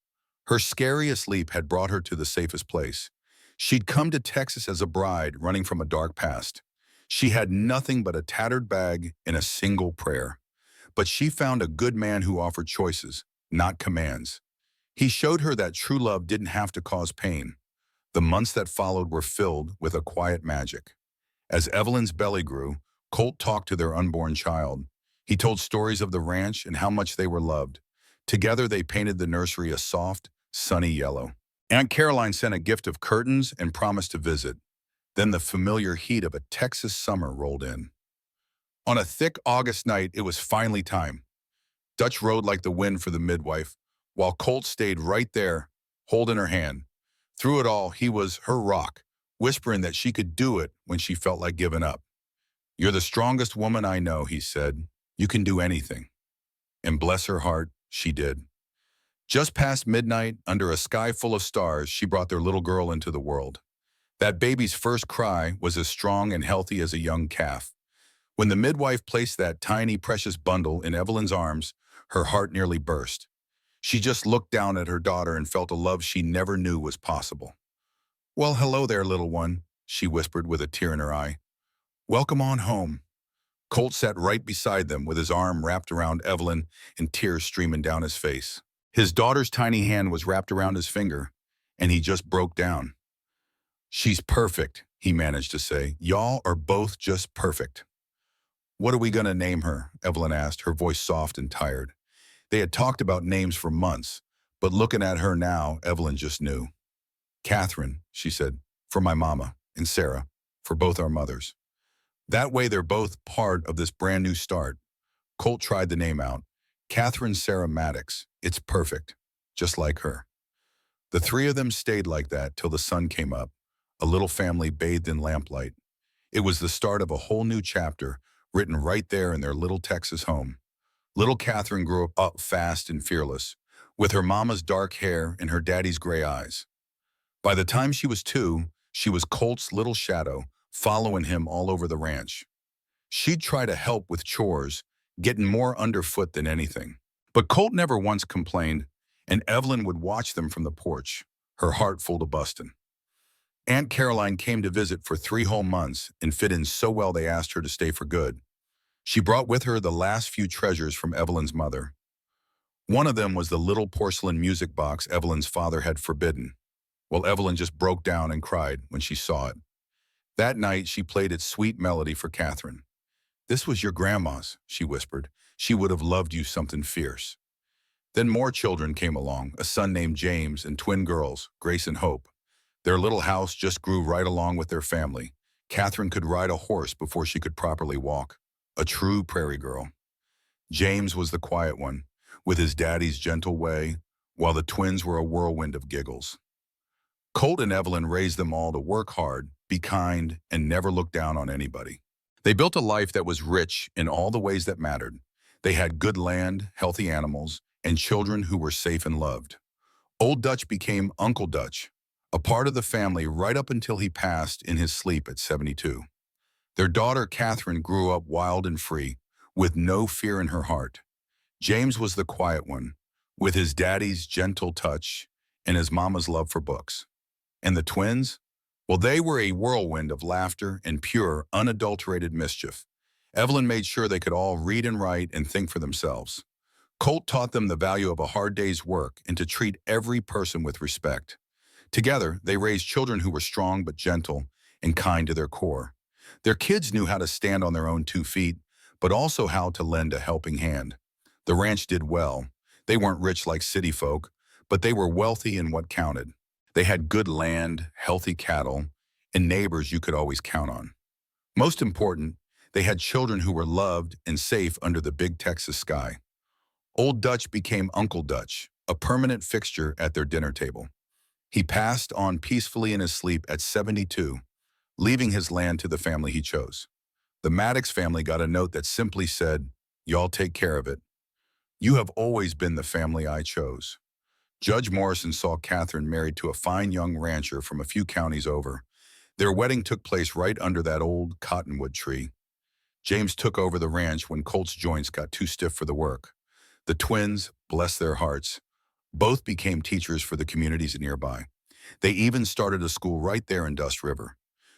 Her scariest leap had brought her to the safest place. She'd come to Texas as a bride running from a dark past. She had nothing but a tattered bag and a single prayer. But she found a good man who offered choices, not commands. He showed her that true love didn't have to cause pain. The months that followed were filled with a quiet magic. As Evelyn's belly grew, Colt talked to their unborn child. He told stories of the ranch and how much they were loved. Together they painted the nursery a soft, sunny yellow. Aunt Caroline sent a gift of curtains and promised to visit. Then the familiar heat of a Texas summer rolled in. On a thick August night, it was finally time. Dutch rode like the wind for the midwife, while Colt stayed right there, holding her hand. Through it all, he was her rock, whispering that she could do it when she felt like giving up. "You're the strongest woman I know," he said. "You can do anything." And bless her heart, she did. Just past midnight, under a sky full of stars, she brought their little girl into the world. That baby's first cry was as strong and healthy as a young calf. When the midwife placed that tiny, precious bundle in Evelyn's arms, her heart nearly burst. She just looked down at her daughter and felt a love she never knew was possible. "Well, hello there, little one," she whispered with a tear in her eye. "Welcome on home." Colt sat right beside them with his arm wrapped around Evelyn and tears streaming down his face. His daughter's tiny hand was wrapped around his finger, and he just broke down. "She's perfect," he managed to say. "Y'all are both just perfect." "What are we going to name her?" Evelyn asked, her voice soft and tired. They had talked about names for months, But looking at her now, Evelyn just knew. Catherine, she said, for my mama, and Sarah, for both our mothers. That way they're both part of this brand new start. Colt tried the name out. Catherine Sarah Maddox. It's perfect. Just like her. The three of them stayed like that till the sun came up, a little family bathed in lamplight. It was the start of a whole new chapter, written right there in their little Texas home. Little Catherine grew up fast and fearless, with her mama's dark hair and her daddy's gray eyes. By the time she was 2, she was Colt's little shadow, following him all over the ranch. She'd try to help with chores, getting more underfoot than anything. But Colt never once complained, and Evelyn would watch them from the porch, her heart full to bustin'. Aunt Caroline came to visit for 3 whole months and fit in so well they asked her to stay for good. She brought with her the last few treasures from Evelyn's mother. One of them was the little porcelain music box Evelyn's father had forbidden. Well, Evelyn just broke down and cried when she saw it. That night, she played its sweet melody for Catherine. "This was your grandma's," she whispered. "She would have loved you something fierce." Then more children came along, a son named James and twin girls, Grace and Hope. Their little house just grew right along with their family. Catherine could ride a horse before she could properly walk. A true prairie girl. James was the quiet one, with his daddy's gentle way, while the twins were a whirlwind of giggles. Colt and Evelyn raised them all to work hard, be kind, and never look down on anybody. They built a life that was rich in all the ways that mattered. They had good land, healthy animals, and children who were safe and loved. Old Dutch became Uncle Dutch, a part of the family right up until he passed in his sleep at 72. Their daughter, Catherine, grew up wild and free, with no fear in her heart. James was the quiet one, with his daddy's gentle touch and his mama's love for books. And the twins? Well, they were a whirlwind of laughter and pure, unadulterated mischief. Evelyn made sure they could all read and write and think for themselves. Colt taught them the value of a hard day's work and to treat every person with respect. Together, they raised children who were strong but gentle and kind to their core. Their kids knew how to stand on their own 2 feet, but also how to lend a helping hand. The ranch did well. They weren't rich like city folk, but they were wealthy in what counted. They had good land, healthy cattle, and neighbors you could always count on. Most important, they had children who were loved and safe under the big Texas sky. Old Dutch became Uncle Dutch, a permanent fixture at their dinner table. He passed on peacefully in his sleep at 72, leaving his land to the family he chose. The Maddox family got a note that simply said, "Y'all take care of it. You have always been the family I chose." Judge Morrison saw Catherine married to a fine young rancher from a few counties over. Their wedding took place right under that old cottonwood tree. James took over the ranch when Colt's joints got too stiff for the work. The twins, bless their hearts, both became teachers for the communities nearby. They even started a school right there in Dust River.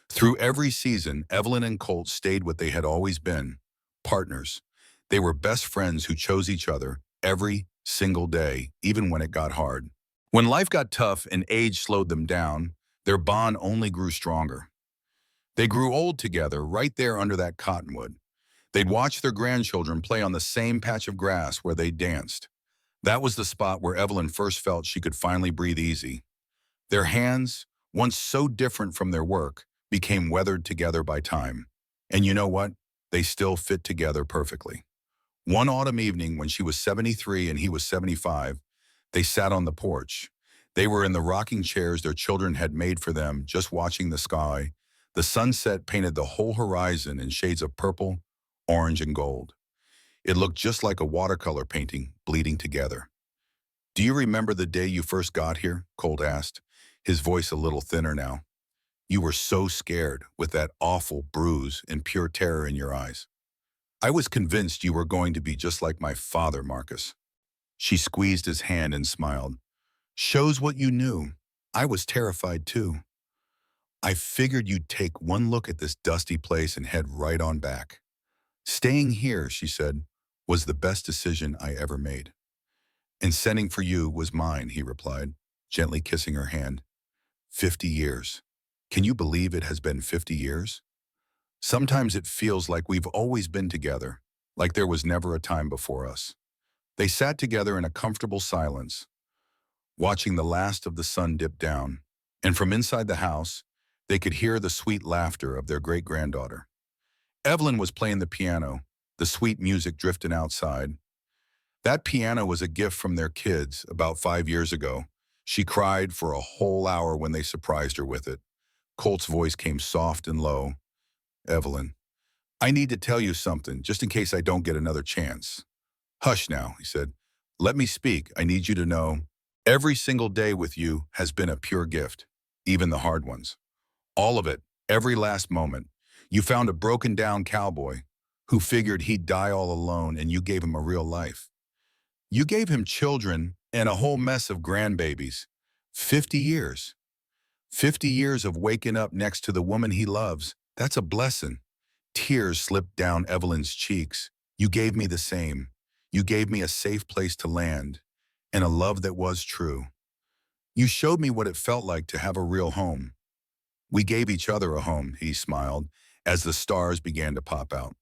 Through every season, Evelyn and Colt stayed what they had always been, partners. They were best friends who chose each other every single day, even when it got hard. When life got tough and age slowed them down, their bond only grew stronger. They grew old together right there under that cottonwood. They'd watch their grandchildren play on the same patch of grass where they danced. That was the spot where Evelyn first felt she could finally breathe easy. Their hands, once so different from their work, became weathered together by time. And you know what? They still fit together perfectly. One autumn evening when she was 73 and he was 75, they sat on the porch. They were in the rocking chairs their children had made for them, just watching the sky. The sunset painted the whole horizon in shades of purple, orange, and gold. It looked just like a watercolor painting bleeding together. "Do you remember the day you first got here?" Colt asked, his voice a little thinner now. "You were so scared, with that awful bruise and pure terror in your eyes. I was convinced you were going to be just like my father, Marcus." She squeezed his hand and smiled. "Shows what you knew. I was terrified too. I figured you'd take one look at this dusty place and head right on back. Staying here," she said, "was the best decision I ever made." "And sending for you was mine," he replied, gently kissing her hand. 50 years. Can you believe it has been 50 years? Sometimes it feels like we've always been together, like there was never a time before us." They sat together in a comfortable silence. watching the last of the sun dip down. And from inside the house, they could hear the sweet laughter of their great-granddaughter. Evelyn was playing the piano, the sweet music drifting outside. That piano was a gift from their kids about 5 years ago. She cried for a whole hour when they surprised her with it. Colt's voice came soft and low. Evelyn, I need to tell you something, just in case I don't get another chance. Hush now, he said. Let me speak. I need you to know. Every single day with you has been a pure gift, even the hard ones. All of it, every last moment. You found a broken down cowboy who figured he'd die all alone, and you gave him a real life. You gave him children and a whole mess of grandbabies. 50 years. 50 years of waking up next to the woman he loves. That's a blessing. Tears slipped down Evelyn's cheeks. You gave me the same. You gave me a safe place to land and a love that was true. You showed me what it felt like to have a real home. We gave each other a home, he smiled, as the stars began to pop out.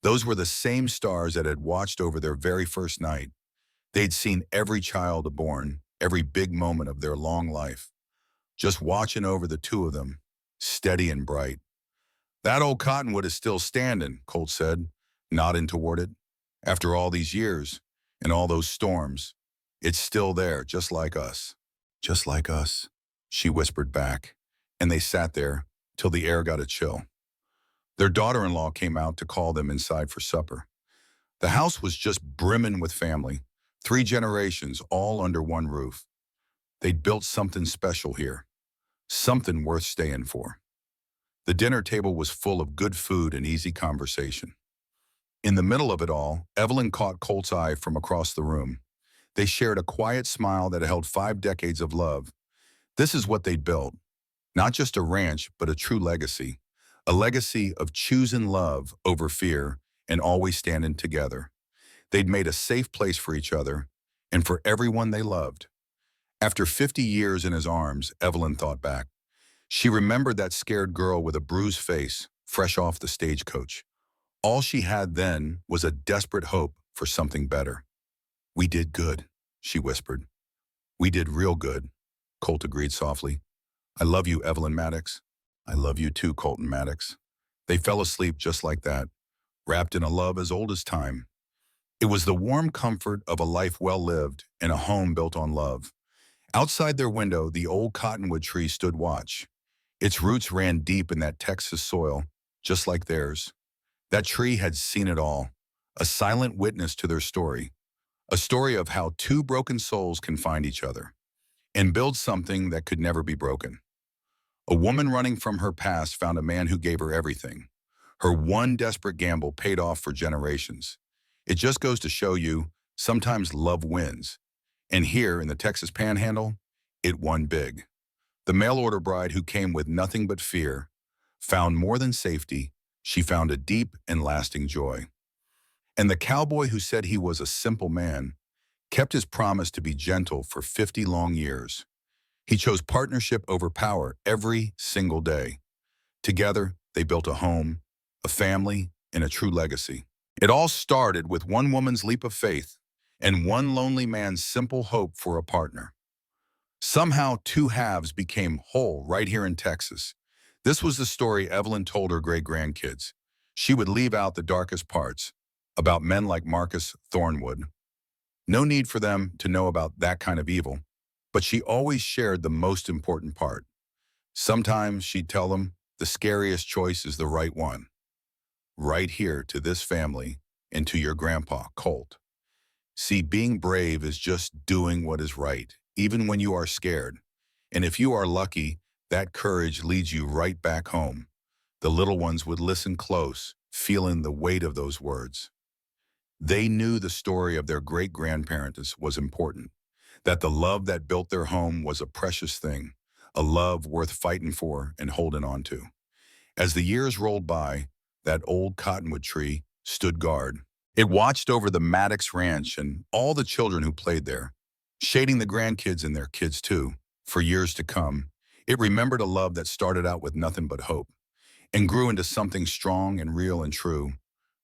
Those were the same stars that had watched over their very first night. They'd seen every child born, every big moment of their long life, just watching over the two of them, steady and bright. That old cottonwood is still standing, Colt said, nodding toward it. After all these years and all those storms, it's still there, just like us. Just like us, she whispered back, and they sat there till the air got a chill. Their daughter-in-law came out to call them inside for supper. The house was just brimming with family, 3 generations all under one roof. They'd built something special here, something worth staying for. The dinner table was full of good food and easy conversation. In the middle of it all, Evelyn caught Colt's eye from across the room. They shared a quiet smile that held 5 decades of love. This is what they'd built. Not just a ranch, but a true legacy. A legacy of choosing love over fear and always standing together. They'd made a safe place for each other and for everyone they loved. After 50 years in his arms, Evelyn thought back. She remembered that scared girl with a bruised face, fresh off the stagecoach. All she had then was a desperate hope for something better. We did good, she whispered. We did real good, Colt agreed softly. I love you, Evelyn Maddox. I love you too, Colton Maddox. They fell asleep just like that, wrapped in a love as old as time. It was the warm comfort of a life well lived and a home built on love. Outside their window, the old cottonwood tree stood watch. Its roots ran deep in that Texas soil, just like theirs. That tree had seen it all, a silent witness to their story, a story of how 2 broken souls can find each other and build something that could never be broken. A woman running from her past found a man who gave her everything. Her one desperate gamble paid off for generations. It just goes to show you, sometimes love wins. And here in the Texas Panhandle, it won big. The mail-order bride who came with nothing but fear found more than safety. She found a deep and lasting joy. And the cowboy who said he was a simple man kept his promise to be gentle for 50 long years. He chose partnership over power every single day. Together, they built a home, a family, and a true legacy. It all started with one woman's leap of faith and one lonely man's simple hope for a partner. Somehow, 2 halves became whole right here in Texas. This was the story Evelyn told her great-grandkids. She would leave out the darkest parts, about men like Marcus Thornwood. No need for them to know about that kind of evil, but she always shared the most important part. Sometimes she'd tell them the scariest choice is the right one. Right here to this family and to your grandpa, Colt. See, being brave is just doing what is right, even when you are scared. And if you are lucky, that courage leads you right back home. The little ones would listen close, feeling the weight of those words. They knew the story of their great-grandparents was important, that the love that built their home was a precious thing, a love worth fighting for and holding on to. As the years rolled by, that old cottonwood tree stood guard. It watched over the Maddox Ranch and all the children who played there, shading the grandkids and their kids too, for years to come. It remembered a love that started out with nothing but hope and grew into something strong and real and true.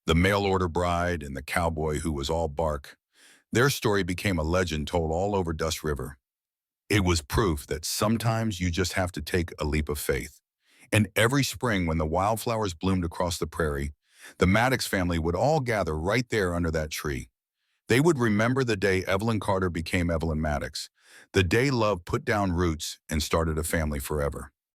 The mail-order bride and the cowboy who was all bark. Their story became a legend told all over Dust River. It was proof that sometimes you just have to take a leap of faith. And every spring when the wildflowers bloomed across the prairie, the Maddox family would all gather right there under that tree. They would remember the day Evelyn Carter became Evelyn Maddox, the day love put down roots and started a family forever.